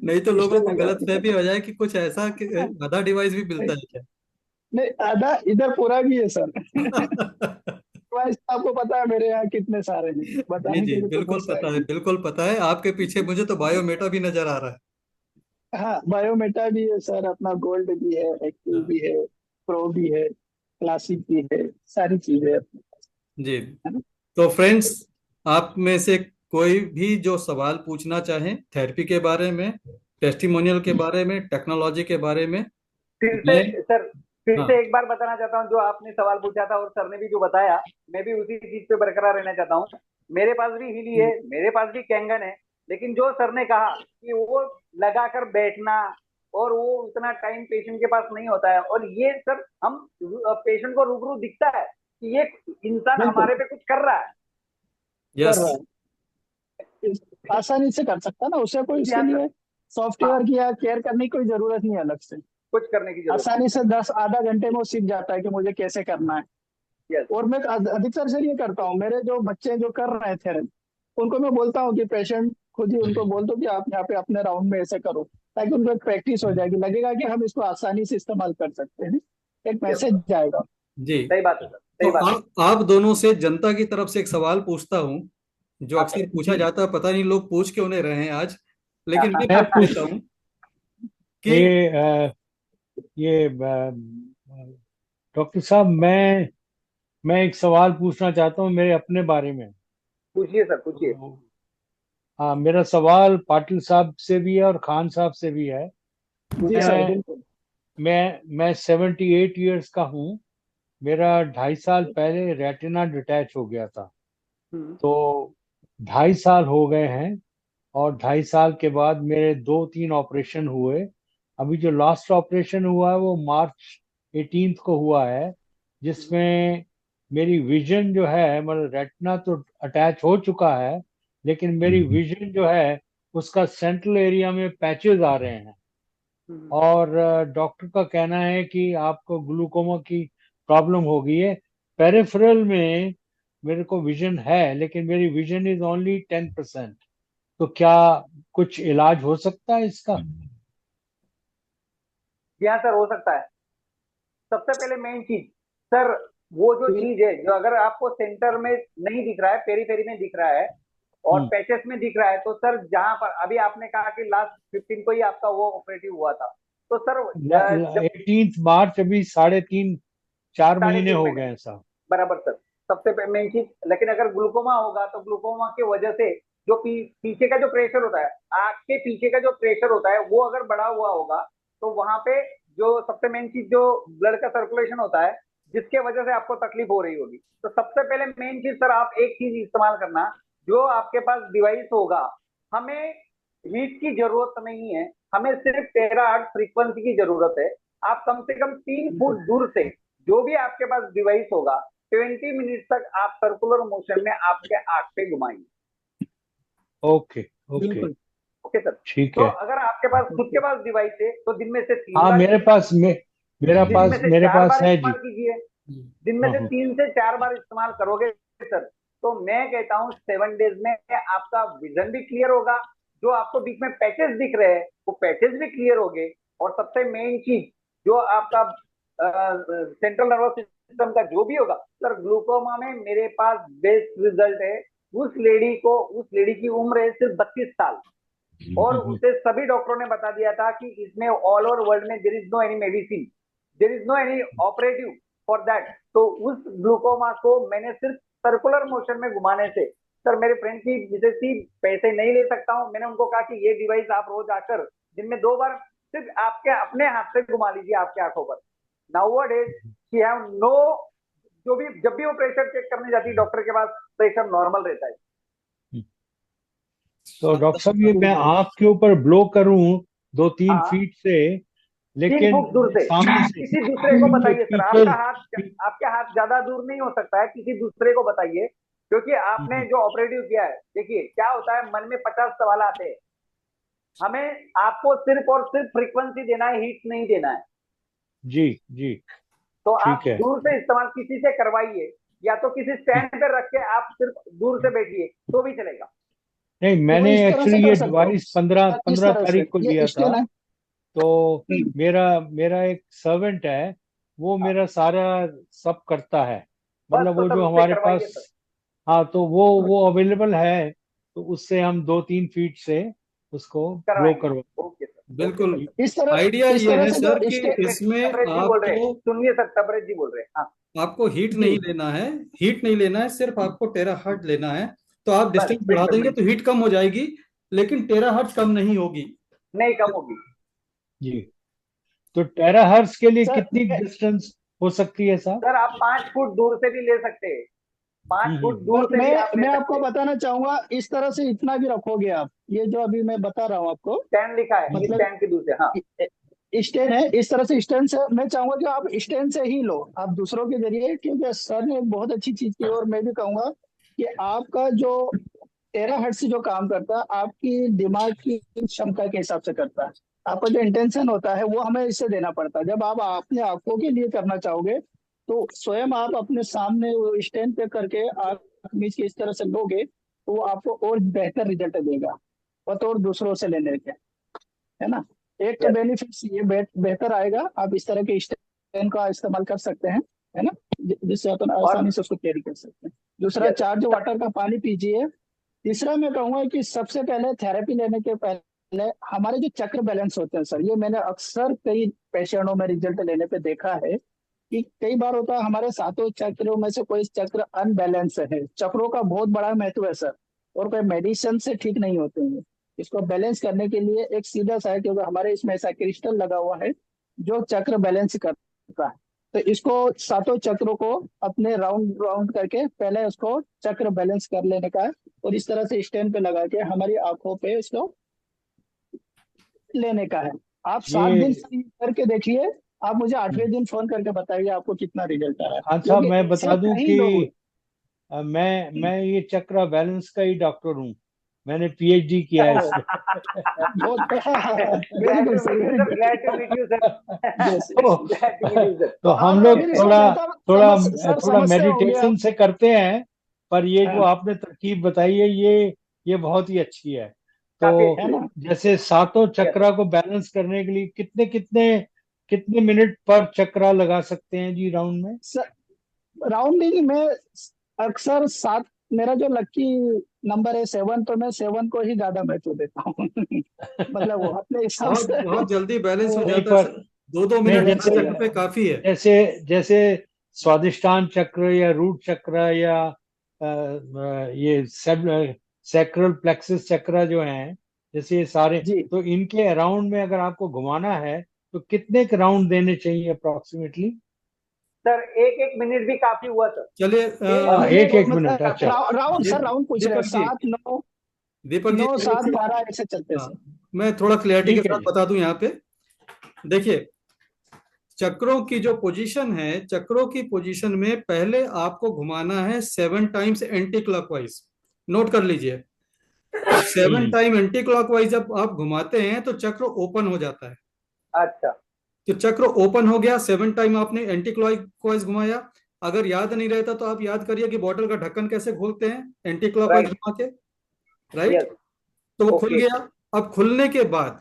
नहीं तो लोगों क्रिस्टल को लगा। गलतफहमी हो जाए कि कुछ ऐसा कि आधा डिवाइस भी मिलता है नहीं, आधा इधर पूरा भी है सर। क्या? डिवाइस आपको पता है मेरे यहाँ कितने सारे हैं, जी बताने जी, के लिए तो बिल्कुल बस है। पता है, बिल्कुल पता है। आपके पीछे मुझे तो बायोमेटा भी नजर आ रहा हाँ, बायोमेटा भी है सर, अपना गोल्ड भी है, है। एक्टिव भी है, प्रो भी है, क्लासिक भी है, सारी चीजें है अपने पास, जी। है ना। तो फ्रेंड्स, आप में से कोई भी जो सवाल पूछना चाहें थेरेपी के बारे में, टेस्टिमोनियल के बारे में, टेक्नोलॉजी के बारे में, फिर मैं, से सर, फिर हाँ, से एक बार बताना चाहता हूँ, जो आपने सवाल पूछा था और सर ने भी जो बताया, मैं भी उसी चीज पे बरकरार रहना चाहता हूँ। मेरे पास भी हिली है, मेरे पास भी कैंगन है, लेकिन जो सर ने कहा कि वो लगाकर बैठना, और वो उतना टाइम पेशेंट के पास नहीं होता है, और ये सर हम पेशेंट को रूबरू दिखता है कि ये इंसान बिल्कुल हमारे पे कुछ कर रहा है। कर यस, रहा है, आसानी से कर सकता है ना, उसे कोई उसके हाँ सर, लिए हाँ, सॉफ्टवेयर की या केयर करने की कोई जरूरत नहीं है अलग से। कुछ करने की जरूरत आसानी से 10 आधा घंटे में वो सीख जाता है कि मुझे कैसे करना है। नहीं। यस, और मैं अधिकतर से ये करता हूँ, मेरे जो बच्चे जो कर रहे हैं थेरेपी, उनको मैं बोलता हूँ कि पेशेंट खुद ही उनको बोल दो कि आप यहाँ पे अपने राउंड में ऐसे करो, ताकि उनको एक प्रैक्टिस हो जाएगी, लगेगा कि हम इसको आसानी से इस्तेमाल कर सकते हैं, एक यस मैसेज सर, जाएगा। जी। सही बात है सर, तो सही बात है। आप दोनों से जनता की तरफ से एक सवाल पूछता हूँ, जो हाँ अक्सर सर। पूछा जी। जाता है, पता नहीं लोग पूछ क्यों नहीं रहे हैं आज, लेकिन मैं मैं पूछ पूछ लेता हूँ कि ये ये डॉक्टर साहब, मैं एक सवाल पूछना चाहता हूँ मेरे अपने बारे में। पूछिए सर, पूछिए। तो, हाँ, मेरा सवाल पाटिल साहब से भी है और खान साहब से भी है। जी सर, मैं बिल्कुल। मैं 78 ईयर्स का हूँ। मेरा 2.5 साल पहले रेटिना डिटैच हो गया था। हम्म, तो 2.5 साल हो गए हैं, और 2.5 साल के बाद मेरे 2-3 ऑपरेशन हुए। अभी जो लास्ट ऑपरेशन हुआ है वो मार्च 18 को हुआ है, हम्म, जिसमें मेरी विजन जो है, मतलब रेटिना तो अटैच हो चुका है, लेकिन मेरी विजन जो है उसका सेंट्रल एरिया में पैचेस आ रहे हैं। हम्म। और डॉक्टर का कहना है कि आपको ग्लूकोमा की प्रॉब्लम हो गई है। पेरिफेरल में मेरे को विजन है, लेकिन मेरी विजन इज ओनली 10%। तो क्या कुछ इलाज हो सकता है इसका? जी हाँ सर, हो सकता है। सबसे पहले मेन चीज सर, वो जो बिल- चीज है जो अगर आपको सेंटर में नहीं दिख रहा है, पेरी पेरी में दिख रहा है और हम्म। पैचेस में दिख रहा है, तो सर जहां पर अभी आपने कहा कि लास्ट 15 को ही आपका वो ऑपरेटिव हुआ था, तो सर जब 18 मार्च, अभी 3.5-4 महीने हो 3.5 महीने, गए हैं साहब। बराबर सर। सबसे मेन चीज, लेकिन अगर ग्लूकोमा होगा तो ग्लूकोमा की वजह से जो पीछे का जो प्रेशर होता है, आंख के पीछे का जो प्रेशर होता है, वो अगर बढ़ा हुआ होगा, तो वहां पे जो सबसे मेन चीज जो ब्लड का सर्कुलेशन होता है, जिसके वजह से आपको तकलीफ हो रही होगी, तो सबसे पहले मेन चीज सर, आप एक चीज इस्तेमाल करना, जो आपके पास डिवाइस होगा, हमें हीट की जरूरत नहीं है, हमें सिर्फ 13 हर्ट्ज फ्रीक्वेंसी की जरूरत है। आप कम से कम 3 फुट दूर से जो भी आपके पास डिवाइस होगा, 20 मिनट तक आप सर्कुलर मोशन में आपके आंख पे घुमाएंगे। ओके, ओके, बिल्कुल। Okay sir. ठीक तो है। अगर आपके पास खुद के ओके। पास डिवाइस है, तो दिन में से तीन हाँ, बार मेरे कीजिए, पास में मेरा दिन में पास से मेरे चार पास बार है इस्तेमाल जी। कीजिए, दिन में हाँ, से हाँ। 3 से 4 बार इस्तेमाल करोगे सर, तो मैं कहता हूँ 7 डेज में आपका विजन भी क्लियर होगा, जो आपको बीच में पैचेस दिख रहे हैं वो पैचेस भी क्लियर हो गए, और सबसे मेन चीज जो आपका सेंट्रल नर्वस सिस्टम का जो भी होगा सर, ग्लूकोमा में मेरे पास बेस्ट रिजल्ट है। उस लेडी की उम्र है सिर्फ 32 साल, और हम्म। उसे सभी डॉक्टरों ने बता दिया था कि इसमें ऑल ओवर वर्ल्ड में there is no any medicine, there is no any operative for that. तो उस ग्लूकोमा को मैंने सिर्फ सर्कुलर मोशन में घुमाने से, सर मेरे फ्रेंड की मिसेज थी, पैसे नहीं ले सकता हूं, मैंने उनको कहा कि ये डिवाइस आप रोज आकर दिन में 2 बार सिर्फ आपके अपने हाथ से घुमा लीजिए आपकी आंखों पर। Nowadays she have no, जो भी जब भी वो प्रेशर चेक करने जाती है डॉक्टर के पास, प्रेशर नॉर्मल रहता है। तो डॉक्टर साहब, ये मैं बिल्कुल। आंख के ऊपर ब्लो करूं 2-3 फीट से, 3 फुट लेकिन दूर से सामने से किसी दूसरे को पीछे बताइए सर, पीछे आपका हाथ ज्यादा दूर नहीं हो सकता है, किसी दूसरे को बताइए, क्योंकि आपने जो ऑपरेटिव किया है, देखिए क्या होता है, मन में 50 सवाल आते हैं, हमें आपको सिर्फ और सिर्फ फ्रीक्वेंसी देना है, हीट नहीं देना है। जी, जी। तो आप ठीक है। दूर से इस्तेमाल किसी से करवाइए, या तो किसी स्टैंड पे रख के आप सिर्फ दूर से बैठिए तो भी चलेगा। नहीं, तो मैंने इस तरह से एक्चुअली कर ये सकते हो। डिवाइस 15 किस 15 तरह से तारीख को लिया ये था। स्टेन है? तो हम्म, मेरा मेरा एक सर्वेंट है, वो हाँ, मेरा सारा सब करता है। बस मतलब तो वो सर जो उससे हमारे करवाइए पास, सर। हाँ, तो वो अवेलेबल है। तो उससे हम 2-3 फीट से उसको ब्लो करवाएंगे। करवा। ओके सर, ओके बिल्कुल। सर। आइडिया इस ये तरह है से सर जो कि स्टे इसमें तबरेज जी बोल रहे हैं, आपको सुनिए सर, तबरेज जी बोल रहे हैं। हाँ, आपको हीट जी नहीं लेना है, हीट नहीं लेना है, सिर्फ आपको टेराहर्ट्ज लेना है। तो आप बस डिस्टेंस बढ़ा बिल्कुल देंगे बिल्कुल, तो हीट कम हो जाएगी, लेकिन टेराहर्ट्ज कम नहीं होगी। नहीं कम होगी। जी। तो टेराहर्ट्ज के लिए सर कितनी डिस्टेंस हो सकती है साहब? सर आप 5 फुट दूर से भी ले सकते हैं, 5 फुट हम्म। दूर से भी आप ले मैं सकते आपको हैं। बताना चाहूंगा, इस तरह से इतना भी रखोगे आप, ये जो अभी मैं बता रहा हूँ आपको, स्टैंड लिखा है, इस मतलब स्टैंड के दूर से। हाँ, स्टैंड है, इस तरह से स्टैंड से मैं चाहूंगा कि आप स्टैंड से ही लो, आप दूसरों के जरिए, क्योंकि सर ने एक बहुत अच्छी चीज की और मैं भी कहूंगा कि आपका जो टेराहर्ट्ज से जो काम करता है, आपकी दिमाग की क्षमता के हिसाब से करता है। आपका जो इंटेंशन होता है वो हमें इससे देना पड़ता है। जब आप अपने आंखों के लिए करना चाहोगे तो स्वयं आप अपने सामने वो स्टैंड पे करके आप मीच के इस तरह से लोगे, तो वो आपको और बेहतर रिजल्ट देगा, और दूसरों से लेने के, है ना। एक तो यस, बेनिफिट्स ये बेहतर आएगा, आप इस तरह के स्टैंड का इस्तेमाल कर सकते हैं, है ना, जिससे अपन और आसानी से उसको कैरी कर सकते हैं। दूसरा, यस चार्ज सर, वाटर का पानी पीजिए। तीसरा, मैं कहूंगा कि सबसे पहले थेरेपी लेने के पहले हमारे जो चक्र बैलेंस होते हैं सर, ये मैंने अक्सर कई पेशेंटों में रिजल्ट लेने पे देखा है कि कई बार होता है हमारे सातों चक्रों में से कोई चक्र अनबैलेंस है। चक्रों का बहुत बड़ा महत्व है सर, और कोई मेडिसिन से ठीक नहीं होते हैं। इसको बैलेंस करने के लिए एक सीधा सा है, क्योंकि हमारे इसमें ऐसा क्रिस्टल लगा हुआ है जो चक्र बैलेंस करता है। तो इसको सातों चक्रों को अपने राउंड राउंड करके पहले उसको चक्र बैलेंस कर लेने का है, और इस तरह से स्टैंड पे लगा के हमारी आंखों पे इसको लेने का है। आप 7 दिन ये, से ये करके देखिए, आप मुझे 8वें दिन फोन करके बताइए आपको कितना रिजल्ट आया, हाँ साहब, क्योंकि मैं ऐसे बता दूं कई कि लोग। मैं ये चक्रा बैलेंस का ही डॉक्टर हूँ। मैंने पीएचडी किया है इसमें। बहुत very glad good to sir, meet you very sir, good. Glad to meet you sir, yes तो yes. Glad to meet you sir. तो तो हम आप लोग मेरी थोड़ा थोड़ा सर थोड़ा समस्या होंगे मेडिटेशन आप। से करते हैं। पर ये जो हाँ, आपने तरकीब बताई है, ये बहुत ही अच्छी है। काफी तो है अच्छी है। ना। जैसे सातों यस, चक्रा को बैलेंस करने के लिए कितने कितने कितने मिनट पर चक्रा लगा सकते हैं जी राउंड में? राउंडिंग में अक्सर 7, मेरा जो लकी नंबर है 7, तो मैं 7 को ही ज्यादा महत्व देता हूँ। मतलब वो अपने हिसाब बहुत से बहुत जल्दी बैलेंस हो वो नहीं, जाता है पर सर। 2-2 मिनट नहीं, बैलेंस हर हो जैसे चक्र पे जाएगा। काफी है। जैसे जैसे स्वादिष्टान चक्र या रूट चक्र या ये सब सैक्रल प्लेक्सस चक्र जो हैं, जैसे ये सारे, जी तो इनके अराउंड में अगर आपको घुमाना है तो कितने राउंड देने चाहिए अप्रोक्सीमेटली? सर एक एक मिनट भी काफी हुआ सर। चलिए एक हाँ, एक मिनट एक मतलब मिनट अच्छा। राउंड सर, राउंड पूछ रहे हैं, दीपक जी, 7 9, दीपक जी 9 थोड़ी 7 सी, 12 ऐसे चलते हाँ, सर। मैं थोड़ा क्लैरिटी के ठीक है साथ जी। बता दूं यहाँ पे। देखिए, चक्रों की जो पोजीशन है, चक्रों की पोजीशन में पहले आपको घुमाना है 7 टाइम्स एंटी क्लॉकवाइज। नोट कर लीजिए, 7 टाइम एंटी क्लॉकवाइज जब आप घुमाते हैं तो चक्र ओपन हो जाता है। अच्छा, तो चक्र ओपन हो गया, 7 टाइम आपने एंटी क्लॉकवाइज घुमाया। अगर याद नहीं रहता तो आप याद करिए कि बॉटल का ढक्कन कैसे खोलते हैं, एंटी क्लॉकवाइज राइट, घुमा के, राइट। यस, तो वो खुल ओके, गया। अब खुलने के बाद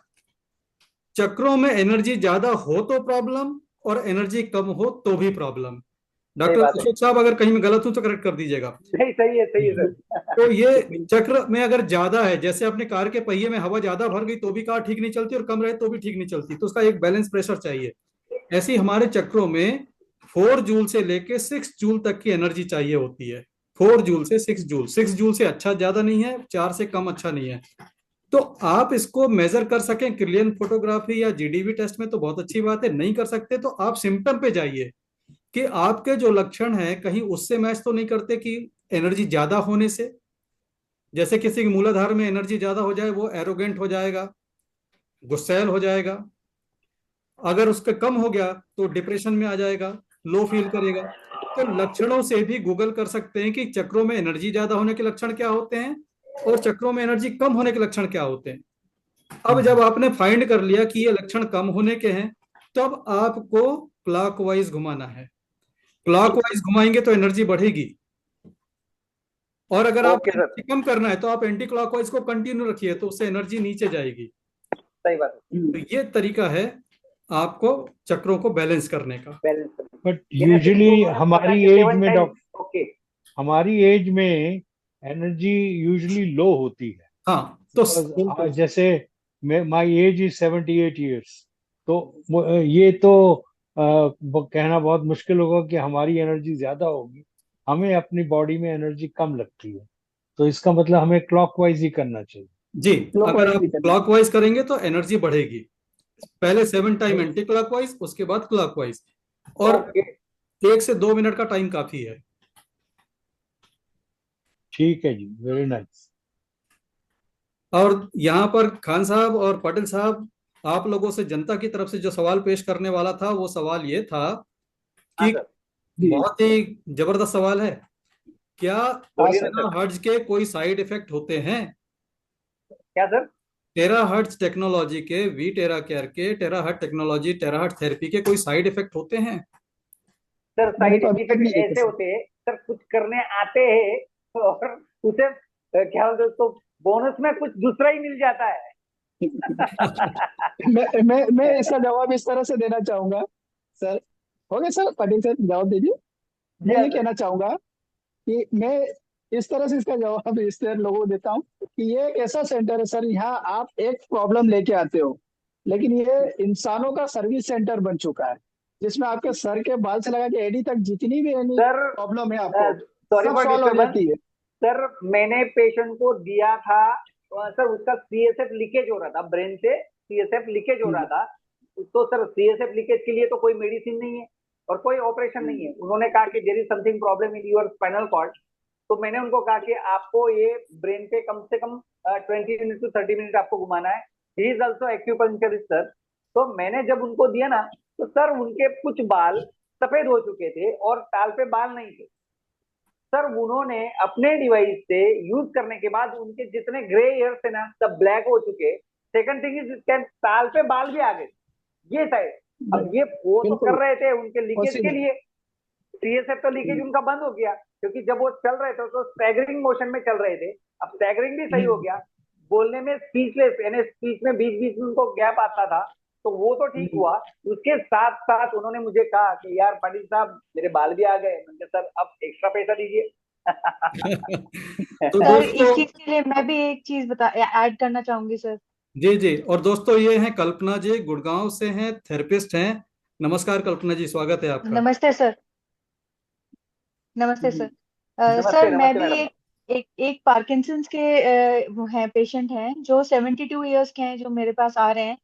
चक्रों में एनर्जी ज्यादा हो तो प्रॉब्लम, और एनर्जी कम हो तो भी प्रॉब्लम। सही डॉक्टर बात है। अशोक साहब, अगर कहीं मैं गलत हूं तो करेक्ट कर दीजिएगा। नहीं, सही है सर। तो ये चक्र में अगर ज्यादा है, जैसे अपने कार के पहिए में हवा ज्यादा भर गई तो भी कार ठीक नहीं चलती, और कम रहे तो भी ठीक नहीं चलती, तो उसका एक बैलेंस प्रेशर चाहिए। ऐसे ही हमारे चक्रों में 4 जूल से लेके 6 जूल तक की एनर्जी चाहिए होती है। 4 जूल से 6 जूल, 6 जूल से अच्छा ज्यादा नहीं है, 4 से कम अच्छा नहीं है। तो आप इसको मेजर कर सकें क्रिलियन फोटोग्राफी या जीडीवी टेस्ट में तो बहुत अच्छी बात है, नहीं कर सकते तो आप सिम्टम पे जाइए कि आपके जो लक्षण हैं कहीं उससे मैच तो नहीं करते, कि एनर्जी ज्यादा होने से, जैसे किसी की मूलाधार में एनर्जी ज्यादा हो जाए वो एरोगेंट हो जाएगा, गुस्सैल हो जाएगा। अगर उसका कम हो गया तो डिप्रेशन में आ जाएगा, लो फील करेगा। तो लक्षणों से भी गूगल कर सकते हैं कि चक्रों में एनर्जी ज्यादा होने के लक्षण क्या होते हैं, और चक्रों में एनर्जी कम होने के लक्षण क्या होते हैं। अब जब आपने फाइंड कर लिया कि ये लक्षण कम होने के हैं, तब आपको क्लॉकवाइज घुमाना है। क्लॉकवाइज घुमाएंगे तो एनर्जी बढ़ेगी, और अगर आप ओके सर, एनर्जी कम करना है तो आप एंटी क्लॉकवाइज को कंटिन्यू रखिए, तो उससे एनर्जी नीचे जाएगी। सही बात है, तो ये तरीका है आपको चक्रों को बैलेंस करने का। बैलेंस करना। बट In essence, यूजुअली उन्होंने बोला हमारी कि एज 7 में times, ओके, हमारी एज में एनर्जी यूजुअली लो होती है। हाँ, तो Because, जैसे माई एज इज 78 ईयर्स, तो ये तो वो कहना बहुत मुश्किल होगा कि हमारी एनर्जी ज्यादा होगी। हमें अपनी बॉडी में एनर्जी कम लगती है, तो इसका मतलब हमें क्लॉकवाइज ही करना चाहिए। जी, Clockwise अगर आप भी करना। क्लॉकवाइज करेंगे तो एनर्जी बढ़ेगी। पहले 7 टाइम एंटी क्लॉकवाइज, उसके बाद क्लॉकवाइज, और ओके, 1 से 2 मिनट का टाइम काफी है। ठीक है जी, वेरी नाइस। और यहाँ पर खान साहब और पाटिल साहब, आप लोगों से जनता की तरफ से जो सवाल पेश करने वाला था, वो सवाल ये था हाँ कि सर, जी बहुत ही जबरदस्त सवाल है, क्या बोलिए ना सर। टेराहर्ट्ज के कोई साइड इफेक्ट होते हैं? क्या सर? टेराहर्ट्ज टेक्नोलॉजी के, वी टेरा केयर के टेराहर्ट्ज टेक्नोलॉजी, टेराहर्ट्ज थेरेपी के कोई साइड इफेक्ट होते हैं? सर मेरे साइड को अभी तक इफेक्ट नहीं देखे ऐसे सर। होते हैं सर, कुछ करने आते हैं और उसे क्या बोलते हैं उसको, बोनस में कुछ दूसरा ही मिल जाता है। मैं इसका जवाब इस तरह से देना चाहूंगा सर। हो गया सर, पाटिल सर जवाब दीजिए। मैं ये कहना चाहूंगा कि मैं इस तरह से इसका जवाब इस तरह लोगों को देता हूँ कि ये एक ऐसा सेंटर है सर, यहाँ आप एक प्रॉब्लम लेके आते हो, लेकिन ये इंसानों का सर्विस सेंटर बन चुका है, जिसमें आपके सर के बाल से लगा के एडी तक जितनी भी सर प्रॉब्लम है आपको सॉरी सब फॉर सॉल्व हो डिस्टर्बेंस जाती है। सर, मैंने पेशेंट को दिया था सर, उसका सीएसएफ लीकेज हो रहा था, ब्रेन से सीएसएफ लीकेज हो रहा था। तो सर सीएसएफ लीकेज के लिए तो कोई मेडिसिन नहीं है और कोई ऑपरेशन नहीं है। उन्होंने कहा कि there is something problem in your spinal cord. तो मैंने उनको कहा कि आपको ये ब्रेन पे कम से कम 20 मिनट टू 30 मिनट आपको घुमाना है। He is also acupuncturist sir. तो मैंने जब उनको दिया ना, तो सर उनके कुछ बाल सफेद हो चुके थे और टाल पे बाल नहीं थे। सर उन्होंने अपने डिवाइस से यूज करने के बाद उनके जितने ग्रे हेयर्स थे ना, सब ब्लैक हो चुके। सेकंड थिंग इज, टाल पे बाल भी आ गए ये साइड। अब ये वो तो बिल्कुल कर रहे थे उनके लीकेज के पॉसिबल। लिए, सीएसएफ तो लीकेज उनका बंद हो गया, क्योंकि जब वो चल रहे थे तो स्टैगरिंग मोशन में चल रहे थे। अब स्टैगरिंग भी सही हो गया, बोलने में स्पीचलेस, यानी स्पीच में बीच बीच में उनको गैप आता था, तो वो तो ठीक हुआ। उसके साथ साथ उन्होंने मुझे कहा कि यार पाटिल साहब मेरे बाल भी आ गए। मैंने कहा सर अब एक्स्ट्रा पैसा दीजिए। तो सर इस दोस्तों, चीज के लिए मैं भी एक चीज बता ऐड करना चाहूंगी सर। जी जी, और दोस्तों ये हैं कल्पना जी, गुड़गांव से हैं, थेरेपिस्ट हैं। नमस्कार कल्पना जी, स्वागत है आपका। नमस्ते सर। नमस्ते सर। नमस्ते सर मैं नमस्ते भी मैडम। एक पार्किंसंस के वो हैं, पेशेंट हैं जो 72 ईयर्स के हैं, जो मेरे पास आ रहे हैं।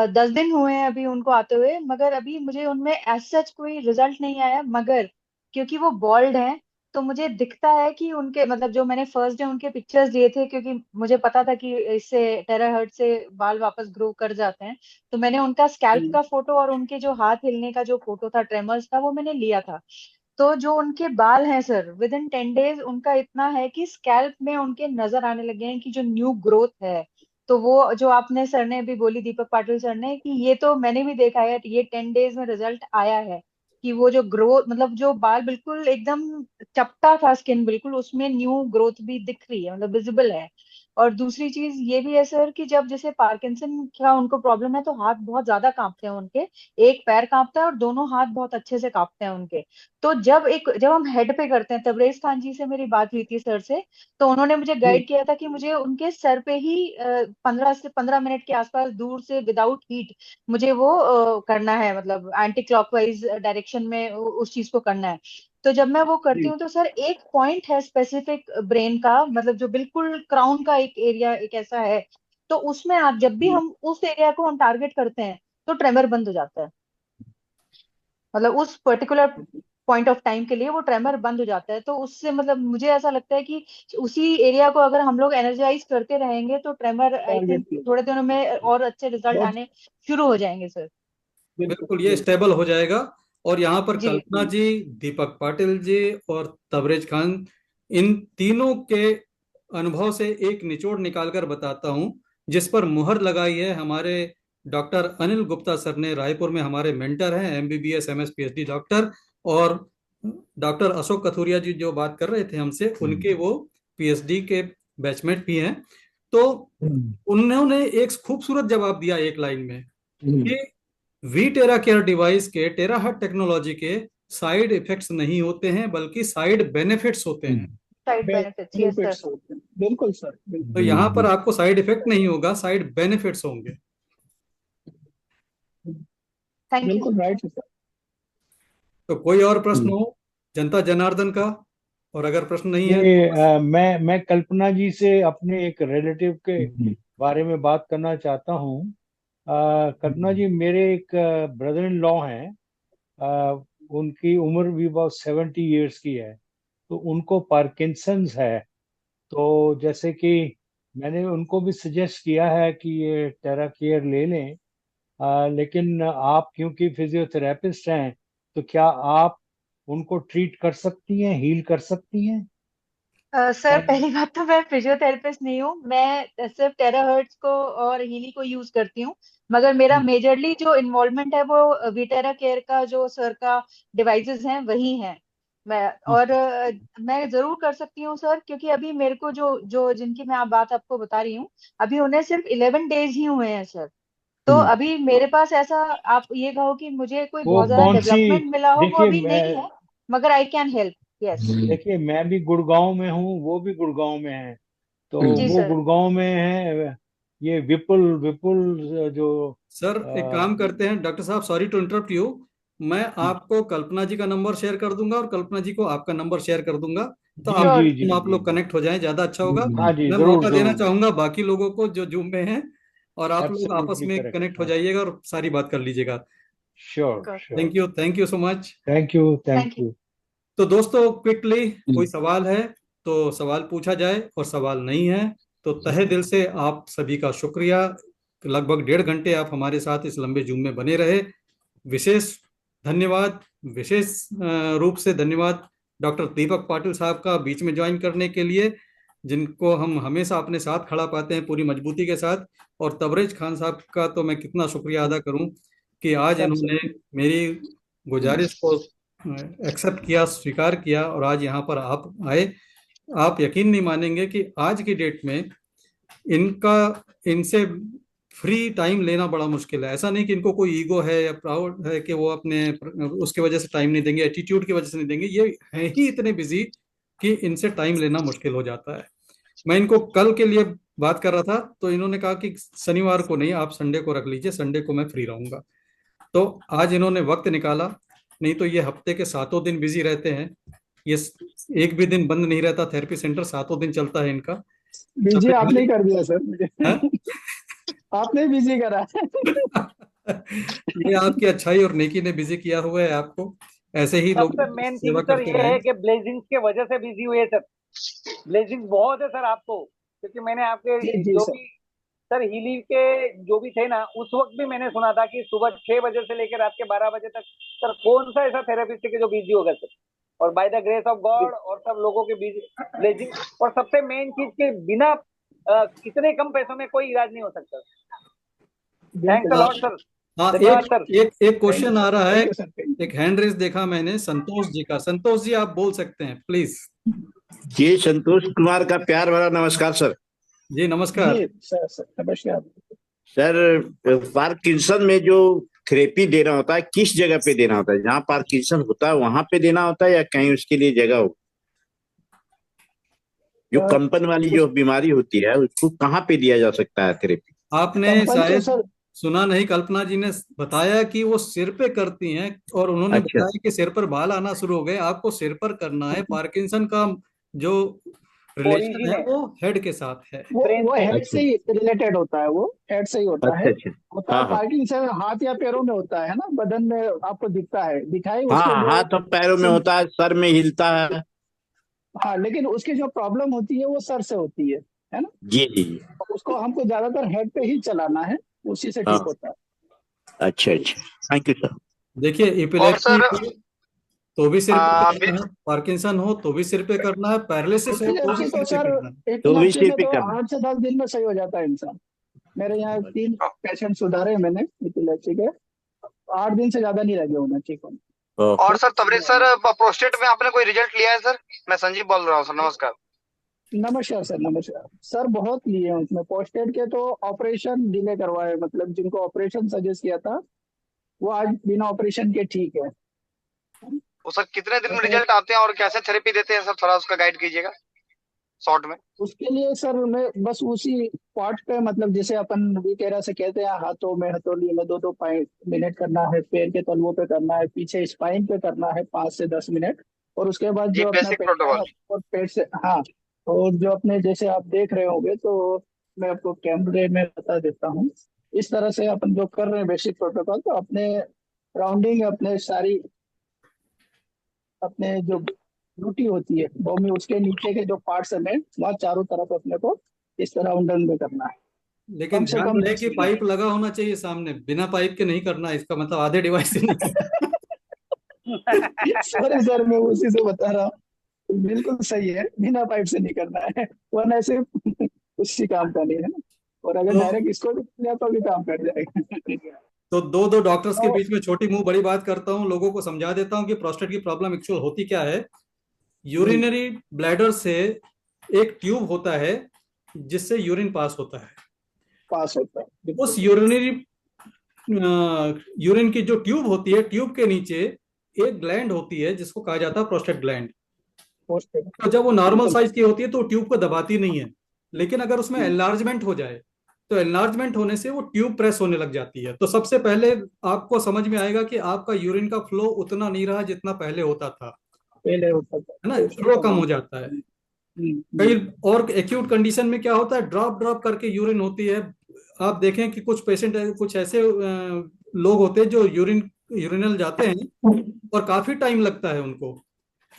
10 दिन हुए हैं अभी उनको आते हुए, मगर अभी मुझे उनमें एज सच कोई रिजल्ट नहीं आया। मगर क्योंकि वो बॉल्ड हैं, तो मुझे दिखता है कि उनके मतलब जो मैंने फर्स्ट डे उनके पिक्चर्स दिए थे, क्योंकि मुझे पता था कि इससे टेराहर्ट्ज से बाल वापस ग्रो कर जाते हैं, तो मैंने उनका स्कैल्प का फोटो और उनके जो हाथ हिलने का जो फोटो था, ट्रेमर्स था, वो मैंने लिया था। तो जो उनके बाल हैं सर, विद इन 10 डेज उनका इतना है कि स्कैल्प में उनके नजर आने लगे हैं कि जो न्यू ग्रोथ है। तो वो जो आपने सर ने अभी बोली, दीपक पाटिल सर ने, कि ये तो मैंने भी देखा है, ये 10 डेज में रिजल्ट आया है कि वो जो ग्रोथ, मतलब जो बाल बिल्कुल एकदम चपटा था, स्किन बिल्कुल, उसमें न्यू ग्रोथ भी दिख रही है, मतलब विजिबल है। और दूसरी चीज ये भी है सर कि जब जैसे पार्किंसन का उनको प्रॉब्लम है, तो हाथ बहुत ज्यादा कांपते हैं उनके। एक पैर कांपता है और दोनों हाथ बहुत अच्छे से कांपते हैं उनके। तो जब हम हेड पे करते हैं, तबरेज खान जी से मेरी बात हुई थी सर से, तो उन्होंने मुझे गाइड किया था कि मुझे उनके सर पे ही 15 से 15 मिनट के आसपास दूर से विदाउट हीट मुझे वो करना है, मतलब एंटी क्लॉकवाइज डायरेक्शन में उस चीज को करना है। तो जब मैं वो करती हूँ, तो सर एक पॉइंट है स्पेसिफिक ब्रेन का, मतलब जो बिल्कुल क्राउन का एक एरिया एक ऐसा है, तो उसमें आप जब भी हम उस एरिया को हम टारगेट करते हैं, तो ट्रेमर बंद हो जाता है। मतलब उस पर्टिकुलर पॉइंट ऑफ टाइम के लिए वो ट्रेमर बंद हो जाता है। तो उससे मतलब मुझे ऐसा लगता है कि उसी एरिया को अगर हम लोग एनर्जाइज करते रहेंगे, तो ट्रेमर आई थिंक थोड़े दिनों में और अच्छे रिजल्ट आने शुरू हो जाएंगे सर। बिल्कुल ये स्टेबल हो जाएगा। और यहाँ पर जी कल्पना जी, दीपक पाटिल जी और तबरेज खान, इन तीनों के अनुभव से एक निचोड़ निकालकर बताता हूं, जिस पर मुहर लगाई है हमारे डॉक्टर अनिल गुप्ता सर ने, रायपुर में हमारे मेंटर हैं, एमबीबीएस एमएस पीएचडी डॉक्टर। और डॉक्टर अशोक कथुरिया जी जो बात कर रहे थे हमसे, उनके वो पीएचडी के बैचमेट भी हैं। तो उन्होंने एक खूबसूरत जवाब दिया एक लाइन में कि वी टेरा केयर डिवाइस के, टेराहर्ट टेक्नोलॉजी के साइड इफेक्ट्स नहीं होते हैं, बल्कि साइड बेनिफिट्स होते हैं। Side benefits, yes benefits sir. होते हैं, बिल्कुल सर, बिल्कुल। तो यहाँ पर आपको साइड इफेक्ट नहीं होगा, साइड बेनिफिट्स होंगे। Thank you. बिल्कुल राइट है सर। तो कोई और प्रश्न हो जनता जनार्दन का? और अगर प्रश्न नहीं है ये तो मैं कल्पना जी से अपने एक रिलेटिव के बारे में बात करना चाहता हूँ। कल्पना जी, मेरे एक ब्रदर इन लॉ हैं, उनकी उम्र भी about 70 years की है, तो उनको पार्किंसंस है। तो जैसे कि मैंने उनको भी सजेस्ट किया है कि ये टेरा केयर ले लें, लेकिन आप क्योंकि फिजियोथेरेपिस्ट हैं, तो क्या आप उनको ट्रीट कर सकती हैं, हील कर सकती हैं? सर, पहली बात तो मैं फिजियोथेरेपिस्ट नहीं हूँ, मैं सिर्फ टेराहर्ट्ज को और हीली को यूज करती हूँ। मगर मेरा मेजरली जो इन्वॉल्वमेंट है वो वीटेरा केयर का जो सर का डिवाइसेस हैं वही हैं। मैं जरूर कर सकती हूँ सर, क्योंकि अभी मेरे को जो जो जिनकी मैं बात आपको बता रही हूँ, अभी उन्हें सिर्फ 11 डेज ही हुए हैं सर। तो अभी मेरे पास ऐसा, आप ये कहो कि मुझे कोई वो बहुत ज्यादा कौन सी? डेवलपमेंट मिला हो, वो देखिए अभी नहीं है, मगर आई कैन हेल्प। यस देखिए, मैं भी गुड़गांव में हूँ, वो भी गुड़गांव में है। तो जी वो सर। गुड़गांव में है, ये विपुल विपुल जो सर एक काम करते हैं डॉक्टर साहब, सॉरी टू इंटरप्ट यू, मैं आपको कल्पना जी का नंबर शेयर कर दूंगा और कल्पना जी को आपका नंबर शेयर कर दूंगा, तो जी जी जी आप जी लोग कनेक्ट हो जाएं, ज्यादा अच्छा होगा। हाँ जी, मैं जरूर मौका देना जरूर, चाहूंगा बाकी लोगों को जो जूम में हैं, और आप लोग आपस एब्सोल्युटली में करेक्ट, कनेक्ट हो हाँ, जाइएगा और सारी बात कर लीजिएगा। Sure sure, thank you so much. Thank you thank thank you. You. तो दोस्तों क्विकली कोई सवाल है तो सवाल पूछा जाए, और सवाल नहीं है तो तहे दिल से आप सभी का शुक्रिया। लगभग 1.5 घंटे आप हमारे साथ इस लंबे जूम में बने रहे, विशेष धन्यवाद। विशेष रूप से धन्यवाद डॉक्टर दीपक पाटिल साहब का बीच में ज्वाइन करने के लिए, जिनको हम हमेशा अपने साथ खड़ा पाते हैं पूरी मजबूती के साथ। और तबरेज खान साहब का तो मैं कितना शुक्रिया अदा करूं कि आज सर, इन्होंने मेरी गुजारिश को एक्सेप्ट किया, स्वीकार किया, और आज यहाँ पर आप आए। आप यकीन नहीं मानेंगे कि आज की डेट में इनका इनसे फ्री टाइम लेना बड़ा मुश्किल है। ऐसा नहीं कि इनको कोई ईगो है या प्राउड है कि वो अपने उसके वजह से टाइम नहीं देंगे, एटीट्यूड की वजह से नहीं देंगे, ये है ही इतने बिजी कि इनसे टाइम लेना मुश्किल हो जाता है। मैं इनको कल के लिए बात कर रहा था तो इन्होंने कहा कि शनिवार को नहीं, आप संडे को रख लीजिए, संडे को मैं फ्री रहूंगा। तो आज इन्होंने वक्त निकाला, नहीं तो ये हफ्ते के 7 दिन बिजी रहते हैं। ये एक भी दिन बंद नहीं रहता, थेरेपी सेंटर 7 दिन चलता है इनका। बिजी सबसे आपने ही पहले कर दिया सर मुझे। हाँ? आपने बिजी करा। ये आपकी अच्छाई और नेकी ने बिजी किया हुआ है आपको, ऐसे ही लोग सबसे मेन सेवा थिंग सर करते ये रहे। है कि ब्लेजिंग्स के वजह से बिजी हुए सर। ब्लेजिंग बहुत है सर आपको, क्योंकि मैंने आपके जी जी जो सर। भी सर हीली के जो भी थे ना, उस वक्त भी मैंने सुना था कि सुबह 6 बजे से लेकर रात के 12 बजे तक सर कौन सा ऐसा थेरेपिस्ट है कि जो बिजी होगा सर। और bye the grace of God और सब लोगों के बिजी ब्लेजिंग। और सबसे मेन चीज के बिना इतने कम पैसों में कोई इलाज नहीं हो सकता। थैंक्स अ बिल्कुल हाँ लॉट सर। हाँ, धन्यवाद सर। एक थैंक यू क्वेश्चन सर, आ रहा है। थैंक यू सर, थैंक एक हैंड रेस देखा मैंने संतोष जी का। संतोष जी आप बोल सकते हैं प्लीज। जी, संतोष कुमार का प्यार भरा नमस्कार सर। जी यू। नमस्कार। जी सर, सर नमस्कार। सर, पार्किंसन में जो थेरेपी देना होता है किस जगह पे देना होता है? जहाँ पार्किंसन होता है वहां पे देना होता है या कहीं उसके लिए जगह हो? जो कंपन वाली जो बीमारी होती है उसको कहाँ पे दिया जा सकता है थेरेपी? आपने कंपन तो शायद सर, सुना नहीं, कल्पना जी ने बताया कि वो सिर पे करती हैं, और उन्होंने अच्छा बताया कि सिर पर बाल आना शुरू हो गए। आपको सिर पर करना है। पार्किंसन का जो रिलेशन ओरिजिन है है वो हेड के साथ है। ब्रेन वो से। हेड अच्छा से ही रिलेटेड होता है, वो हेड से ही होता है। अच्छा अच्छा। होता है हाँ हाँ पार्किंसन हाथ या पैरों में होता है ना, बदन में आपको दिखता है, दिखाई उसके हाँ, जो हाथ और पैरों में होता है, सर में हिलता है। हाँ, लेकिन उसकी जो प्रॉब्लम होती है वो सर से होती है ना। जी जी जी। उसको हमको ज्यादातर हेड पे ही चलाना है, उसी से ठीक हाँ, होता है। अच्छा अच्छा, थैंक यू सर। देखिए और इपिलेप्सी सर हो तो भी सिर पे अभी करना है, पार्किंसन हो तो भी सिर पे करना है, पैरालिसिस हो तो भी एपिलेप्सी सिर तो पे सर, करना है। तो भी एपिलेप्सी सिर में पे तो करना। 8 से 10 दिन में सही हो जाता है इंसान। मेरे यहाँ 3 पेशेंट सुधारे हैं मैंने एपिलेप्सी के। 8 दिन से ज्यादा नहीं लगे उन्हें ठीक होने। और सर तबरेज सर, प्रोस्टेट में आपने कोई रिजल्ट लिया है सर? मैं संजीव बोल रहा हूँ सर, नमस्कार। नमस्कार सर, नमस्कार सर। बहुत लिए हैं उसमें पोस्टेड के, तो ऑपरेशन डिले करवाए, मतलब जिनको ऑपरेशन सजेस्ट किया था वो आज बिना ऑपरेशन के ठीक है। वो सर कितने दिन में रिजल्ट आते हैं और कैसे थेरेपी देते हैं सर, थोड़ा उसका गाइड कीजिएगा शॉर्ट में। उसके लिए सर मैं बस उसी पार्ट पे, मतलब जैसे अपन वीटेरा से कहते हैं, हाथों में हथौड़ी में 2-2 मिनट करना है, पैर के तलवों पे करना है, पीछे स्पाइन पे करना है 5 से 10 मिनट। और उसके बाद ये जो अपना बेसिक पेट प्रोटोकॉल। और पेट से, हाँ, और जो अपने जैसे आप देख रहे होंगे, तो मैं आपको कैमरे में बता देता हूँ। इस तरह से अपन जो कर रहे हैं बेसिक प्रोटोकॉल, तो अपने राउंडिंग, अपने सारी, अपने जो ड्यूटी होती है वो में उसके नीचे के जो पार्ट्स हैं वहाँ चारों तरफ अपने को इस तरह राउंड में करना है। लेकिन कम से ध्यान कम रहे 10 कि पाइप लगा होना चाहिए सामने, बिना पाइप के नहीं करना, इसका मतलब आधे डिवाइस से नहीं। सॉरी सर, मैं उसी से बता रहा हूँ। बिल्कुल सही है, बिना पाइप से नहीं करना है, वरना ऐसे उसी काम का नहीं है ना। और अगर तो डायरेक्ट इसको भी किया तो भी काम कर जाएगा। तो दो डॉक्टर्स के तो बीच में छोटी मुंह बड़ी बात करता हूँ, लोगों को समझा देता हूँ कि प्रोस्टेट की प्रॉब्लम एक्चुअल होती क्या है। यूरिनरी ब्लैडर से एक ट्यूब होता है जिससे यूरिन पास होता है। पास होता है उस यूरिन की जो ट्यूब होती है, ट्यूब के नीचे एक ग्लैंड होती है जिसको कहा जाता है प्रोस्टेट ग्लैंड। पोस्टेड। तो जब वो नॉर्मल साइज की होती है तो ट्यूब को दबाती नहीं है, लेकिन अगर उसमें एनलार्जमेंट हो जाए तो एनलार्जमेंट होने से वो ट्यूब प्रेस होने लग जाती है। तो सबसे पहले आपको समझ में आएगा कि आपका यूरिन का फ्लो उतना नहीं रहा जितना पहले होता था, पहले होता था, है ना, तो उसको फ्लो कम करना। हो जाता है। हम्म। कई और एक्यूट कंडीशन में क्या होता है, ड्रॉप ड्रॉप करके यूरिन होती है। आप देखें कि कुछ पेशेंट, कुछ ऐसे लोग होते हैं जो यूरिनल जाते हैं और काफी टाइम लगता है उनको,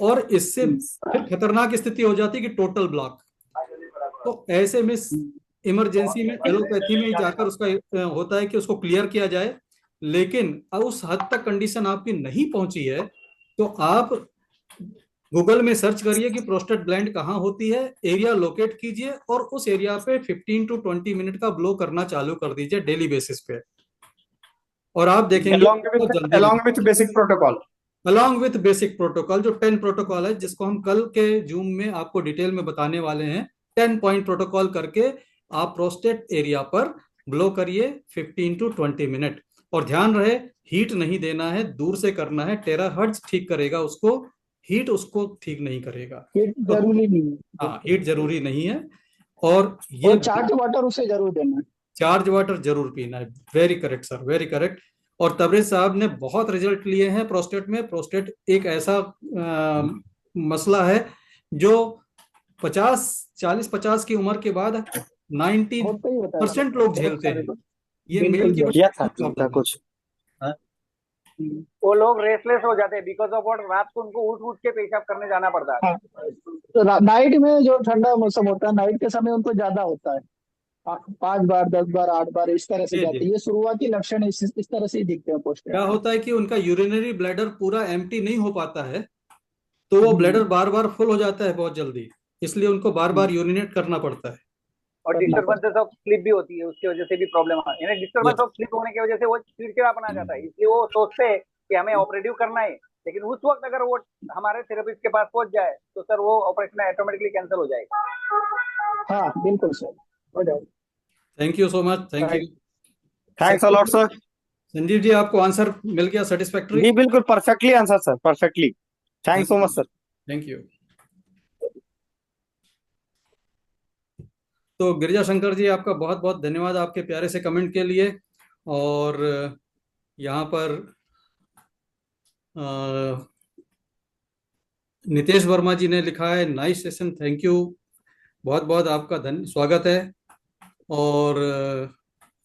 और इससे फिर खतरनाक स्थिति हो जाती है कि टोटल ब्लॉक। तो ऐसे में इमरजेंसी में एलोपैथी में जाकर उसका होता है कि उसको क्लियर किया जाए। लेकिन अब उस हद तक कंडीशन आपकी नहीं पहुंची है तो आप गूगल में सर्च करिए कि प्रोस्टेट ग्लैंड कहाँ होती है, एरिया लोकेट कीजिए और उस एरिया पे 15 to 20 मिनट का ब्लो करना चालू कर दीजिए डेली बेसिस पे, और आप देखेंगे along with basic protocol। Along with basic protocol, जो 10 प्रोटोकॉल है जिसको हम कल के जूम में आपको डिटेल में बताने वाले हैं। 10 पॉइंट प्रोटोकॉल करके आप प्रोस्टेट एरिया पर ब्लो करिए 15 to 20 मिनट। और ध्यान रहे, हीट नहीं देना है, दूर से करना है। टेराहर्ट्ज ठीक करेगा उसको, हीट उसको ठीक नहीं करेगा। हीट जरूरी नहीं है। हाँ, हीट जरूरी नहीं है। और ये और चार्ज वाटर उसे जरूर देना है। चार्ज वाटर जरूर पीना है। Very correct sir, very correct. और तबरेज साहब ने बहुत रिजल्ट लिए हैं प्रोस्टेट में। प्रोस्टेट एक ऐसा मसला है जो 40-50 की उम्र के बाद 90% लोग झेलते हैं। ये मेल की था कुछ। वो लोग रेसलेस हो जाते हैं बिकॉज ऑफ व्हाट, रात को उनको उठ उठ के पेशाब करने जाना पड़ता है। तो नाइट में जो ठंडा मौसम होता है, नाइट के समय उनको ज्यादा होता है, 5 बार 10 बार 8 बार इस तरह से जाते हैं। ये शुरुआती लक्षण इस तरह से ही दिखते हैं पोस्टेड। क्या होता है कि उनका यूरिनरी ब्लैडर पूरा एम्प्टी नहीं हो पाता है, तो वो ब्लैडर बार बार फुल हो जाता है बहुत जल्दी, इसलिए उनको बार बार यूरिनेट करना पड़ता है। और डिस्टर्बेंसेस ऑफ स्लीप भी होती है, उसकी वजह से भी प्रॉब्लम आती है। डिस्टर्बेंस ऑफ स्लीप होने की वजह से वो चिड़चिड़ापन आ जाता है, इसलिए वो सोचते हैं कि हमें ऑपरेटिव करना है। लेकिन उस वक्त अगर वो हमारे थेरेपिस्ट के पास पहुंच जाए तो सर वो ऑपरेशन ऑटोमेटिकली कैंसिल हो जाएगा। हाँ बिल्कुल सर, हो जाएगा। Thank you so much, thank you. Thanks a lot sir. Sanjeev ji, आपको आंसर मिल गया सेटिस्फैक्टरी? जी बिल्कुल perfectly answer sir, perfectly. Thanks so much sir. Thank you. तो गिरिजा शंकर जी, आपका बहुत बहुत धन्यवाद आपके प्यारे से कमेंट के लिए। और यहाँ पर नितेश वर्मा जी ने लिखा है, नाइस सेशन, थैंक यू। बहुत बहुत आपका स्वागत है। और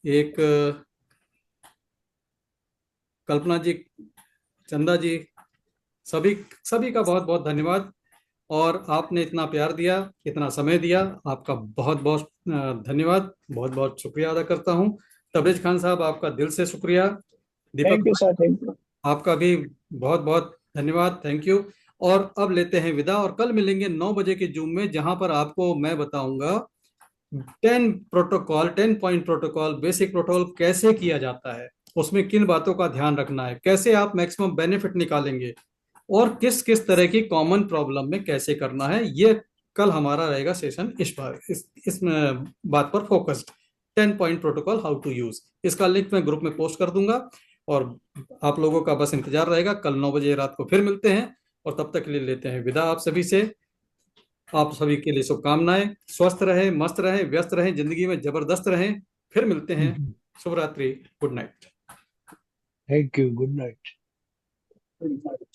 एक कल्पना जी, चंदा जी, सभी सभी का बहुत बहुत धन्यवाद। और आपने इतना प्यार दिया, इतना समय दिया, आपका बहुत बहुत धन्यवाद, बहुत बहुत शुक्रिया अदा करता हूँ। तबरेज खान साहब, आपका दिल से शुक्रिया। Thank you sir, thank you. आपका भी बहुत बहुत धन्यवाद, थैंक यू। और अब लेते हैं विदा, और कल मिलेंगे 9 बजे के जूम में, जहां पर आपको मैं बताऊंगा 10 पॉइंट प्रोटोकॉल, बेसिक प्रोटोकॉल कैसे किया जाता है, उसमें किन बातों का ध्यान रखना है, कैसे आप मैक्सिमम बेनिफिट निकालेंगे, और किस किस तरह की कॉमन प्रॉब्लम में कैसे करना है, ये कल हमारा रहेगा सेशन इस बात पर focused. 10 point protocol how to use, इसका लिंक मैं ग्रुप में पोस्ट कर दूंगा और आप लोगों का बस इंतजार रहेगा। कल 9 बजे रात को फिर मिलते हैं और तब तक के लिए लेते हैं विदा आप सभी से। आप सभी के लिए शुभकामनाएं, स्वस्थ रहें, मस्त रहें, व्यस्त रहें, जिंदगी में जबरदस्त रहें। फिर मिलते हैं। शुभ रात्रि, good night. Thank you, good night.